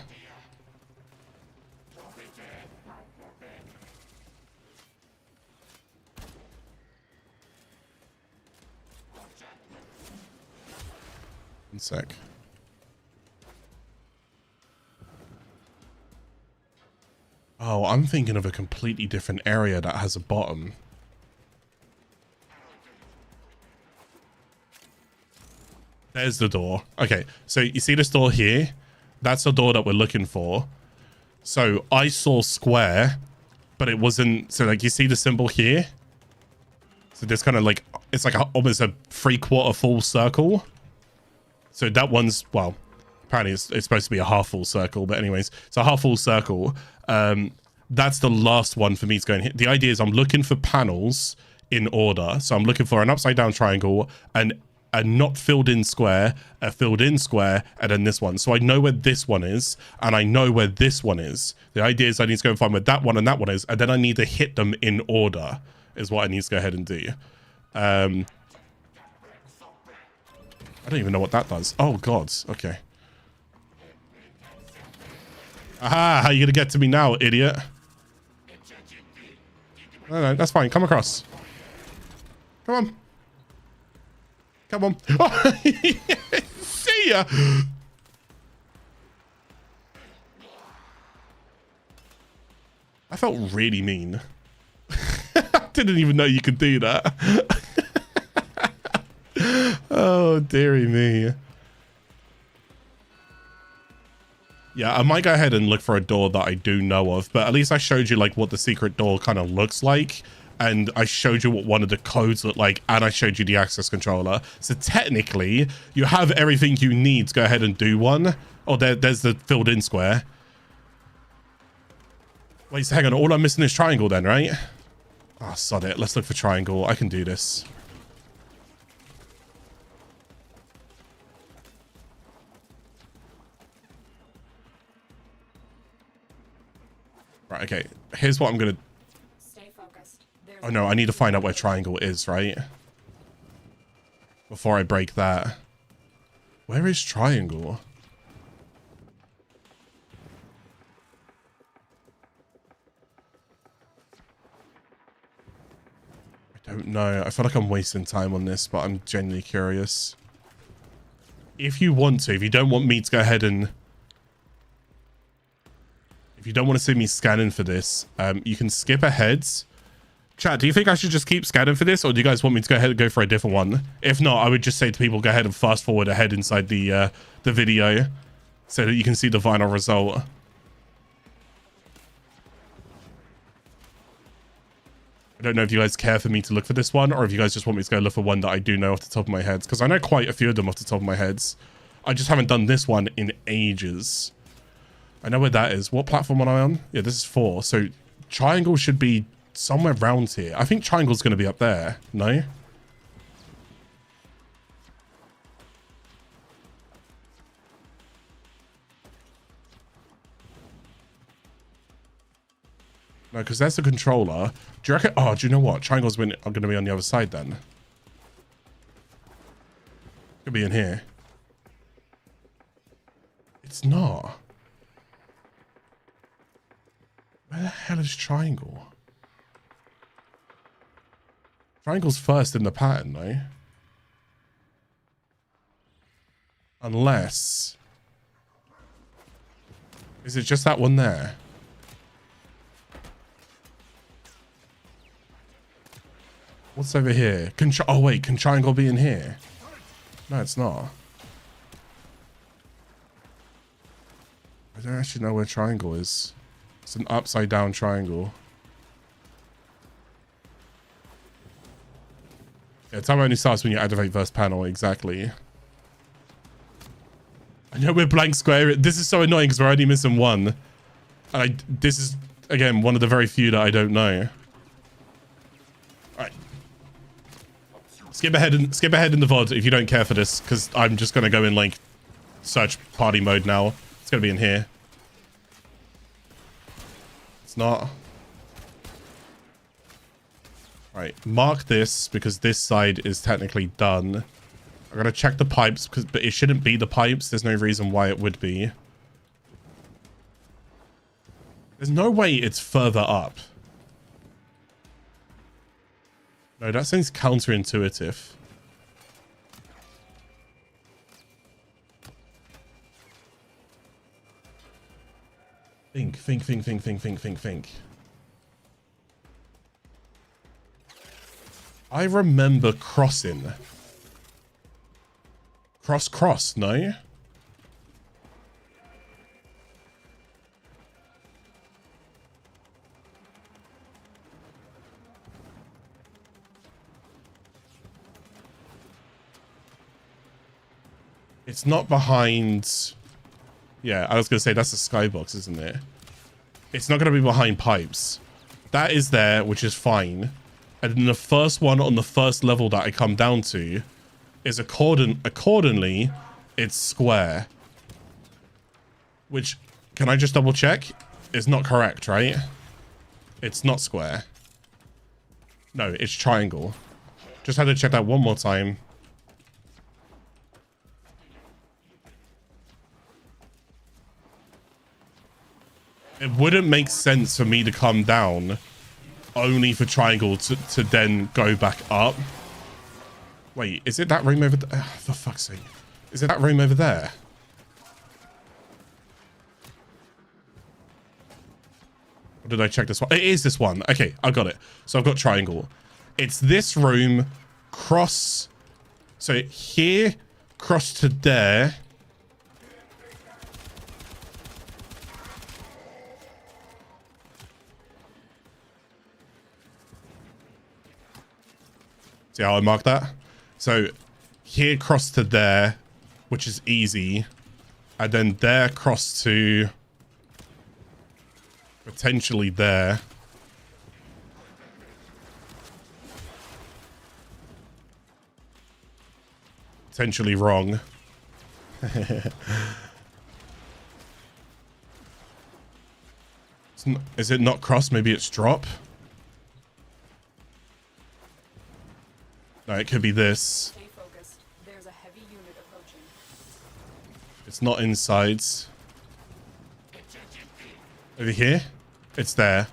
One sec. Oh, I'm thinking of a completely different area that has a bottom. There's the door. Okay, so you see this door here? That's the door that we're looking for. So I saw square, but it wasn't. So like you see the symbol here? So there's kind of like, it's like almost a 3/4 full circle. So that one's, well, apparently it's supposed to be a half full circle, but anyways, it's a half full circle. That's the last one for me to go in here. The idea is I'm looking for panels in order. So I'm looking for an upside down triangle, and a not filled in square, a filled in square, and then this one. So I know where this one is, and I know where this one is. The idea is I need to go and find where that one and that one is, and then I need to hit them in order, is what I need to go ahead and do. I don't even know what that does. Oh, God. Okay. Aha! How are you going to get to me now, idiot? No, that's fine. Come across. Come on. Come on. Oh, see ya! I felt really mean. I didn't even know you could do that. Oh, dearie me. Yeah, I might go ahead and look for a door that I do know of, but at least I showed you like what the secret door kind of looks like, and I showed you what one of the codes look like, and I showed you the access controller. So technically, you have everything you need to go ahead and do one. Oh, there's the filled in square. Wait, so hang on, all I'm missing is triangle then, right? Oh, sod it. Let's look for triangle. I can do this. Right, okay. Here's what I'm going to Oh no, I need to find out where triangle is, right? Before I break that. Where is triangle? I don't know. I feel like I'm wasting time on this, but I'm genuinely curious. If you want to, if you don't want me to go ahead and... If you don't want to see me scanning for this, you can skip ahead. Chat, do you think I should just keep scanning for this, or do you guys want me to go ahead and go for a different one? If not, I would just say to people, go ahead and fast forward ahead inside the video so that you can see the final result. I don't know if you guys care for me to look for this one, or if you guys just want me to go look for one that I do know off the top of my head, because I know quite a few of them off the top of my heads. I just haven't done this one in ages. I know where that is. What platform am I on? Yeah, this is 4. So triangle should be somewhere around here. I think triangle's going to be up there. No? No, because that's the controller. Do you reckon? Oh, do you know what? Triangle's going to be on the other side then. Could be in here. It's not. Where the hell is triangle? Triangle's first in the pattern, though. Unless... Is it just that one there? What's over here? Oh, wait. Can triangle be in here? No, it's not. I don't actually know where triangle is. It's an upside down triangle. Yeah, time only starts when you activate first panel. Exactly. I know we're blank square. This is so annoying because we're only missing one. And this is, again, one of the very few that I don't know. Alright. Skip ahead in the VOD if you don't care for this, because I'm just going to go in, like, search party mode now. It's going to be in here. It's not. Right, mark this because this side is technically done. I'm gonna check the pipes, but it shouldn't be the pipes. There's no reason why it would be. There's no way it's further up. No, that seems counterintuitive. Think. I remember crossing. Cross, no? It's not behind... Yeah, I was going to say that's the skybox, isn't it? It's not going to be behind pipes. That is there, which is fine. And then the first one on the first level that I come down to is accordingly, it's square. Which, can I just double check? Is not correct, right? It's not square. No, it's triangle. Just had to check that one more time. It wouldn't make sense for me to come down only for triangle to then go back up. Wait, is it that room over there? For fuck's sake. Is it that room over there? Or did I check this one? It is this one. Okay, I got it. So I've got triangle. It's this room, cross. So here, cross to there. See how I mark that? So here cross to there, which is easy. And then there cross to potentially there. Potentially wrong. Is it not cross? Maybe it's drop. No, it could be this. Stay focused. There's a heavy unit approaching. It's not inside. Over here? It's there.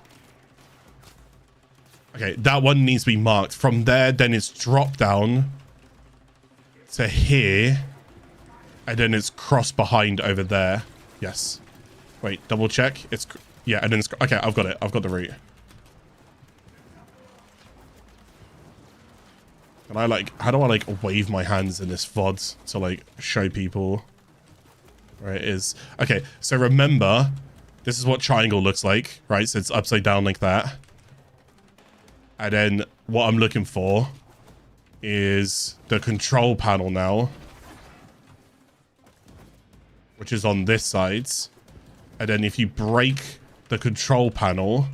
Okay, that one needs to be marked. From there, then it's drop down to here. And then it's cross behind over there. Yes. Wait, double check. It's... Yeah, and then it's... Okay, I've got it. I've got the route. And I like... How do I like wave my hands in this VOD to like show people where it is? Okay, so remember, this is what triangle looks like, right? So it's upside down like that. And then what I'm looking for is the control panel now, which is on this side. And then if you break the control panel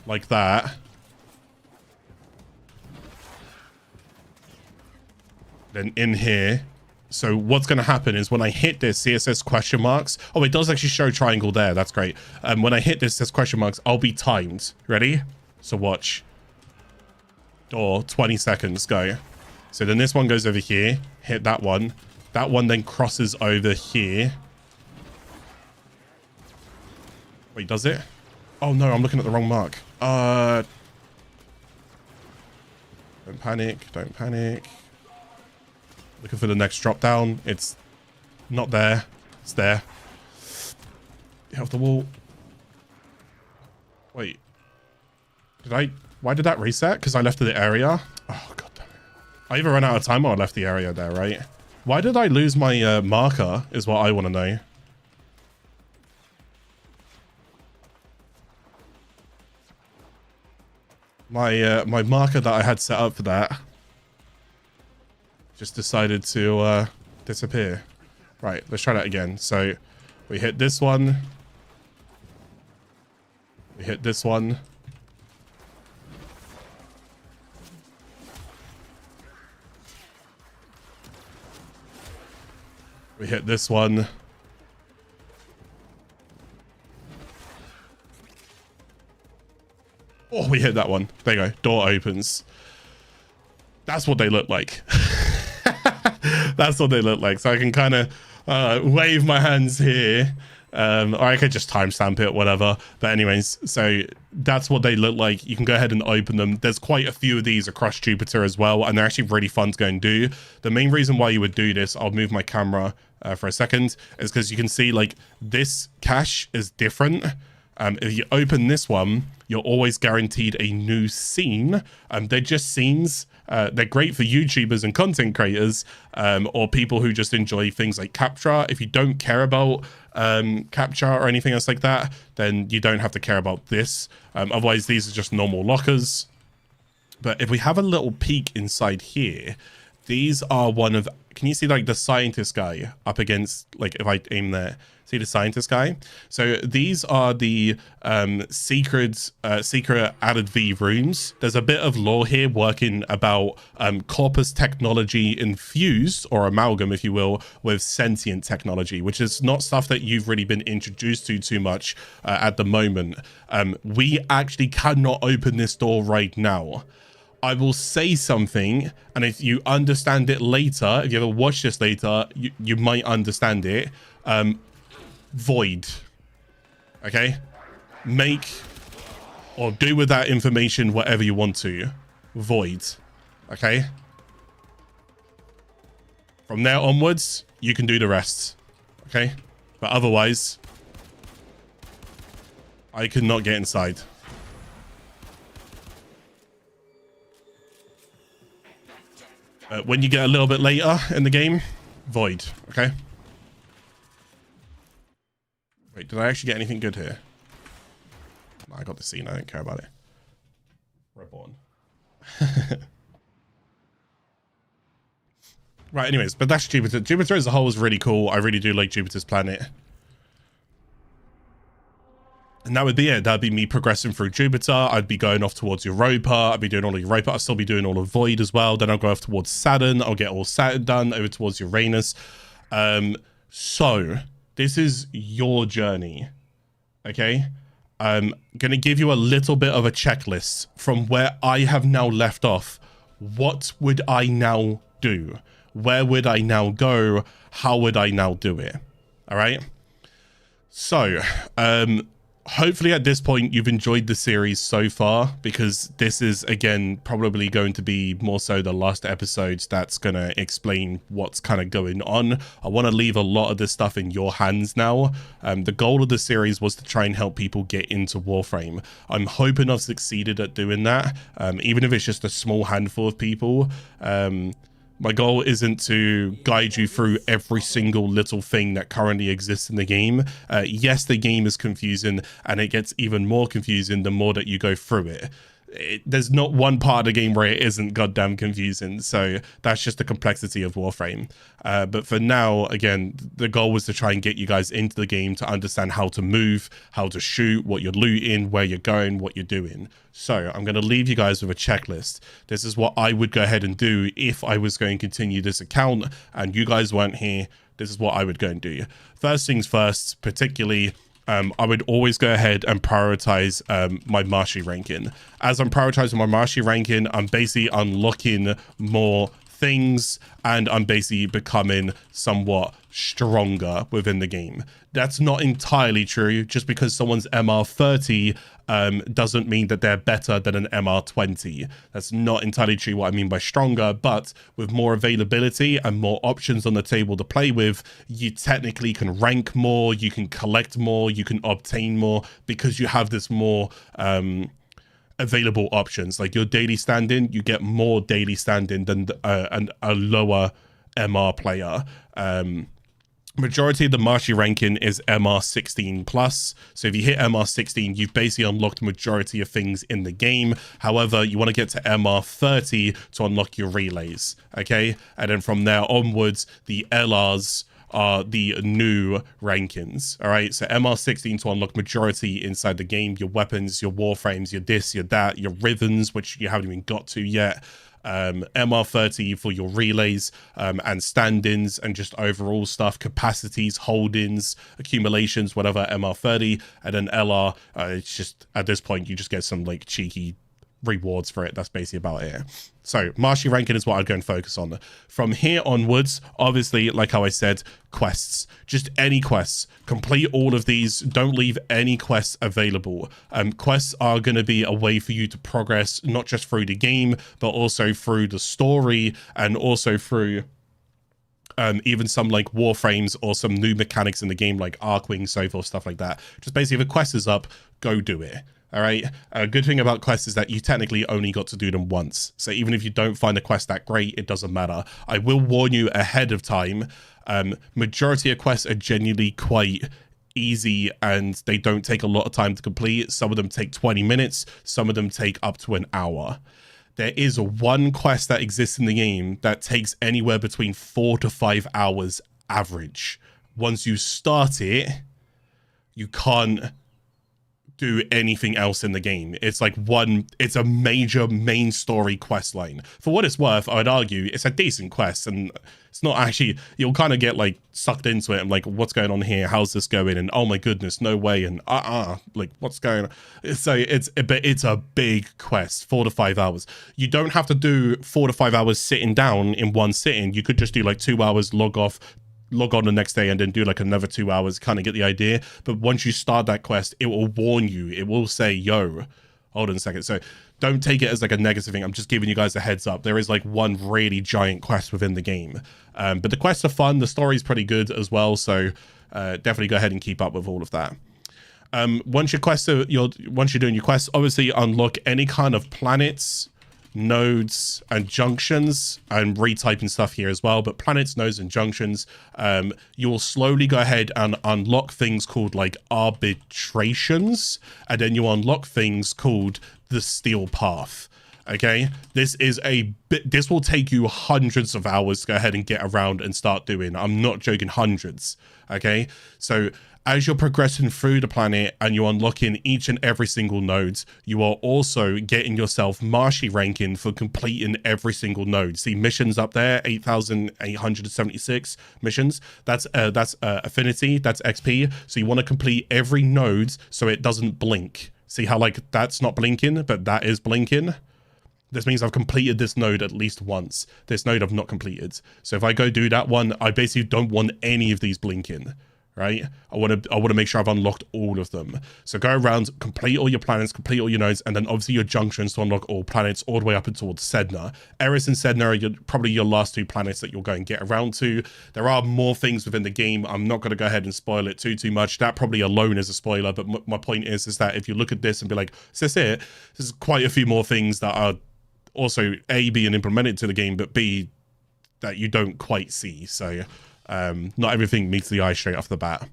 like that, then in here. So what's going to happen is when I hit this, see it says question marks. Oh, it does actually show triangle there. That's great. When I hit this, it says question marks. I'll be timed. Ready? So watch. Door, 20 seconds, go. So then this one goes over here. Hit that one. That one then crosses over here. Wait, does it? Oh no, I'm looking at the wrong mark. Don't panic. Don't panic. Looking for the next drop down. It's not there. It's there. Get off the wall. Wait. Why did that reset? Because I left the area? Oh, god damn it. I either ran out of time or I left the area there, right? Why did I lose my marker is what I want to know. My marker that I had set up for that just decided to disappear. Right, let's try that again. So we hit this one. We hit this one. We hit this one. Oh, we hit that one. There you go. Door opens. That's what they look like. That's what they look like. So I can kind of wave my hands here. Or I could just timestamp it, whatever. But anyways, so that's what they look like. You can go ahead and open them. There's quite a few of these across Jupiter as well, and they're actually really fun to go and do. The main reason why you would do this, I'll move my camera for a second, is because you can see like this cache is different. If you open this one, you're always guaranteed a new scene. They're just scenes. They're great for YouTubers and content creators, or people who just enjoy things like capture. If you don't care about capture or anything else like that, then you don't have to care about this. Otherwise, these are just normal lockers. But if we have a little peek inside here, these are one of... Can you see like the scientist guy up against, like if I aim there, see the scientist guy? So these are the secret added V rooms. There's a bit of lore here working about corpus technology infused, or amalgam if you will, with sentient technology, which is not stuff that you've really been introduced to too much at the moment. We actually cannot open this door right now. I will say something, and if you understand it later, if you ever watch this later, you might understand it. Void. Okay? Make or do with that information whatever you want to. Void. Okay? From there onwards, you can do the rest. Okay? But otherwise, I could not get inside. When you get a little bit later in the game, void. Okay? Wait, did I actually get anything good here? No, I got the scene. I don't care about it. Reborn. Right, anyways, but that's Jupiter. Jupiter as a whole is really cool. I really do like Jupiter's planet. And that would be it. That'd be me progressing through Jupiter. I'd be going off towards Europa. I'd be doing all of Europa. I'll still be doing all of Void as well. Then I'll go off towards Saturn. I'll get all Saturn done, over towards Uranus. So this is your journey. Okay? I'm going to give you a little bit of a checklist from where I have now left off what would I now do? Where would I now go? How would I now do it? All right. So, hopefully at this point you've enjoyed the series so far, because this is, again, probably going to be more so the last episode that's going to explain what's kind of going on. I want to leave a lot of this stuff in your hands now. The goal of the series was to try and help people get into Warframe. I'm hoping I've succeeded at doing that, even if it's just a small handful of people. My goal isn't to guide you through every single little thing that currently exists in the game. Yes, the game is confusing, and it gets even more confusing the more that you go through it. There's not one part of the game where it isn't goddamn confusing, so that's just the complexity of Warframe. But for now, again, the goal was to try and get you guys into the game to understand how to move, how to shoot, what you're looting, where you're going, what you're doing. So I'm going to leave you guys with a checklist. This is what I would go ahead and do if I was going to continue this account and you guys weren't here. This is what I would go and do. First things first, particularly, I would always go ahead and prioritize my mastery ranking. As I'm prioritizing my mastery ranking, I'm basically unlocking more things, and I'm basically becoming somewhat stronger within the game. That's not entirely true. Just because someone's MR 30 doesn't mean that they're better than an MR 20. That's not entirely true what I mean by stronger, but with more availability and more options on the table to play with, you technically can rank more, you can collect more, you can obtain more, because you have this more available options. Like your daily stand-in, you get more daily stand-in than a lower MR player. Majority of the mastery ranking is MR 16 plus. So if you hit MR 16, you've basically unlocked majority of things in the game. However, you want to get to MR 30 to unlock your relays. Okay. And then from there onwards, the LRs are the new rankings. All right. So MR 16 to unlock majority inside the game, your weapons, your warframes, your this, your that, your rhythms, which you haven't even got to yet. MR 30 for your relays and stand-ins and just overall stuff, capacities, holdings, accumulations, whatever. MR 30, and then LR, it's just at this point you just get some like cheeky rewards for it. That's basically about it. So mastery ranking is what I'd go and focus on. From here onwards, obviously, like how I said, quests, just any quests, complete all of these. Don't leave any quests available. Quests are going to be a way for you to progress, not just through the game, but also through the story, and also through even some like warframes or some new mechanics in the game, like Arcwing, so forth, stuff like that. Just basically, if a quest is up, go do it. All right. A good thing about quests is that you technically only got to do them once. So even if you don't find the quest that great, it doesn't matter. I will warn you ahead of time. Majority of quests are genuinely quite easy and they don't take a lot of time to complete. Some of them take 20 minutes. Some of them take up to an hour. There is one quest that exists in the game that takes anywhere between 4 to 5 hours average. Once you start it, you can't do anything else in the game. It's like it's a major main story quest line. For what it's worth, I would argue it's a decent quest, and it's not actually, you'll kind of get like sucked into it and like, what's going on here? How's this going? And oh my goodness, no way. And like what's going on? So it's a big quest, 4 to 5 hours. You don't have to do 4 to 5 hours sitting down in one sitting. You could just do like 2 hours, log off, log on the next day, and then do like another 2 hours, kind of get the idea. But once you start that quest, it will warn you. It will say, yo, hold on a second. So don't take it as like a negative thing. I'm just giving you guys a heads up. There is like one really giant quest within the game. But the quests are fun. The story's pretty good as well. So definitely go ahead and keep up with all of that. Once you're doing your quests, obviously unlock any kind of planets, nodes, and junctions. I'm retyping stuff here as well, but planets, nodes, and junctions, you will slowly go ahead and unlock things called like arbitrations, and then you unlock things called the steel path. Okay, this will take you hundreds of hours to go ahead and get around and start doing. I'm not joking, hundreds. Okay, so as you're progressing through the planet and you're unlocking each and every single node, you are also getting yourself mastery ranking for completing every single node. See missions up there, 8,876 missions. That's affinity, that's XP. So you want to complete every node so it doesn't blink. See how like that's not blinking, but that is blinking? This means I've completed this node at least once. This node I've not completed. So if I go do that one, I basically don't want any of these blinking, right? I want to make sure I've unlocked all of them. So go around, complete all your planets, complete all your nodes, and then obviously your junctions to unlock all planets all the way up and towards Sedna. Eris and Sedna are probably your last 2 planets that you'll go and get around to. There are more things within the game. I'm not going to go ahead and spoil it too much. That probably alone is a spoiler, but my point is that if you look at this and be like, is this it? There's quite a few more things that are also A, being implemented to the game, but B, that you don't quite see. So not everything meets the eye straight off the bat.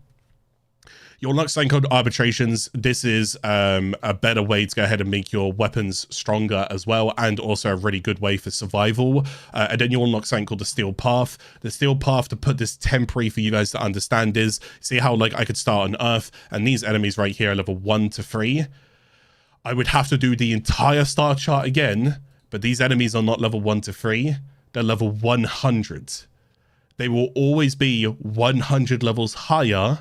You'll unlock something called arbitrations. This is a better way to go ahead and make your weapons stronger as well, and also a really good way for survival. And then you'll unlock something called the steel path. The steel path, to put this temporary for you guys to understand, is, see how like I could start on Earth and these enemies right here are level 1 to 3. I would have to do the entire star chart again, but these enemies are not level 1 to 3. They're level 100. They will always be 100 levels higher,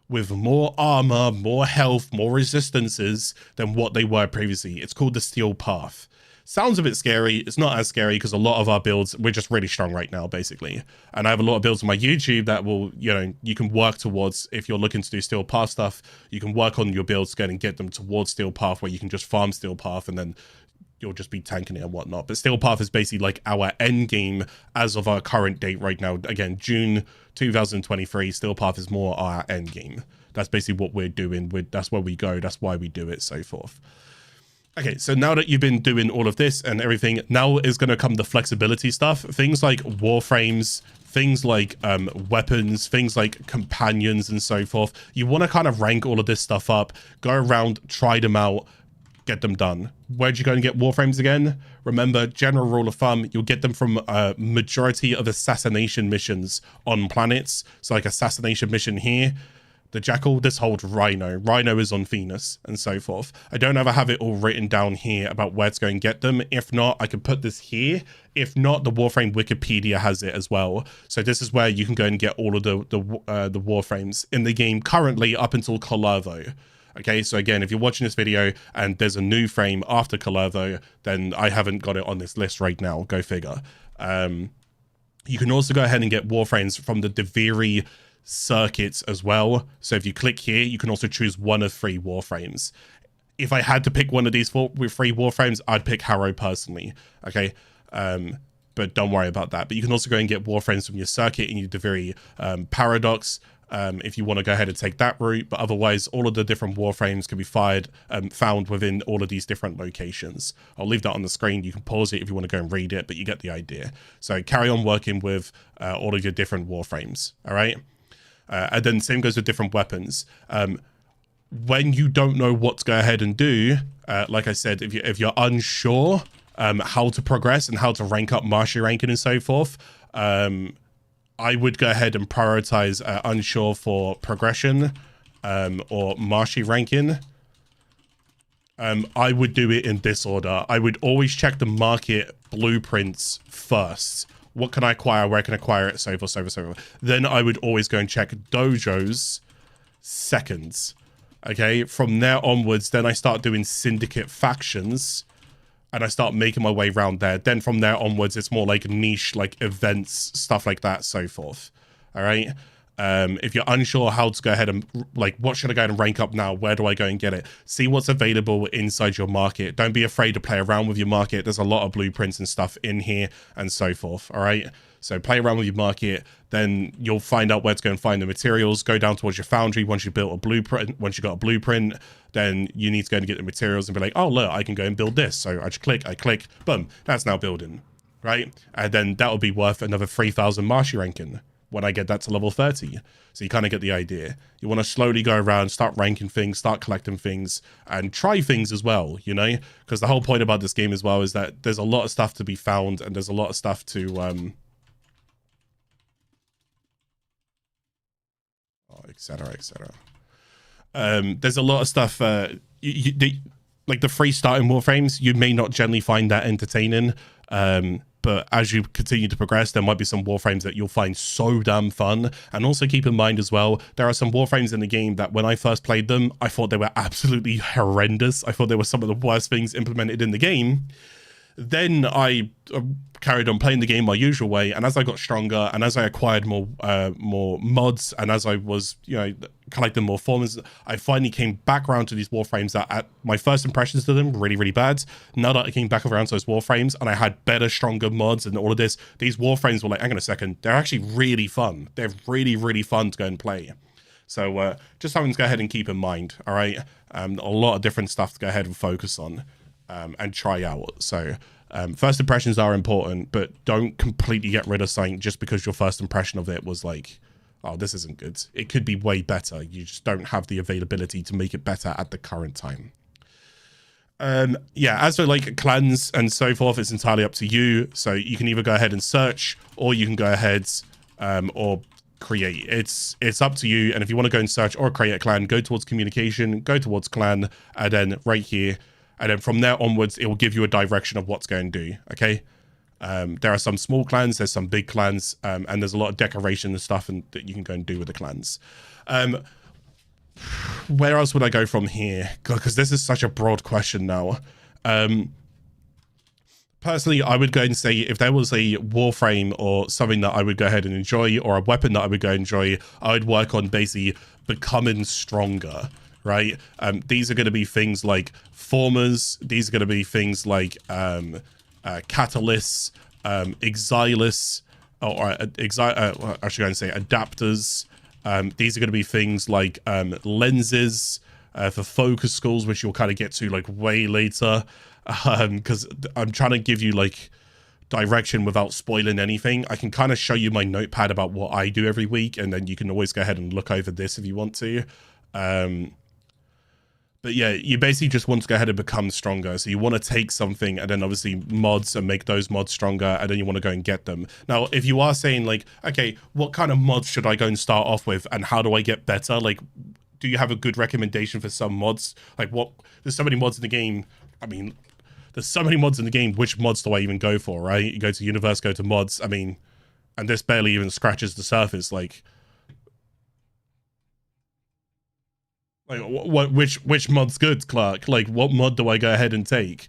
with more armor, more health, more resistances than what they were previously. It's called the Steel Path. Sounds a bit scary. It's not as scary because a lot of our builds, we're just really strong right now, basically. And I have a lot of builds on my YouTube that will, you know, you can work towards. If you're looking to do Steel Path stuff, you can work on your builds again and get them towards Steel Path, where you can just farm Steel Path and then you'll just be tanking it and whatnot. But Steel Path is basically like our end game as of our current date right now. Again, June 2023, Steel Path is more our end game. That's basically what we're doing. That's where we go. That's why we do it, so forth. Okay, so now that you've been doing all of this and everything, now is going to come the flexibility stuff. Things like warframes, things like weapons, things like companions and so forth. You want to kind of rank all of this stuff up, go around, try them out, get them done. Where'd you go and get warframes again? Remember, general rule of thumb, you'll get them from a majority of assassination missions on planets. So like Assassination Mission here, the Jackal, this holds Rhino. Rhino is on Venus and so forth. I don't ever have it all written down here about where to go and get them. If not, I can put this here. If not, the Warframe Wikipedia has it as well. So this is where you can go and get all of the warframes in the game currently up until Kalervo. Okay, so again, if you're watching this video and there's a new frame after Kalervo, then I haven't got it on this list right now. Go figure. You can also go ahead and get warframes from the Deviri circuits as well. So if you click here, you can also choose one of 3 warframes. If I had to pick one of these 3 warframes, I'd pick Harrow personally. Okay, but don't worry about that. But you can also go and get warframes from your circuit in your Deviri paradox. If you want to go ahead and take that route, but otherwise all of the different warframes can be found within all of these different locations. I'll leave that on the screen. You can pause it if you want to go and read it, but you get the idea. So carry on working with all of your different warframes. All right. And then same goes with different weapons. When you don't know what to go ahead and do, like I said, if you're unsure how to progress and how to rank up Mastery ranking and so forth, I would go ahead and prioritize unsure for progression or Mastery ranking. I would do it in this order. I would always check the market blueprints first. What can I acquire? Where can I acquire it? So forth, so forth, so forth. Then I would always go and check dojos second. Okay, from there onwards, then I start doing syndicate factions. And I start making my way around there. Then from there onwards, it's more like niche, like events, stuff like that, so forth. All right. If you're unsure how to go ahead and like, what should I go ahead and rank up now? Where do I go and get it? See what's available inside your market. Don't be afraid to play around with your market. There's a lot of blueprints and stuff in here and so forth. All right. So play around with your market, then you'll find out where to go and find the materials. Go down towards your foundry. Once you built a blueprint, once you got a blueprint, then you need to go and get the materials and be like, oh, look, I can go and build this. So I just I click, boom, that's now building, right? And then that'll be worth another 3,000 Mastery ranking when I get that to level 30. So you kind of get the idea. You want to slowly go around, start ranking things, start collecting things, and try things as well, you know? Because the whole point about this game as well is that there's a lot of stuff to be found, and there's a lot of stuff to etc, etc. There's a lot of stuff like the free starting warframes, you may not generally find that entertaining, but as you continue to progress, there might be some warframes that you'll find so damn fun. And also keep in mind as well, there are some warframes in the game that when I first played them, I thought they were absolutely horrendous. I thought they were some of the worst things implemented in the game. Then I carried on playing the game my usual way, and as I got stronger, and as I acquired more mods, and as I was, you know, collecting more forms, I finally came back around to these warframes that at my first impressions to them really, really bad. Now that I came back around to those warframes and I had better, stronger mods and all of this, these warframes were like, hang on a second, they're actually really fun. They're really, really fun to go and play. So just something to go ahead and keep in mind, all right? A lot of different stuff to go ahead and focus on and try out. So first impressions are important, but don't completely get rid of something just because your first impression of it was like, oh, this isn't good. It could be way better. You just don't have the availability to make it better at the current time. Yeah, as for like clans and so forth, it's entirely up to you. So you can either go ahead and search, or you can go ahead or create. It's up to you. And if you want to go and search or create a clan, go towards communication, go towards clan, and then right here. And then from there onwards, it will give you a direction of what's going to do, okay? There are some small clans, there's some big clans, and there's a lot of decoration and stuff that you can go and do with the clans. Where else would I go from here? Because this is such a broad question now. Personally, I would go and say if there was a warframe or something that I would go ahead and enjoy, or a weapon that I would go enjoy, I would work on basically becoming stronger, right? These are going to be things like formers. These are going to be things like catalysts, exilis, or I should go and say adapters. These are going to be things like lenses for focus schools, which you'll kind of get to like way later, because I'm trying to give you like direction without spoiling anything. I can kind of show you my notepad about what I do every week, and then you can always go ahead and look over this if you want to. But yeah, you basically just want to go ahead and become stronger. So you want to take something and then obviously mods and make those mods stronger, and then you want to go and get them. Now, if you are saying like, okay, what kind of mods should I go and start off with, and how do I get better? Like, do you have a good recommendation for some mods? Like, what? There's so many mods in the game. I mean, there's so many mods in the game. Which mods do I even go for, right? You go to universe, go to mods. I mean, and this barely even scratches the surface. Like which mod's good, Clark? Like, what mod do I go ahead and take?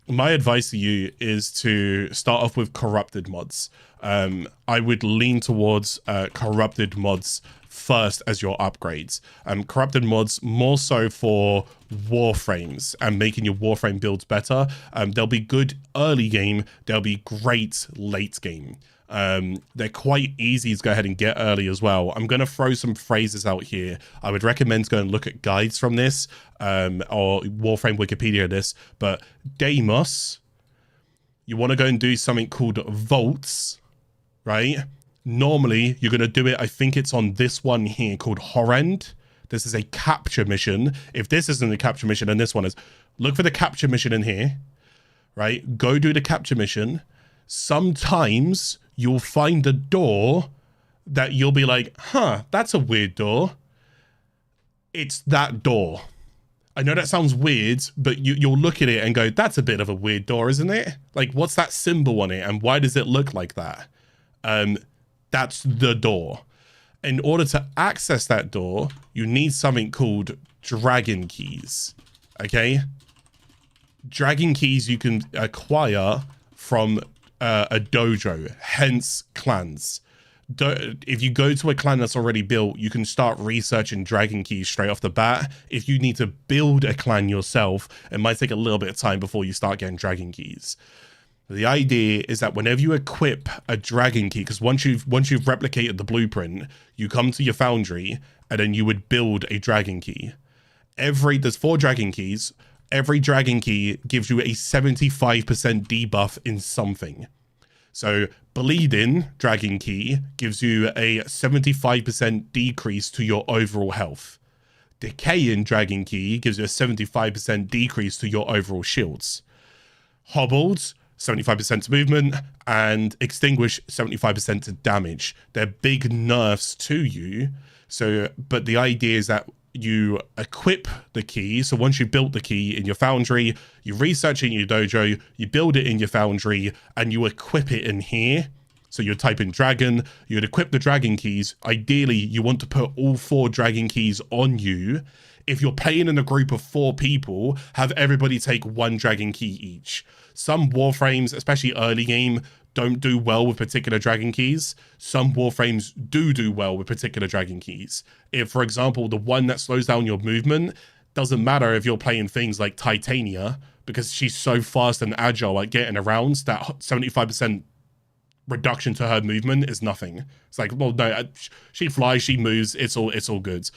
My advice to you is to start off with corrupted mods. I would lean towards corrupted mods first as your upgrades. Corrupted mods more so for warframes and making your warframe builds better. They'll be good early game. They'll be great late game. They're quite easy to go ahead and get early as well. I'm going to throw some phrases out here. I would recommend to go and look at guides from this, or Warframe Wikipedia this, but Deimos, you want to go and do something called vaults, right? Normally, you're going to do it, I think it's on this one here called Horrend. This is a capture mission. If this isn't a capture mission and this one is, look for the capture mission in here, right? Go do the capture mission. Sometimes you'll find a door that you'll be like, huh, that's a weird door. It's that door. I know that sounds weird, but you'll look at it and go, that's a bit of a weird door, isn't it? Like, what's that symbol on it? And why does it look like that? That's the door. In order to access that door, you need something called dragon keys, okay? Dragon keys you can acquire from a dojo, hence clans. If you go to a clan that's already built, you can start researching dragon keys straight off the bat. If you need to build a clan yourself, it might take a little bit of time before you start getting dragon keys. The idea is that whenever you equip a dragon key, because once you've replicated the blueprint, you come to your foundry and then you would build a dragon key. There's 4 dragon keys. Every dragon key gives you a 75% debuff in something. So bleeding dragon key gives you a 75% decrease to your overall health. Decaying dragon key gives you a 75% decrease to your overall shields. Hobbled, 75% to movement, and extinguish, 75% to damage. They're big nerfs to you. So, but the idea is that you equip the key. So once you've built the key in your foundry, you research it in your dojo, you build it in your foundry, and you equip it in here. So you type in dragon, you'd equip the dragon keys. Ideally, you want to put all 4 dragon keys on you if you're playing in a group of 4 people, have everybody take 1 dragon key each. Some warframes, especially early game, don't do well with particular dragon keys. Some warframes do well with particular dragon keys. If, for example, the one that slows down your movement, doesn't matter if you're playing things like Titania, because she's so fast and agile at getting around, that 75% reduction to her movement is nothing. It's like, well, no, she flies, she moves, it's all good.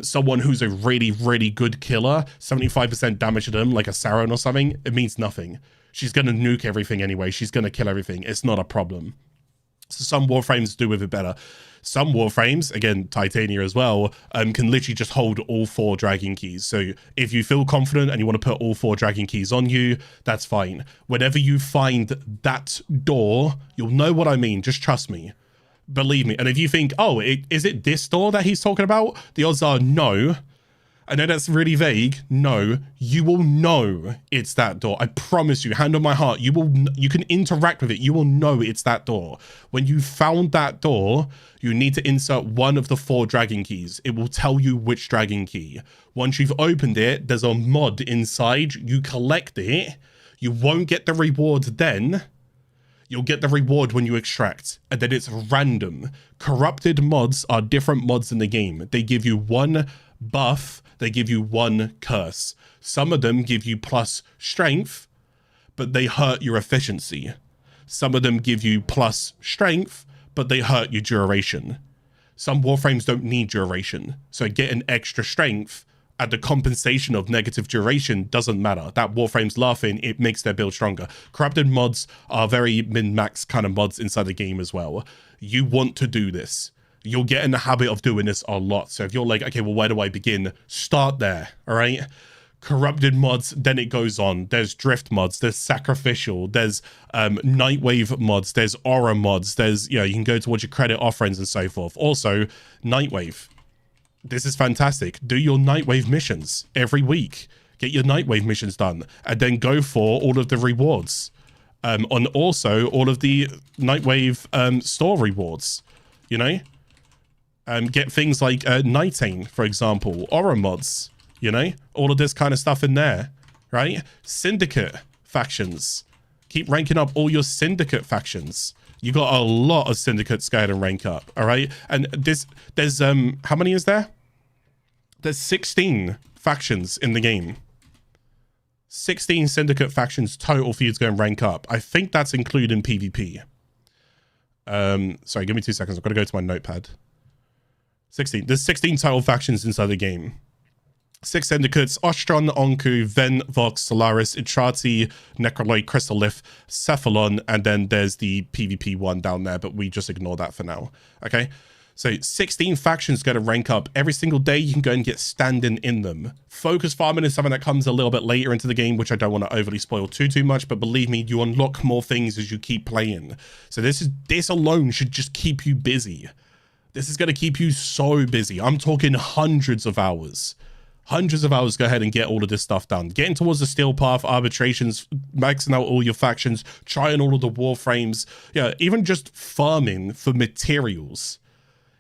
Someone who's a really good killer, 75% damage to them, like a Sauron or something, it means nothing. She's going to nuke everything anyway. She's going to kill everything. It's not a problem. So some warframes do with it better. Some warframes, again, Titania as well, can literally just hold all 4 dragon keys. So if you feel confident and you want to put all 4 dragon keys on you, that's fine. Whenever you find that door, you'll know what I mean. Just trust me. Believe me. And if you think, oh, is it this door that he's talking about? The odds are no. I know that's really vague. No, you will know it's that door. I promise you, hand on my heart, you can interact with it. You will know it's that door. When you found that door, you need to insert one of the 4 dragon keys. It will tell you which dragon key. Once you've opened it, there's a mod inside. You collect it. You won't get the reward then. You'll get the reward when you extract, and then it's random. Corrupted mods are different mods in the game. They give you 1 buff, they give you 1 curse. Some of them give you plus strength, but they hurt your efficiency. Some of them give you plus strength, but they hurt your duration. Some warframes don't need duration, so getting extra strength at the compensation of negative duration doesn't matter. That warframe's laughing, it makes their build stronger. Corrupted mods are very min-max kind of mods inside the game as well. You want to do this. You'll get in the habit of doing this a lot. So if you're like, okay, well, where do I begin? Start there, all right? Corrupted mods, then it goes on. There's drift mods, there's sacrificial, there's nightwave mods, there's aura mods, there's, you know, you can go towards your credit offerings and so forth. Also, nightwave. This is fantastic. Do your nightwave missions every week. Get your nightwave missions done, and then go for all of the rewards. On also all of the nightwave store rewards, you know? Get things like Nightane, for example, aura mods, you know, all of this kind of stuff in there, right? Syndicate factions. Keep ranking up all your syndicate factions. You got a lot of syndicates going to rank up, all right? And there's how many is there? There's 16 factions in the game. 16 syndicate factions total for you to go and rank up. I think that's including PvP. Sorry, give me 2 seconds. I've got to go to my notepad. 16. There's 16 total factions inside the game. 6 syndicates: Ostron, Onku, Ven, Vox, Solaris, Itrati, Necroloid, Crystallith, Cephalon, and then there's the PvP one down there, but we just ignore that for now. Okay? So 16 factions going to rank up. Every single day you can go and get standing in them. Focus farming is something that comes a little bit later into the game, which I don't want to overly spoil too much, but believe me, you unlock more things as you keep playing. So this alone should just keep you busy. This is going to keep you so busy. I'm talking hundreds of hours. Hundreds of hours, go ahead and get all of this stuff done. Getting towards the steel path, arbitrations, maxing out all your factions, trying all of the warframes. Yeah, even just farming for materials.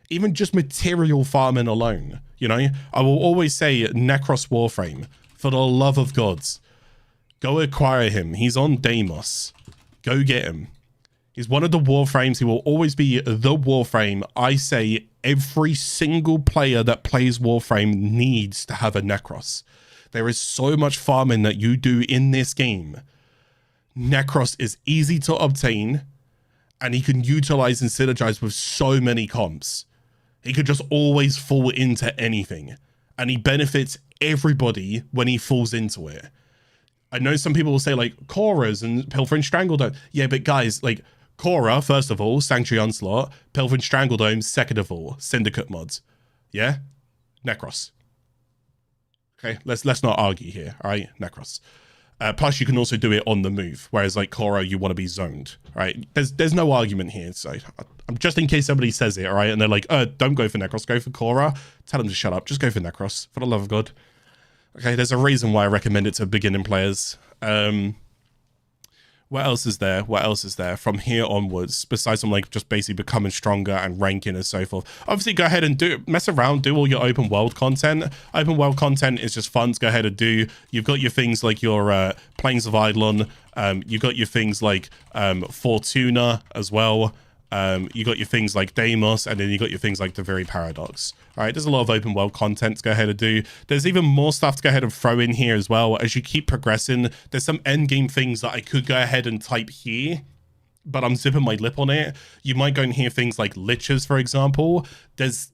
Even just material farming alone, you know? I will always say Necros Warframe, for the love of gods. Go acquire him. He's on Deimos. Go get him. He's one of the warframes. He will always be the warframe. I say every single player that plays warframe needs to have a Necros. There is so much farming that you do in this game. Necros is easy to obtain, and he can utilize and synergize with so many comps. He could just always fall into anything, and he benefits everybody when he falls into it. I know some people will say like Korras and Pilfering Strangledome. Yeah, but guys, like Korra, first of all, Sanctuary Onslaught, Pilfering Strangledome, second of all, Syndicate mods. Yeah? Necros. Okay, let's not argue here, all right? Necros. Plus, you can also do it on the move, whereas like Korra, you want to be zoned, right? There's no argument here, so I'm just in case somebody says it, all right? And they're like, don't go for Necros, go for Korra. Tell them to shut up, just go for Necros, for the love of God. Okay, there's a reason why I recommend it to beginning players. What else is there? What else is there from here onwards? Besides from like just basically becoming stronger and ranking and so forth. Obviously, go ahead and mess around, do all your open world content. Open world content is just fun to go ahead and do. You've got your things like your Plains of Eidolon. You got your things like Fortuna as well. You got your things like Deimos, and then you got your things like the Very Paradox. All right, there's a lot of open world content to go ahead and do. There's even more stuff to go ahead and throw in here as well. As you keep progressing, there's some end game things that I could go ahead and type here, but I'm zipping my lip on it. You might go and hear things like liches, for example. There's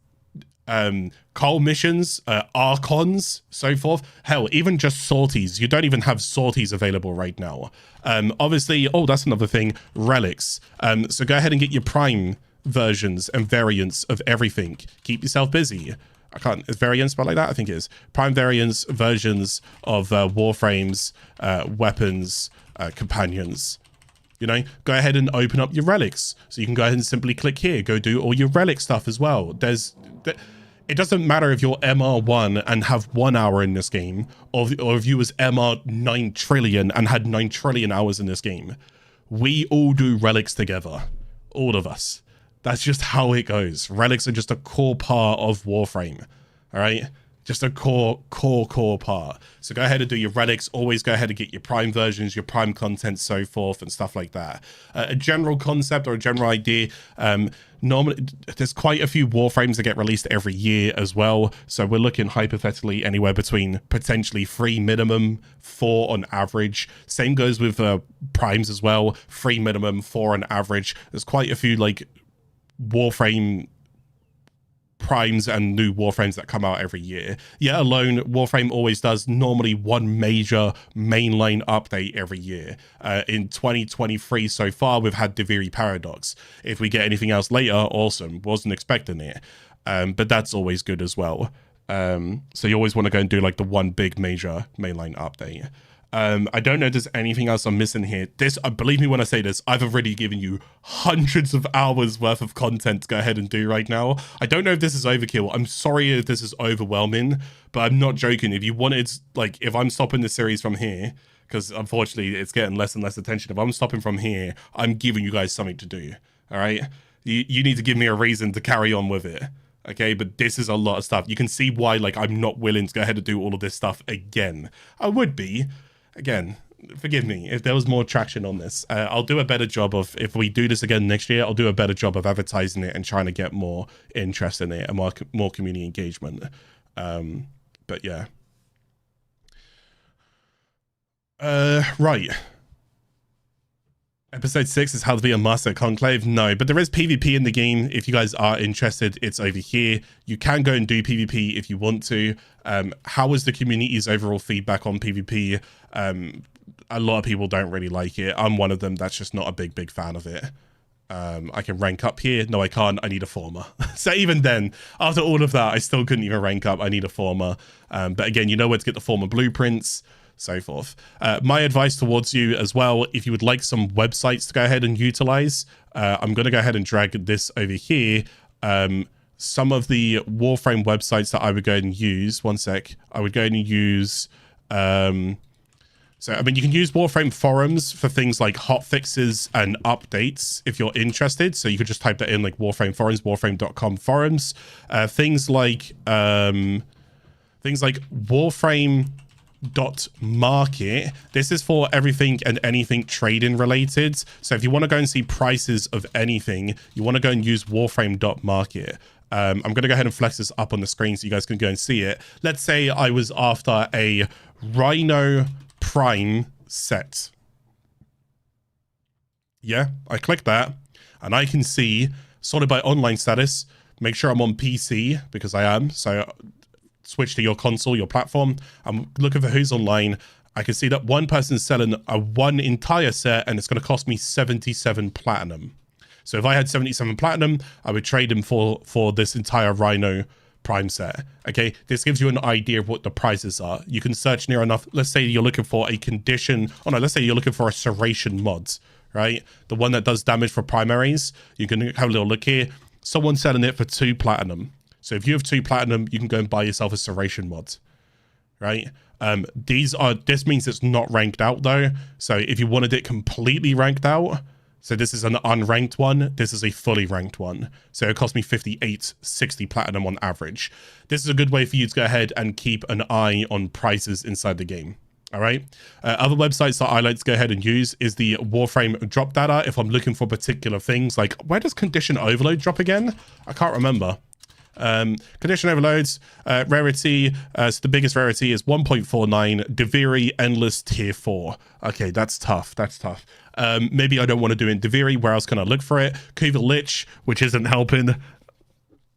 coal missions, archons, so forth. Hell, even just sorties. You don't even have sorties available right now. Obviously, oh, that's another thing, relics. So go ahead and get your prime versions and variants of everything. Keep yourself busy. I can't, is variants spelled like that? I think it is. Prime variants, versions of Warframes, weapons, companions. You know, go ahead and open up your relics. So you can go ahead and simply click here, go do all your relic stuff as well. It doesn't matter if you're MR1 and have 1 hour in this game, or if you was MR 9 trillion and had 9 trillion hours in this game. We all do relics together. All of us. That's just how it goes. Relics are just a core part of Warframe. All right? Just a core part. So go ahead and do your relics. Always go ahead and get your prime versions, your prime content, so forth, and stuff like that. A general concept or a general idea. Normally, there's quite a few Warframes that get released every year as well. So we're looking hypothetically anywhere between potentially 3 minimum, 4 on average. Same goes with primes as well. 3 minimum, 4 on average. There's quite a few like Warframe primes and new Warframes that come out every year. Yet alone, Warframe always does normally one major mainline update every year. In 2023 so far, we've had the Very Paradox. If we get anything else later, awesome. Wasn't expecting it. But that's always good as well. So you always want to go and do like the one big major mainline update. I don't know if there's anything else I'm missing here. Believe me when I say this, I've already given you hundreds of hours worth of content to go ahead and do right now. I don't know if this is overkill. I'm sorry if this is overwhelming, but I'm not joking. If you wanted, like, if I'm stopping the series from here, because unfortunately it's getting less and less attention. If I'm stopping from here, I'm giving you guys something to do. All right. You need to give me a reason to carry on with it. Okay, but this is a lot of stuff. You can see why, like, I'm not willing to go ahead and do all of this stuff again. I would be. Again, forgive me if there was more traction on this. I'll do a better job of, if we do this again next year, I'll do a better job of advertising it and trying to get more interest in it and more community engagement. But yeah. Right. Episode 6 is how to be a master at Conclave. No, but there is PvP in the game. If you guys are interested, it's over here. You can go and do PvP if you want to. How was the community's overall feedback on PvP? A lot of people don't really like it. I'm one of them that's just not a big fan of it. I can rank up here. No, I can't. I need a former. So even then, after all of that, I still couldn't even rank up. I need a former. But again, you know where to get the former blueprints, so forth. My advice towards you as well, if you would like some websites to go ahead and utilize, I'm going to go ahead and drag this over here. Some of the Warframe websites that I would go ahead and use, one sec, I would go ahead and use, so, I mean, you can use Warframe forums for things like hotfixes and updates if you're interested. So you could just type that in, like Warframe forums, warframe.com forums. Things like Warframe.market. This is for everything and anything trading related. So if you want to go and see prices of anything, you want to go and use Warframe.market. I'm going to go ahead and flex this up on the screen so you guys can go and see it. Let's say I was after a Rhino Prime set. Yeah, I click that and I can see sorted by online status. Make sure I'm on PC because I am. So switch to your console, your platform. I'm looking for who's online. I can see that one person's selling one entire set and it's going to cost me 77 platinum. So if I had 77 platinum, I would trade him for this entire Rhino Prime set. Okay, this gives you an idea of what the prices are. You can search near enough. Let's say you're looking for a condition. Oh no, let's say you're looking for a Serration mod, right? The one that does damage for primaries. You can have a little look here. Someone's selling it for 2 platinum. So if you have 2 platinum, you can go and buy yourself a Serration mod, right? This means it's not ranked out though. So if you wanted it completely ranked out, so this is an unranked one, this is a fully ranked one. So it cost me 5860 platinum on average. This is a good way for you to go ahead and keep an eye on prices inside the game. All right. Other websites that I like to go ahead and use is the Warframe drop data. If I'm looking for particular things, like where does condition overload drop again? I can't remember. Condition overloads, rarity, so the biggest rarity is 1.49, Deviri Endless Tier 4. Okay, that's tough, maybe I don't want to do it in Deviri. Where else can I look for it? Kuva Lich, which isn't helping.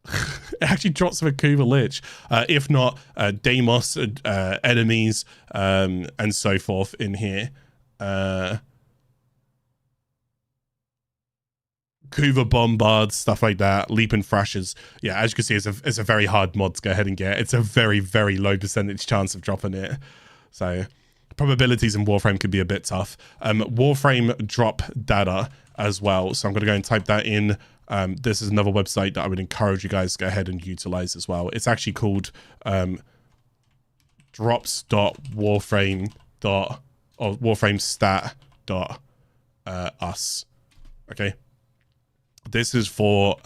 It actually drops for Kuva Lich. If not, Deimos, enemies, and so forth in here. Kuva Bombards, stuff like that, Leaping Thrashers. Yeah, as you can see, it's a very hard mod to go ahead and get. It's a very, very low percentage chance of dropping it. So probabilities in Warframe could be a bit tough. Warframe drop data as well. So I'm going to go and type that in. This is another website that I would encourage you guys to go ahead and utilize as well. It's actually called drops.warframe.us. Okay. This is for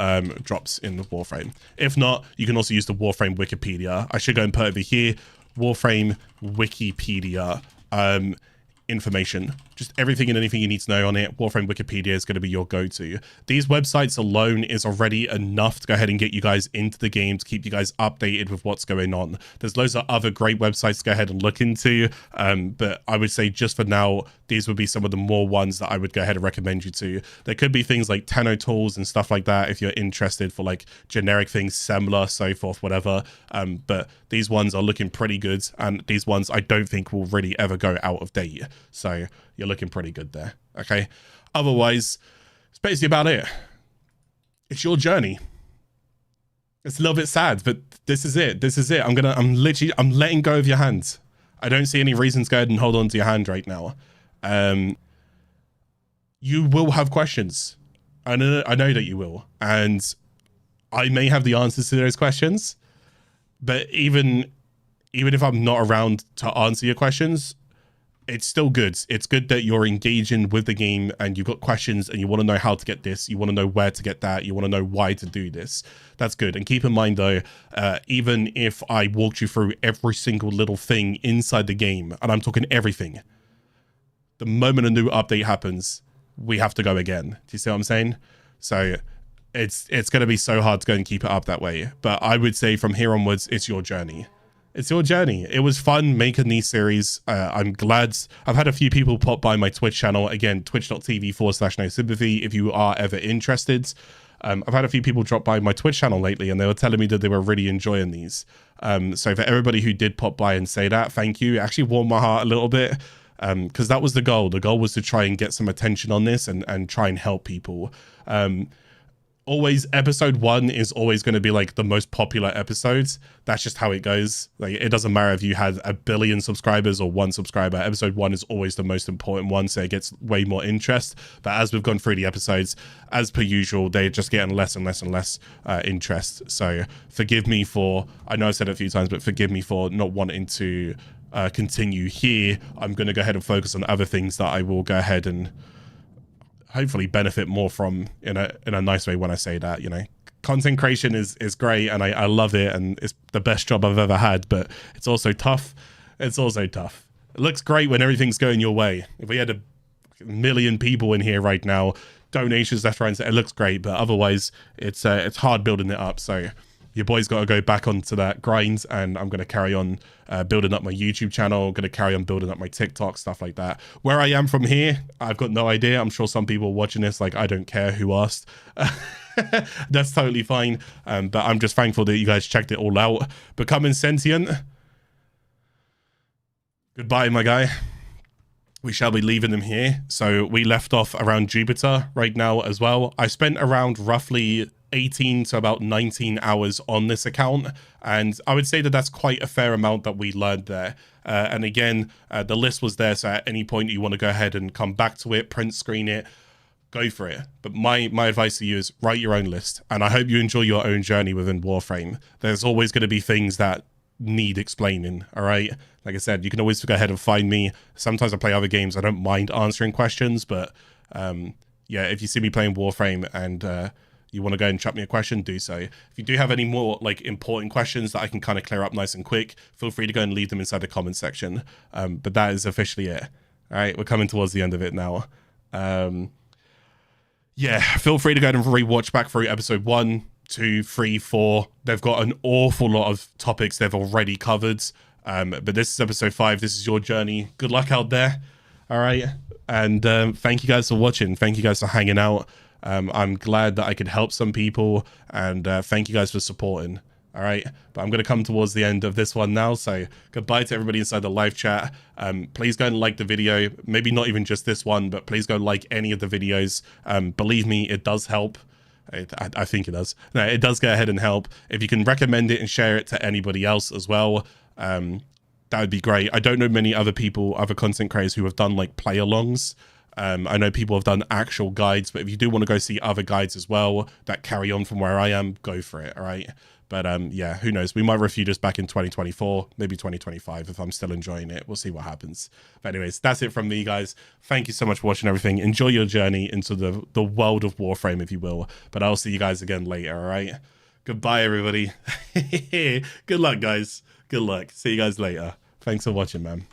drops in the Warframe. If not, you can also use the Warframe Wikipedia. I should go and put over here, Warframe Wikipedia information. Just everything and anything you need to know on it. Warframe Wikipedia is going to be your go-to. These websites alone is already enough to go ahead and get you guys into the game, to keep you guys updated with what's going on. There's loads of other great websites to go ahead and look into, but I would say just for now, these would be some of the more ones that I would go ahead and recommend you to. There could be things like Tenno Tools and stuff like that if you're interested for like generic things, Semler, so forth, whatever. But these ones are looking pretty good, and these ones I don't think will really ever go out of date. So you're looking pretty good there. Okay. Otherwise, it's basically about it. It's your journey. It's a little bit sad, but this is it. This is it. I'm letting go of your hand. I don't see any reason to go ahead and hold on to your hand right now. You will have questions. I know that you will. And I may have the answers to those questions, but even if I'm not around to answer your questions, it's still good. It's good that you're engaging with the game and you've got questions and you want to know how to get this. You want to know where to get that. You want to know why to do this. That's good. And keep in mind though, even if I walked you through every single little thing inside the game, and I'm talking everything, the moment a new update happens, we have to go again. Do you see what I'm saying? So it's going to be so hard to go and keep it up that way. But I would say from here onwards, it's your journey. It's your journey. It was fun making these series. I'm glad. I've had a few people pop by my Twitch channel. Again, twitch.tv/NoSympathy if you are ever interested. I've had a few people drop by my Twitch channel lately and they were telling me that they were really enjoying these. So for everybody who did pop by and say that, thank you. It actually warmed my heart a little bit because that was the goal. The goal was to try and get some attention on this and try and help people. Always episode 1 is always going to be like the most popular episodes. That's just how it goes. Like it doesn't matter if you had 1 billion subscribers or 1 subscriber. Episode 1 is always the most important one, so it gets way more interest. But as we've gone through the episodes, as per usual, they're just getting less and less and less interest. So forgive me for, I know I've said it a few times, but forgive me for not wanting to continue here. I'm going to go ahead and focus on other things that I will go ahead and hopefully benefit more from in a nice way. When I say that, you know, content creation is great and I love it and it's the best job I've ever had, but it's also tough. It's also tough. It looks great when everything's going your way. If we had 1 million people in here right now, donations left, right, and center, it looks great, but otherwise it's hard building it up. So your boy's got to go back onto that grind, and I'm going to carry on building up my YouTube channel. I'm going to carry on building up my TikTok, stuff like that. Where I am from here, I've got no idea. I'm sure some people watching this, like, I don't care who asked. That's totally fine. But I'm just thankful that you guys checked it all out. Becoming sentient. Goodbye, my guy. We shall be leaving them here. So we left off around Jupiter right now as well. I spent around roughly 18 to about 19 hours on this account, and I would say that that's quite a fair amount that we learned there. And again, the list was there, so at any point you want to go ahead and come back to it, print screen it, go for it. But my advice to you is write your own list, and I hope you enjoy your own journey within Warframe. There's always going to be things that need explaining. All right, like I said, you can always go ahead and find me. Sometimes I play other games. I don't mind answering questions, but yeah, if you see me playing Warframe and you want to go and chuck me a question, do so. If you do have any more like important questions that I can kind of clear up nice and quick, feel free to go and leave them inside the comment section. But that is officially it. All right, we're coming towards the end of it now. Yeah, feel free to go and rewatch back through episode 1, 2, 3, 4. They've got an awful lot of topics they've already covered. But this is episode 5. This is your journey. Good luck out there. All right. And thank you guys for watching. Thank you guys for hanging out. I'm glad that I could help some people. And thank you guys for supporting. All right. But I'm going to come towards the end of this one now. So goodbye to everybody inside the live chat. Please go and like the video. Maybe not even just this one, but please go like any of the videos. Believe me, it does help. I think it does. No, it does go ahead and help. If you can recommend it and share it to anybody else as well, that would be great. I don't know many other people, other content creators who have done like play alongs. I know people have done actual guides, but if you do want to go see other guides as well that carry on from where I am, go for it. All right. But yeah, who knows? We might review this back in 2024, maybe 2025 if I'm still enjoying it. We'll see what happens. But anyways, that's it from me, guys. Thank you so much for watching everything. Enjoy your journey into the world of Warframe, if you will. But I'll see you guys again later, all right? Goodbye, everybody. Good luck, guys. Good luck. See you guys later. Thanks for watching, man.